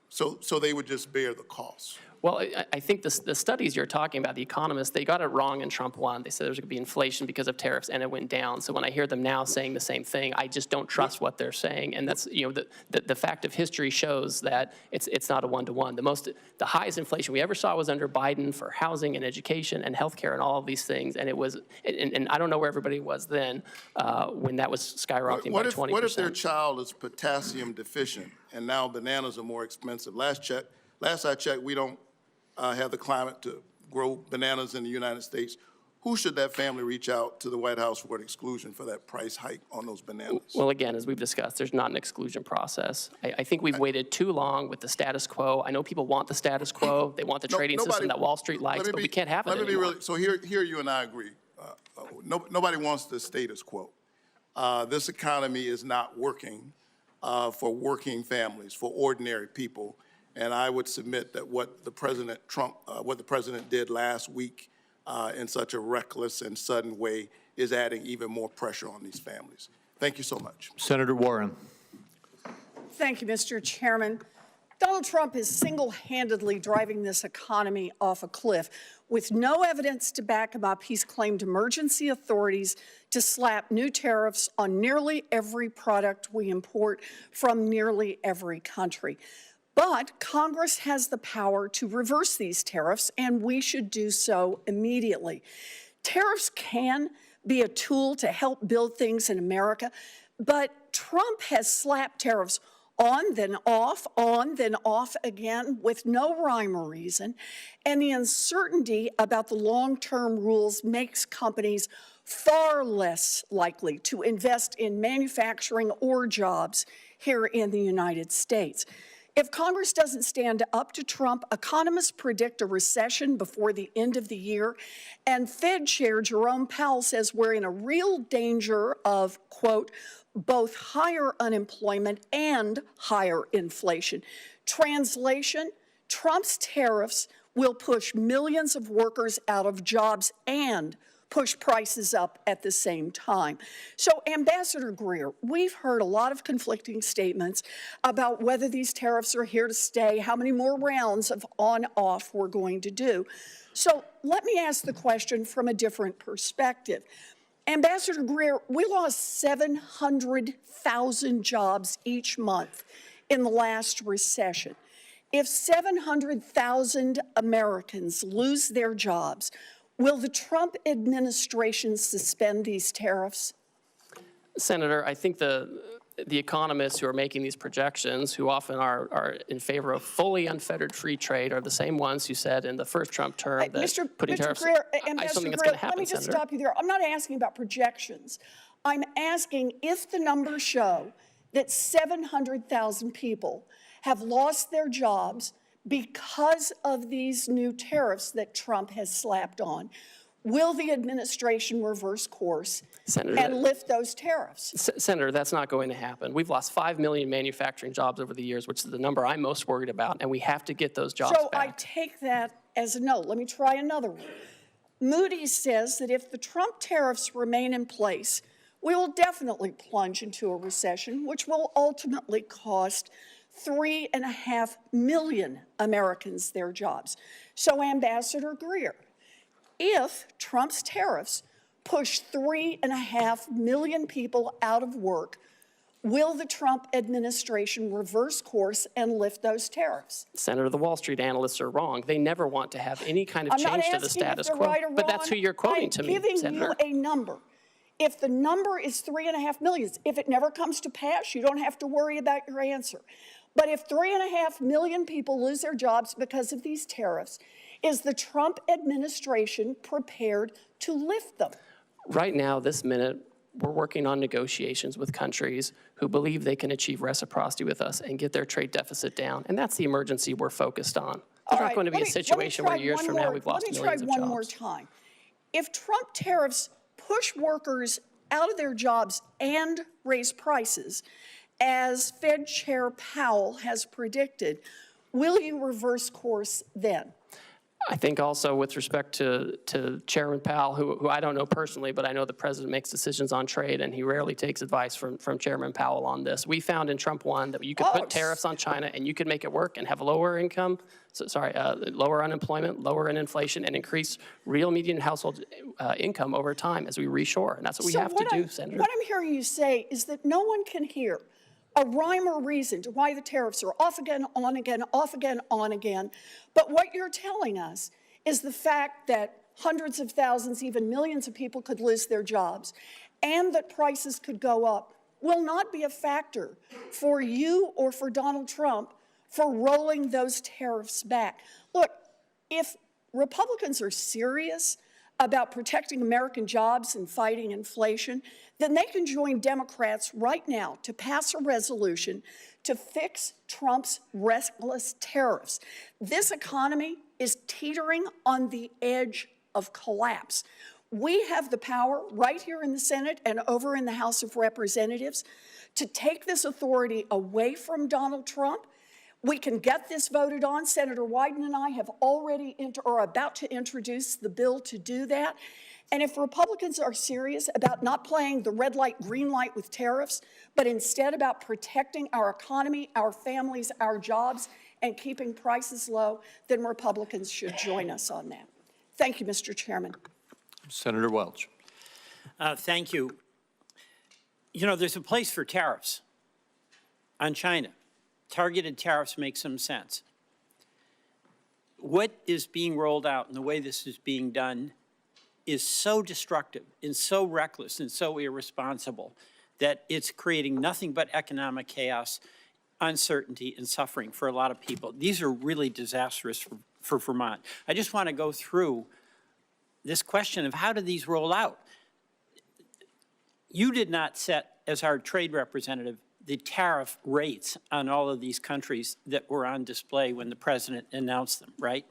So they would just bear the cost? Well, I think the studies you're talking about, the economists, they got it wrong in Trump 1. They said there was going to be inflation because of tariffs, and it went down. So when I hear them now saying the same thing, I just don't trust what they're saying. And that's, you know, the fact of history shows that it's not a one-to-one. The highest inflation we ever saw was under Biden for housing and education and healthcare and all of these things. And it was, and I don't know where everybody was then when that was skyrocketing by 20%. What if their child is potassium deficient and now bananas are more expensive? Last I checked, we don't have the climate to grow bananas in the United States. Who should that family reach out to the White House for an exclusion for that price hike on those bananas? Well, again, as we've discussed, there's not an exclusion process. I think we've waited too long with the status quo. I know people want the status quo. They want the trading system that Wall Street likes, but we can't have it anymore. So here you and I agree. Nobody wants the status quo. This economy is not working for working families, for ordinary people. And I would submit that what the President did last week in such a reckless and sudden way is adding even more pressure on these families. Thank you so much. Senator Warren. Thank you, Mr. Chairman. Donald Trump is single-handedly driving this economy off a cliff. With no evidence to back him up, he's claimed emergency authorities to slap new tariffs on nearly every product we import from nearly every country. But Congress has the power to reverse these tariffs, and we should do so immediately. Tariffs can be a tool to help build things in America, but Trump has slapped tariffs on, then off again with no rhyme or reason, and the uncertainty about the long-term rules makes companies far less likely to invest in manufacturing or jobs here in the United States. If Congress doesn't stand up to Trump, economists predict a recession before the end of the year, and Fed Chair Jerome Powell says we're in a real danger of, quote, both higher unemployment and higher inflation. Translation, Trump's tariffs will push millions of workers out of jobs and push prices up at the same time. So, Ambassador Greer, we've heard a lot of conflicting statements about whether these tariffs are here to stay, how many more rounds of on-off we're going to do. So let me ask the question from a different perspective. Ambassador Greer, we lost 700,000 jobs each month in the last recession. If 700,000 Americans lose their jobs, will the Trump administration suspend these tariffs? Senator, I think the economists who are making these projections, who often are in favor of fully unfettered free trade, are the same ones who said in the first Trump term that putting tariffs Greer, I Ambassador something that's Greer, going to happen, let me just Senator. stop you there. I'm not asking about projections. I'm asking if the numbers show that 700,000 people have lost their jobs because of these new tariffs that Trump has slapped on. Will the administration reverse course Senator, and lift those tariffs? Senator, that's not going to happen. We've lost 5 million manufacturing jobs over the years, which is the number I'm most worried about, and we have to get those jobs So back. I take that as a no. Let me try another one. Moody's says that if the Trump tariffs remain in place, we will definitely plunge into a recession, which will ultimately cost 3.5 million Americans their jobs. So, Ambassador Greer, if Trump's tariffs push 3.5 million people out of work, will the Trump administration reverse course and lift those tariffs? Senator, the Wall Street analysts are wrong. They never want to have any kind of I'm not change to asking the status if they're quo. right or But that's who wrong. you're quoting to me, I'm giving Senator. you a number. If the number is 3.5 million, if it never comes to pass, you don't have to worry about your answer. But if 3.5 million people lose their jobs because of these tariffs, is the Trump administration prepared to lift them? Right now, this minute, we're working on negotiations with countries who believe they can achieve reciprocity with us and get their trade deficit down. And that's the emergency we're focused on. There's not going to be a situation where years from now we've lost millions of jobs. Let me try one more time. If Trump tariffs push workers out of their jobs and raise prices, as Fed Chair Powell has predicted, will you reverse course then? I think also with respect to Chairman Powell, who I don't know personally, but I know the president makes decisions on trade, and he rarely takes advice from Chairman Powell on this. We found in Trump 1 that you could put tariffs on China and you could make it work and have lower income, lower unemployment, lower inflation, and increase real median household income over time as we reshore. And that's what we have to do, Senator. What I'm hearing you say is that no one can hear a rhyme or reason to why the tariffs are off again, on again, off again, on again. But what you're telling us is the fact that hundreds of thousands, even millions of people could lose their jobs and that prices could go up will not be a factor for you or for Donald Trump for rolling those tariffs back. Look, if Republicans are serious about protecting American jobs and fighting inflation, then they can join Democrats right now to pass a resolution to fix Trump's reckless tariffs. This economy is teetering on the edge of collapse. We have the power right here in the Senate and over in the House of Representatives to take this authority away from Donald Trump. We can get this voted on. Senator Wyden and I have already are about to introduce the bill to do that. And if Republicans are serious about not playing the red light, green light with tariffs, but instead about protecting our economy, our families, our jobs, and keeping prices low, then Republicans should join us on that. Thank you, Mr. Chairman. Senator Welch. Thank you. You know, there's a place for tariffs on China. Targeted tariffs make some sense. What is being rolled out and the way this is being done is so destructive and so reckless and so irresponsible that it's creating nothing but economic chaos, uncertainty, and suffering for a lot of people. These are really disastrous for Vermont. I just want to go through this question of how do these roll out? You did not set, as our trade representative, the tariff rates on all of these countries that were on display when the president announced them, right?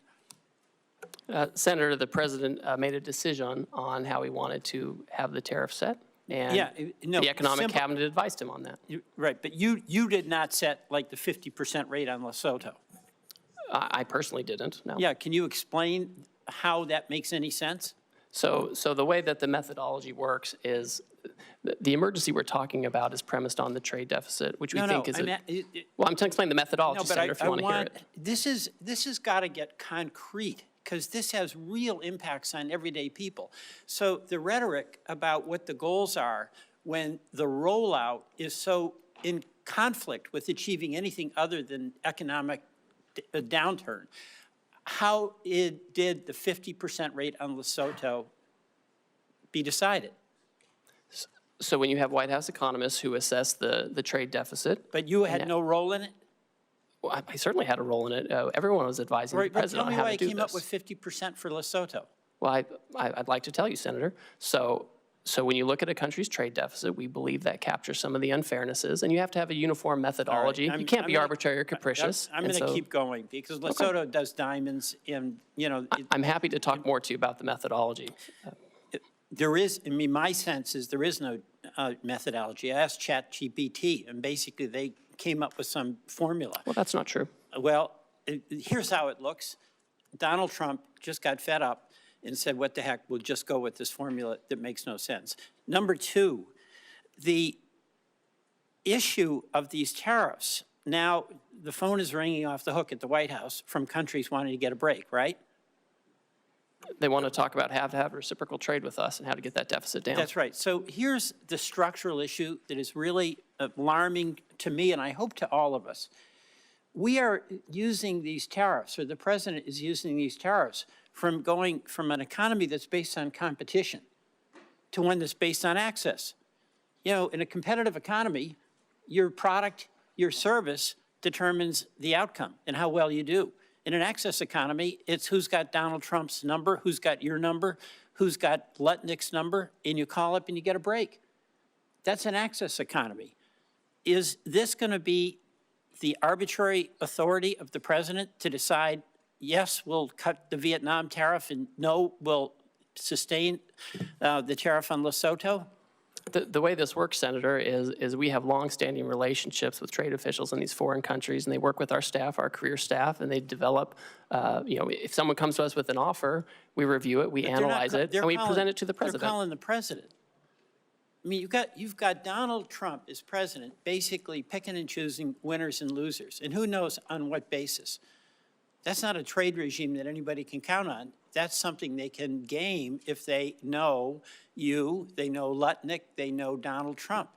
Senator, the president made a decision on how he wanted to have the tariff set, and the economic cabinet advised him on that. Right, but you did not set like the 50% rate on Lesotho. I personally didn't, no. Yeah, can you explain how that makes any sense? So the way that the methodology works is the emergency we're talking about is premised on the trade deficit, which we think is well, I'm trying to explain the methodology, Senator, if you want to hear it. This has got to get concrete, because this has real impacts on everyday people. So the rhetoric about what the goals are when the rollout is so in conflict with achieving anything other than economic downturn, how did the 50% rate on Lesotho be decided? So when you have White House economists who assess the trade deficit. But you had no role in it? Well, I certainly had a role in it. Everyone was advising the president on how to do this. Tell me why I came up with 50% for Lesotho. Well, I'd like to tell you, Senator. So when you look at a country's trade deficit, we believe that captures some of the unfairnesses, and you have to have a uniform methodology. You can't be arbitrary or capricious. I'm going to keep going, because Lesotho does diamonds in, I'm happy to talk more to you about the methodology. There is, I mean, my sense is there is no methodology. I asked ChatGPT, and basically they came up with some formula. Well, that's not true. Well, here's how it looks. Donald Trump just got fed up and said, what the heck, we'll just go with this formula that makes no sense. Number two, the issue of these tariffs. Now, the phone is ringing off the hook at the White House from countries wanting to get a break, right? They want to talk about how to have reciprocal trade with us and how to get that deficit down. That's right. So here's the structural issue that is really alarming to me, and I hope to all of us. We are using these tariffs, or the president is using these tariffs, from going from an economy that's based on competition to one that's based on access. You know, in a competitive economy, your product, your service determines the outcome and how well you do. In an access economy, it's who's got Donald Trump's number, who's got your number, who's got Lutnick's number, and you call up and you get a break. That's an access economy. Is this going to be the arbitrary authority of the president to decide, yes, we'll cut the Vietnam tariff, and no, we'll sustain the tariff on Lesotho? The way this works, Senator, is we have longstanding relationships with trade officials in these foreign countries, and they work with our staff, our career staff, and they develop, if someone comes to us with an offer, we review it, we analyze it, and we present it to the president. They're calling the president. I mean, you've got Donald Trump as president basically picking and choosing winners and losers, and who knows on what basis. That's not a trade regime that anybody can count on. That's something they can game if they know you, they know Lutnick, they know Donald Trump.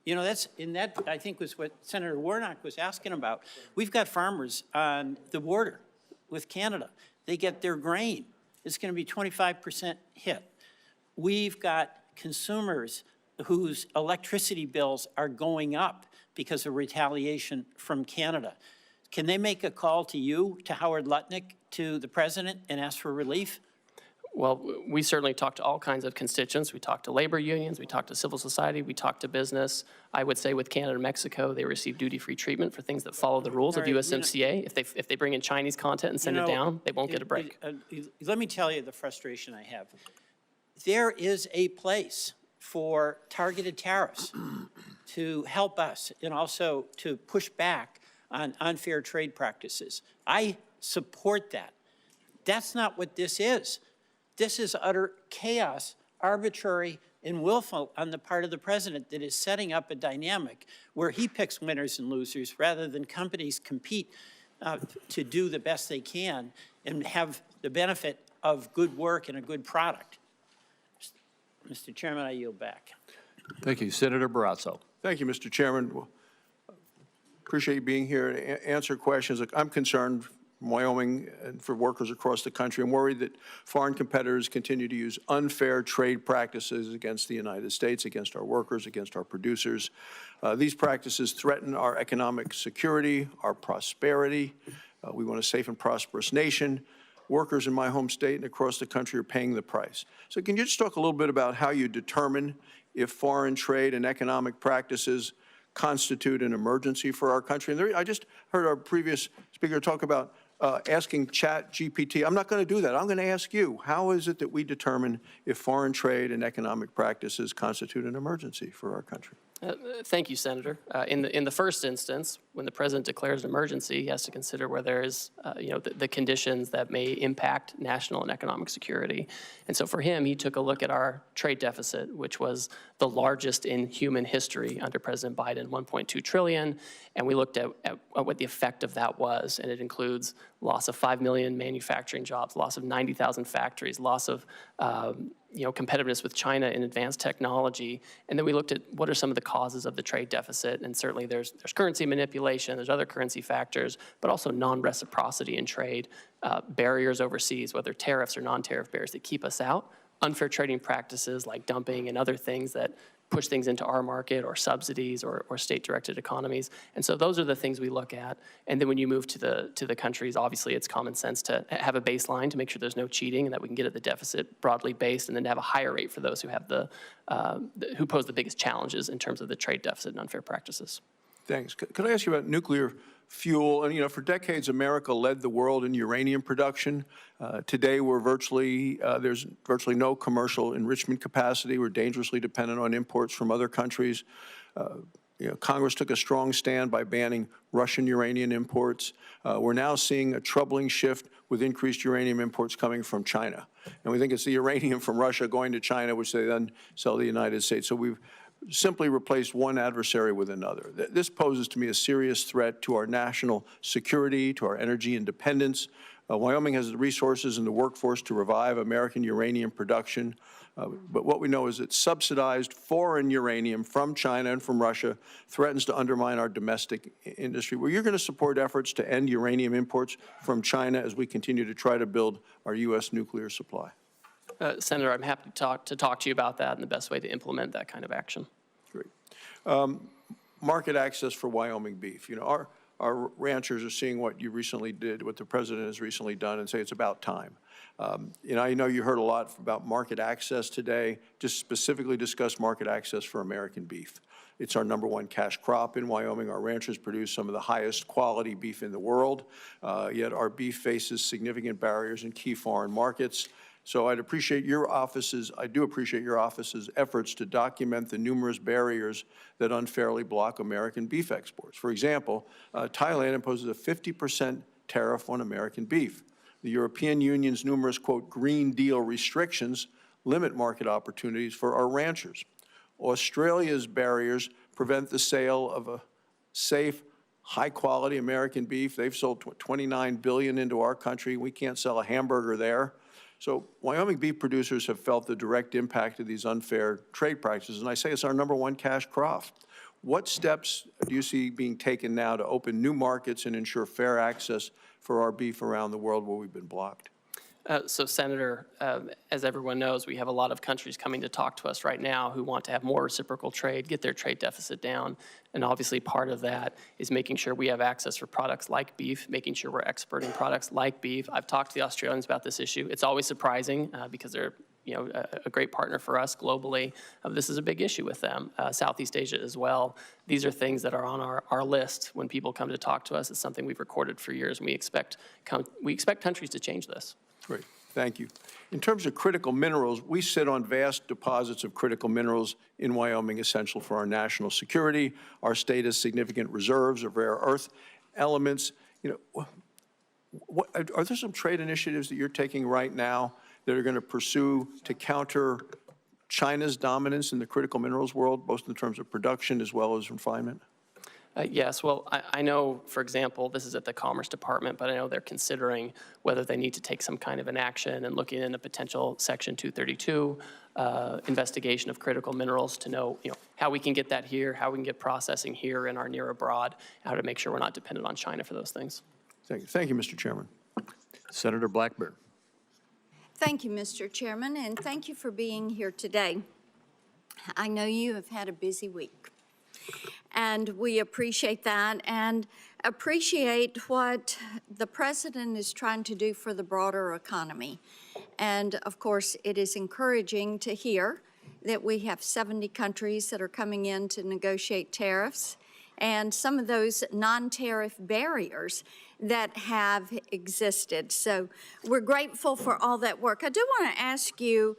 You know, that I think was what Senator Warnock was asking about. We've got farmers on the border with Canada. They get their grain. It's going to be 25% hit. We've got consumers whose electricity bills are going up because of retaliation from Canada. Can they make a call to you, to Howard Lutnick, to the president, and ask for relief? Well, we certainly talk to all kinds of constituents. We talk to labor unions, we talk to civil society, we talk to business. I would say with Canada and Mexico, they receive duty-free treatment for things that follow the rules of USMCA. If they bring in Chinese content and send it down, they won't get a break. Let me tell you the frustration I have. There is a place for targeted tariffs to help us and also to push back on unfair trade practices. I support that. That's not what this is. This is utter chaos, arbitrary and willful on the part of the president that is setting up a dynamic where he picks winners and losers rather than companies compete to do the best they can and have the benefit of good work and a good product. Mr. Chairman, I yield back. Thank you. Senator Barrasso. Thank you, Mr. Chairman. Appreciate you being here to answer questions. I'm concerned from Wyoming and for workers across the country. I'm worried that foreign competitors continue to use unfair trade practices against the United States, against our workers, against our producers. These practices threaten our economic security, our prosperity. We want a safe and prosperous nation. Workers in my home state and across the country are paying the price. So can you just talk a little bit about how you determine if foreign trade and economic practices constitute an emergency for our country. And I just heard our previous speaker talk about asking ChatGPT. I'm not going to do that. I'm going to ask you, how is it that we determine if foreign trade and economic practices constitute an emergency for our country? Thank you, Senator. In the first instance, when the president declares an emergency, he has to consider where there is, the conditions that may impact national and economic security. And so for him, he took a look at our trade deficit, which was the largest in human history under President Biden, 1.2 trillion. And we looked at what the effect of that was. And it includes loss of 5 million manufacturing jobs, loss of 90,000 factories, loss of competitiveness with China in advanced technology. And then we looked at what are some of the causes of the trade deficit. And certainly there's currency manipulation, there's other currency factors, but also non-reciprocity in trade, barriers overseas, whether tariffs or non-tariff barriers that keep us out, unfair trading practices like dumping and other things that push things into our market, or subsidies, or state-directed economies. And so those are the things we look at. And then when you move to the countries, obviously it's common sense to have a baseline to make sure there's no cheating and that we can get at the deficit broadly based, and then to have a higher rate for those who have who pose the biggest challenges in terms of the trade deficit and unfair practices. Thanks. Could I ask you about nuclear fuel? And, for decades, America led the world in uranium production. Today, there's virtually no commercial enrichment capacity. We're dangerously dependent on imports from other countries. Congress took a strong stand by banning Russian uranium imports. We're now seeing a troubling shift with increased uranium imports coming from China. And we think it's the uranium from Russia going to China, which they then sell to the United States. So we've simply replaced one adversary with another. This poses to me a serious threat to our national security, to our energy independence. Wyoming has the resources and the workforce to revive American uranium production. But what we know is that subsidized foreign uranium from China and from Russia threatens to undermine our domestic industry. Well, you're going to support efforts to end uranium imports from China as we continue to try to build our U.S. nuclear supply. Senator, I'm happy to talk to you about that and the best way to implement that kind of action. Great. Market access for Wyoming beef. Our ranchers are seeing what you recently did, what the president has recently done, and say it's about time. I know you heard a lot about market access today. Just specifically discuss market access for American beef. It's our #1 cash crop in Wyoming. Our ranchers produce some of the highest quality beef in the world, yet our beef faces significant barriers in key foreign markets. So I do appreciate your office's efforts to document the numerous barriers that unfairly block American beef exports. For example, Thailand imposes a 50% tariff on American beef. The European Union's numerous, quote, Green Deal restrictions limit market opportunities for our ranchers. Australia's barriers prevent the sale of a safe, high-quality American beef. They've sold $29 billion into our country. We can't sell a hamburger there. So Wyoming beef producers have felt the direct impact of these unfair trade practices, and I say it's our #1 cash crop. What steps do you see being taken now to open new markets and ensure fair access for our beef around the world where we've been blocked? So, Senator, as everyone knows, we have a lot of countries coming to talk to us right now who want to have more reciprocal trade, get their trade deficit down. And obviously part of that is making sure we have access for products like beef, making sure we're exporting products like beef. I've talked to the Australians about this issue. It's always surprising because they're a great partner for us globally. This is a big issue with them. Southeast Asia as well. These are things that are on our list when people come to talk to us. It's something we've recorded for years, and we expect countries to change this. Great, thank you. In terms of critical minerals, we sit on vast deposits of critical minerals in Wyoming, essential for our national security. Our state has significant reserves of rare earth elements. Are there some trade initiatives that you're taking right now that are going to pursue to counter China's dominance in the critical minerals world, both in terms of production as well as refinement? Yes, well, I know, for example, this is at the Commerce Department, but I know they're considering whether they need to take some kind of an action and looking into potential Section 232 investigation of critical minerals to know, how we can get that here, how we can get processing here in our near abroad, how to make sure we're not dependent on China for those things. Thank you. Thank you, Mr. Chairman. Senator Blackburn. Thank you, Mr. Chairman, and thank you for being here today. I know you have had a busy week, and we appreciate that and appreciate what the President is trying to do for the broader economy. And, of course, it is encouraging to hear that we have 70 countries that are coming in to negotiate tariffs, and some of those non-tariff barriers that have existed. So we're grateful for all that work. I do want to ask you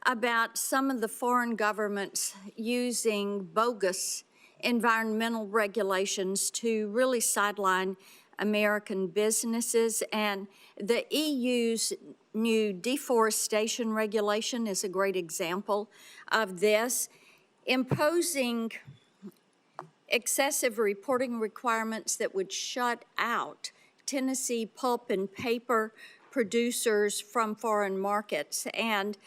about some of the foreign governments using bogus environmental regulations to really sideline American businesses. And the EU's new deforestation regulation is a great example of this, imposing excessive reporting requirements that would shut out Tennessee pulp and paper producers from foreign markets. And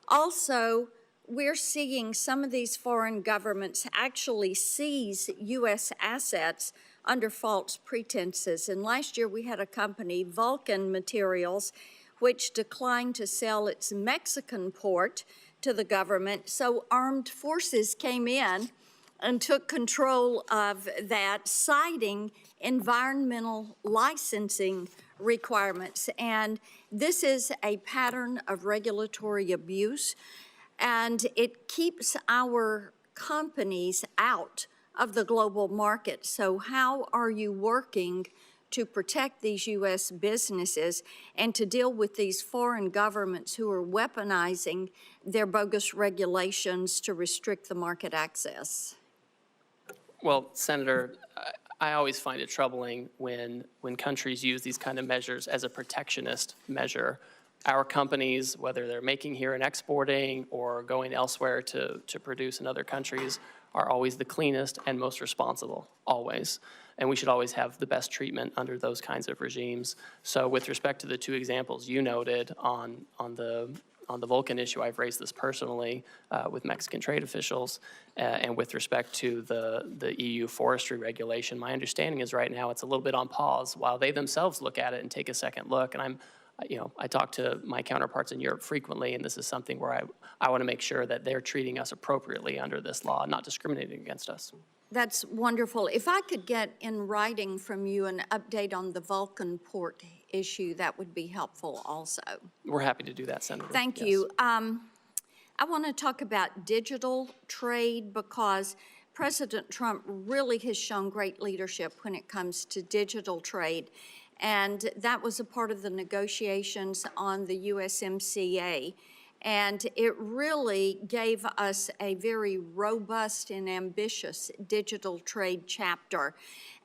also, we're seeing some of these foreign governments actually seize U.S. assets under false pretenses. And last year we had a company, Vulcan Materials, which declined to sell its Mexican port to the government. So armed forces came in and took control of that, citing environmental licensing requirements. And this is a pattern of regulatory abuse, and it keeps our companies out of the global market. So how are you working to protect these U.S. businesses and to deal with these foreign governments who are weaponizing their bogus regulations to restrict the market access? Well, Senator, I always find it troubling when countries use these kind of measures as a protectionist measure. Our companies, whether they're making here and exporting or going elsewhere to produce in other countries, are always the cleanest and most responsible, always. And we should always have the best treatment under those kinds of regimes. So with respect to the two examples you noted on the Vulcan issue, I've raised this personally with Mexican trade officials. And with respect to the EU forestry regulation, my understanding is right now it's a little bit on pause while they themselves look at it and take a second look. And I talk to my counterparts in Europe frequently, and this is something where I want to make sure that they're treating us appropriately under this law, not discriminating against us. That's wonderful. If I could get in writing from you an update on the Vulcan port issue, that would be helpful also. We're happy to do that, Senator. Thank you. I want to talk about digital trade because President Trump really has shown great leadership when it comes to digital trade. And that was a part of the negotiations on the USMCA. And it really gave us a very robust and ambitious digital trade chapter.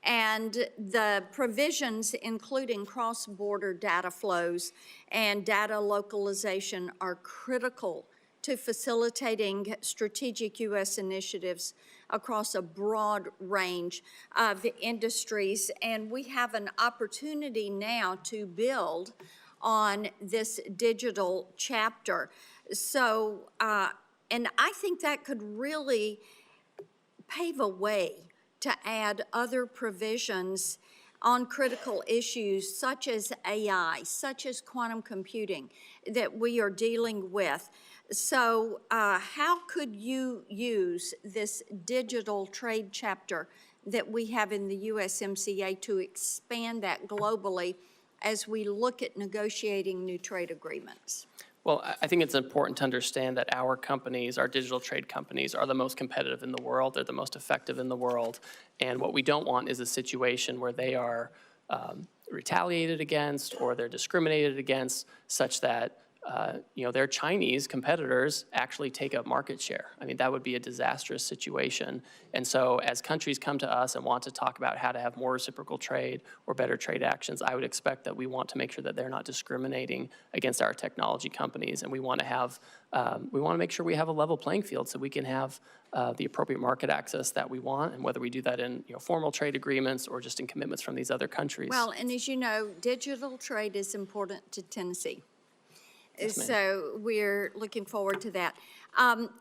And the provisions, including cross-border data flows and data localization, are critical to facilitating strategic U.S. initiatives across a broad range of industries. And we have an opportunity now to build on this digital chapter. So, and I think that could really pave a way to add other provisions on critical issues such as AI, such as quantum computing that we are dealing with. So how could you use this digital trade chapter that we have in the USMCA to expand that globally as we look at negotiating new trade agreements? Well, I think it's important to understand that our companies, our digital trade companies, are the most competitive in the world. They're the most effective in the world. And what we don't want is a situation where they are retaliated against or they're discriminated against such that their Chinese competitors actually take up market share. I mean, that would be a disastrous situation. And so as countries come to us and want to talk about how to have more reciprocal trade or better trade actions, I would expect that we want to make sure that they're not discriminating against our technology companies. And we want to make sure we have a level playing field so we can have the appropriate market access that we want, and whether we do that in formal trade agreements or just in commitments from these other countries. Well, and as you know, digital trade is important to Tennessee. So we're looking forward to that.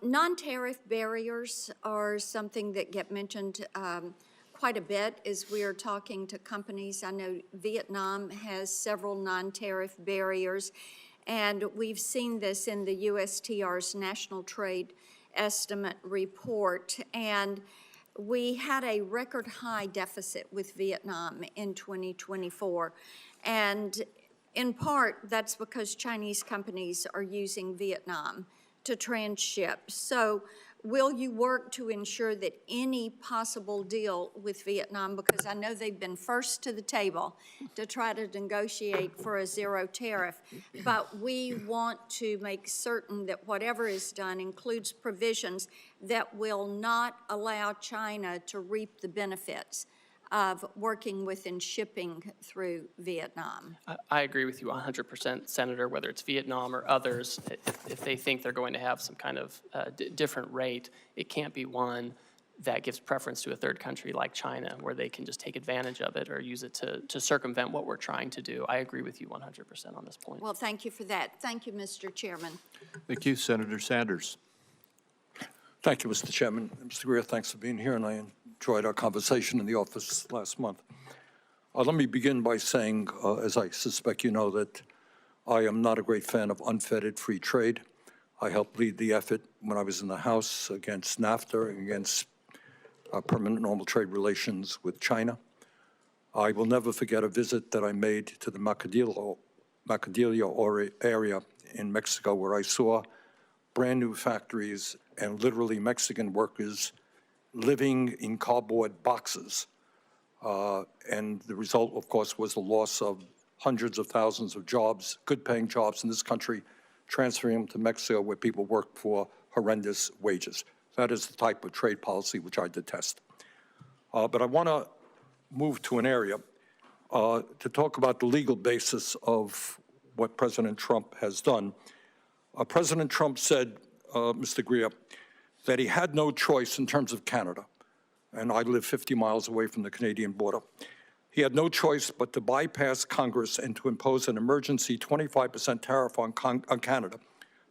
Non-tariff barriers are something that get mentioned quite a bit as we are talking to companies. I know Vietnam has several non-tariff barriers, and we've seen this in the USTR's National Trade Estimate report. And we had a record high deficit with Vietnam in 2024. And in part, that's because Chinese companies are using Vietnam to transship. So will you work to ensure that any possible deal with Vietnam, because I know they've been first to the table to try to negotiate for a zero tariff, but we want to make certain that whatever is done includes provisions that will not allow China to reap the benefits of working with and shipping through Vietnam? I agree with you 100%, Senator, whether it's Vietnam or others. If they think they're going to have some kind of different rate, it can't be one that gives preference to a third country like China, where they can just take advantage of it or use it to circumvent what we're trying to do. I agree with you 100% on this point. Well, thank you for that. Thank you, Mr. Chairman. Thank you, Senator Sanders. Thank you, Mr. Chairman. Mr. Greer, thanks for being here, and I enjoyed our conversation in the office last month. Let me begin by saying, as I suspect you know, that I am not a great fan of unfettered free trade. I helped lead the effort when I was in the House against NAFTA and against permanent normal trade relations with China. I will never forget a visit that I made to the Macadillo area in Mexico, where I saw brand new factories and literally Mexican workers living in cardboard boxes. And the result, of course, was the loss of hundreds of thousands of jobs, good-paying jobs in this country, transferring them to Mexico where people work for horrendous wages. That is the type of trade policy which I detest. But I want to move to an area to talk about the legal basis of what President Trump has done. President Trump said, Mr. Greer, that he had no choice in terms of Canada, and I live 50 miles away from the Canadian border. He had no choice but to bypass Congress and to impose an emergency 25% tariff on Canada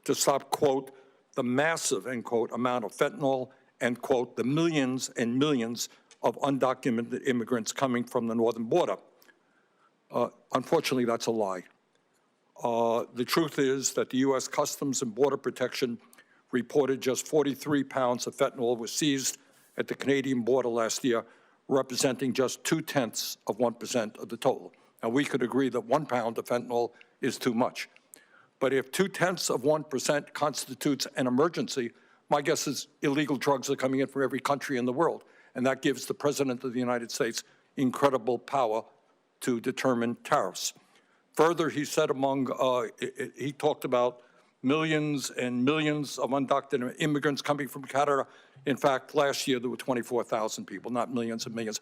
to stop, quote, the massive, end quote, amount of fentanyl and, quote, the millions and millions of undocumented immigrants coming from the northern border. Unfortunately, that's a lie. The truth is that the U.S. Customs and Border Protection reported just 43 pounds of fentanyl were seized at the Canadian border last year, representing just 0.2% of the total. Now, we could agree that 1 pound of fentanyl is too much. But if 0.2% constitutes an emergency, my guess is illegal drugs are coming in from every country in the world. And that gives the President of the United States incredible power to determine tariffs. Further, he said he talked about millions and millions of undocumented immigrants coming from Canada. In fact, last year there were 24,000 people, not millions and millions.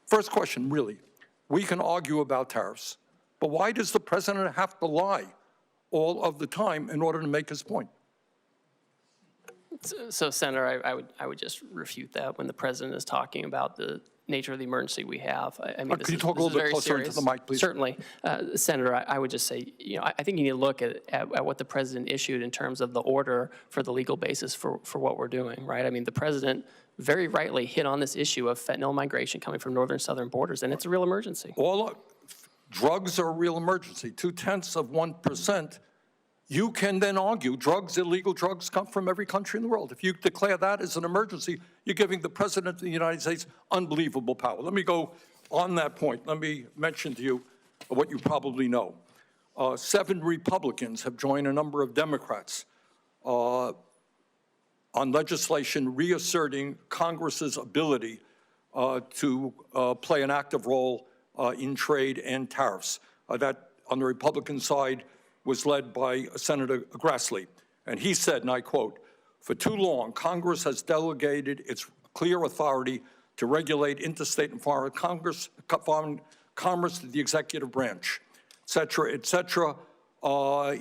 First question, really, we can argue about tariffs, but why does the President have to lie all of the time in order to make his point? So, Senator, I would just refute that when the President is talking about the nature of the emergency we have. I mean, Can you talk a little bit closer into the mic, please? Certainly. Senator, I would just say, I think you need to look at what the President issued in terms of the order for the legal basis for what we're doing, right? I mean, the President very rightly hit on this issue of fentanyl migration coming from northern and southern borders, and it's a real emergency. Drugs are a real emergency. 0.2%. You can then argue illegal drugs come from every country in the world. If you declare that as an emergency, you're giving the President of the United States unbelievable power. Let me go on that point. Let me mention to you what you probably know. 7 Republicans have joined a number of Democrats on legislation reasserting Congress's ability to play an active role in trade and tariffs. That, on the Republican side, was led by Senator Grassley. And he said, and I quote, "For too long, Congress has delegated its clear authority to regulate interstate and foreign commerce to the executive branch, et cetera, et cetera."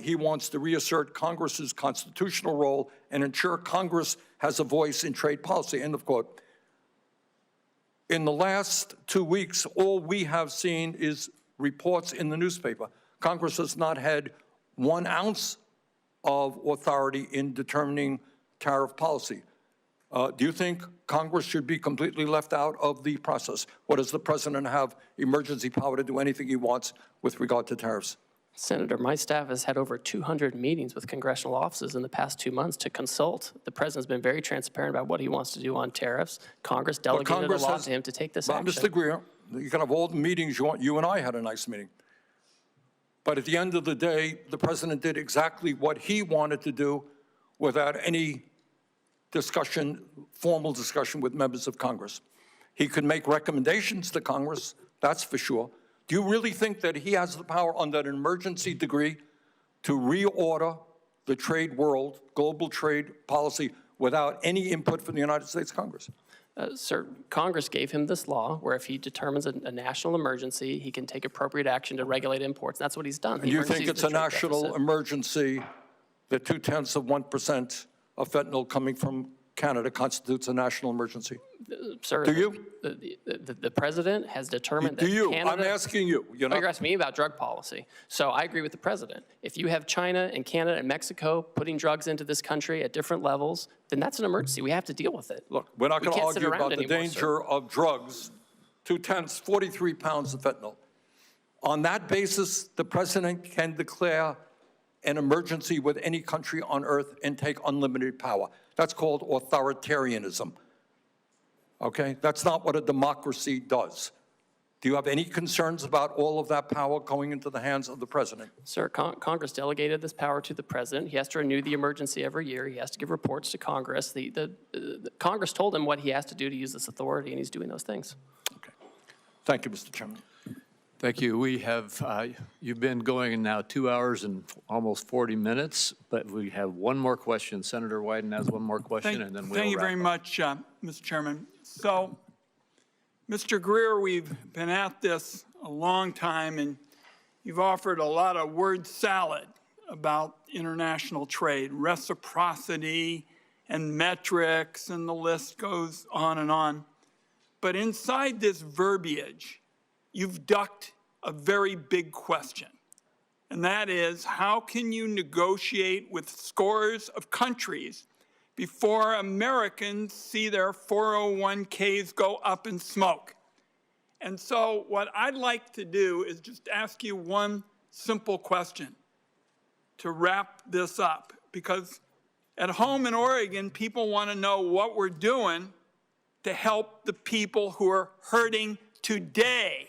He wants to reassert Congress's constitutional role and ensure Congress has a voice in trade policy, end of quote. In the last 2 weeks, all we have seen is reports in the newspaper. Congress has not had 1 ounce of authority in determining tariff policy. Do you think Congress should be completely left out of the process? Or does the President have emergency power to do anything he wants with regard to tariffs? Senator, my staff has had over 200 meetings with congressional offices in the past 2 months to consult. The President's been very transparent about what he wants to do on tariffs. Congress delegated a law to him to take this action. Mr. Greer, you can have all the meetings you want. You and I had a nice meeting. But at the end of the day, the President did exactly what he wanted to do without any discussion, formal discussion with members of Congress. He could make recommendations to Congress, that's for sure. Do you really think that he has the power under an emergency degree to reorder the trade world, global trade policy, without any input from the United States Congress? Sir, Congress gave him this law where if he determines a national emergency, he can take appropriate action to regulate imports. That's what he's done. And you think it's a national emergency that 0.2% of fentanyl coming from Canada constitutes a national emergency? Sir, do you? The president has determined do that you? Canada, I'm asking you. You're asking me about drug policy. So I agree with the president. If you have China and Canada and Mexico putting drugs into this country at different levels, then that's an emergency. We have to deal with it. Look, we're not going to argue about the anymore, danger of drugs. 43 pounds of fentanyl. On that basis, the president can declare an emergency with any country on earth and take unlimited power. That's called authoritarianism. Okay? That's not what a democracy does. Do you have any concerns about all of that power going into the hands of the president? Sir, Congress delegated this power to the president. He has to renew the emergency every year. He has to give reports to Congress. The Congress told him what he has to do to use this authority, and he's doing those things. Okay. Thank you, Mr. Chairman. Thank you. We have, you've been going now 2 hours and almost 40 minutes, but we have one more question. Senator Wyden has one more question, and then we'll Thank you very much, Mr. Chairman. So, Mr. Greer, we've been at this a long time, and you've offered a lot of word salad about international trade, reciprocity and metrics, and the list goes on and on. But inside this verbiage, you've ducked a very big question, and that is, how can you negotiate with scores of countries before Americans see their 401ks go up in smoke? And so what I'd like to do is just ask you one simple question to wrap this up, because at home in Oregon, people want to know what we're doing to help the people who are hurting today,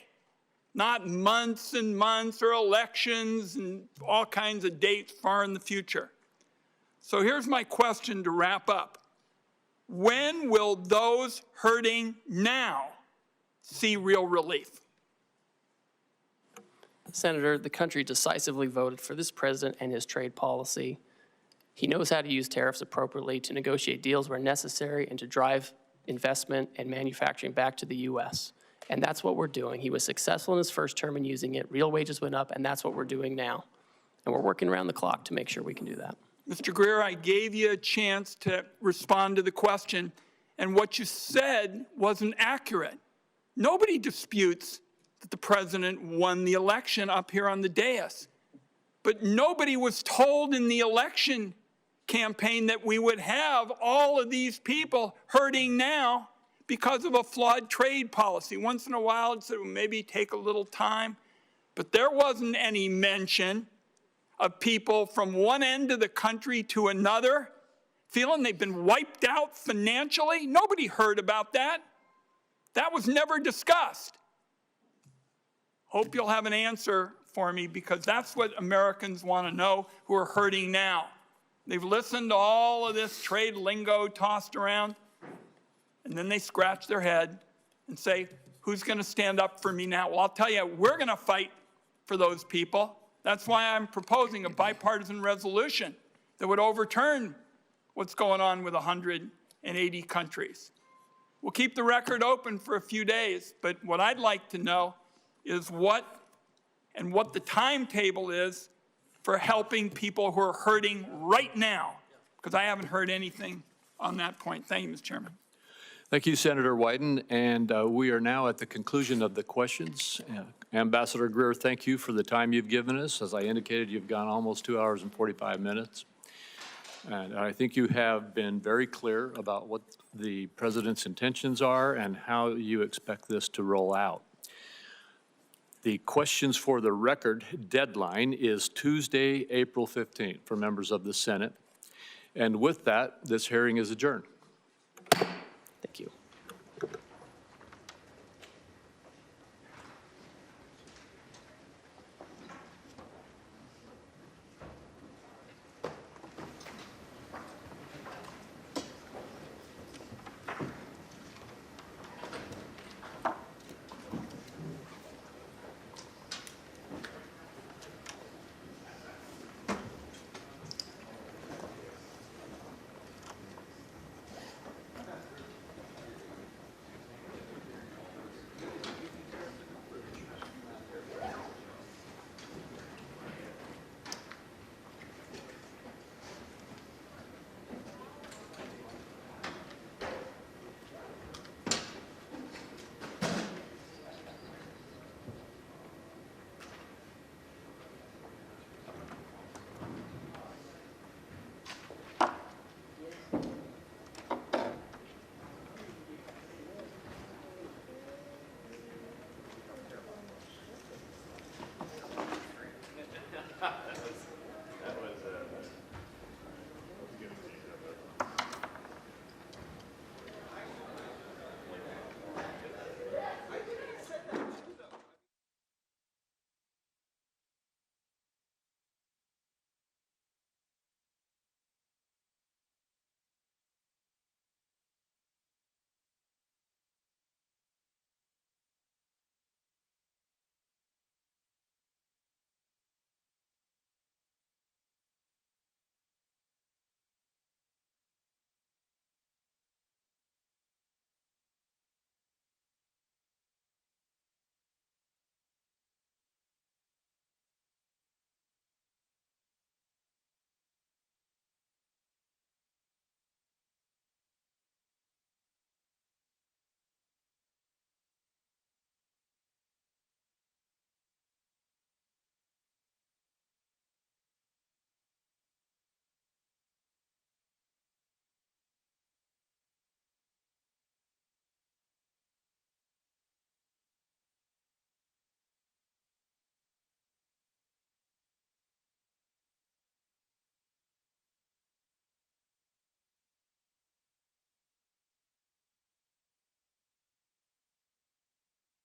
not months and months or elections and all kinds of dates far in the future. So here's my question to wrap up. When will those hurting now see real relief? Senator, the country decisively voted for this president and his trade policy. He knows how to use tariffs appropriately to negotiate deals where necessary and to drive investment and manufacturing back to the U.S. And that's what we're doing. He was successful in his first term in using it. Real wages went up, and that's what we're doing now. And we're working around the clock to make sure we can do that. Mr. Greer, I gave you a chance to respond to the question, and what you said wasn't accurate. Nobody disputes that the president won the election up here on the dais. But nobody was told in the election campaign that we would have all of these people hurting now because of a flawed trade policy. Once in a while, it said, well, maybe take a little time. But there wasn't any mention of people from one end of the country to another feeling they've been wiped out financially. Nobody heard about that. That was never discussed. Hope you'll have an answer for me, because that's what Americans want to know who are hurting now. They've listened to all of this trade lingo tossed around, and then they scratch their head and say, who's going to stand up for me now? Well, I'll tell you, we're going to fight for those people. That's why I'm proposing a bipartisan resolution that would overturn what's going on with 180 countries. We'll keep the record open for a few days, but what I'd like to know is what the timetable is for helping people who are hurting right now, because I haven't heard anything on that point. Thank you, Mr. Chairman. Thank you, Senator Wyden. And we are now at the conclusion of the questions. Ambassador Greer, thank you for the time you've given us. As I indicated, you've gone almost 2 hours and 45 minutes. And I think you have been very clear about what the president's intentions are and how you expect this to roll out. The questions for the record deadline is Tuesday, April 15th for members of the Senate. And with that, this hearing is adjourned.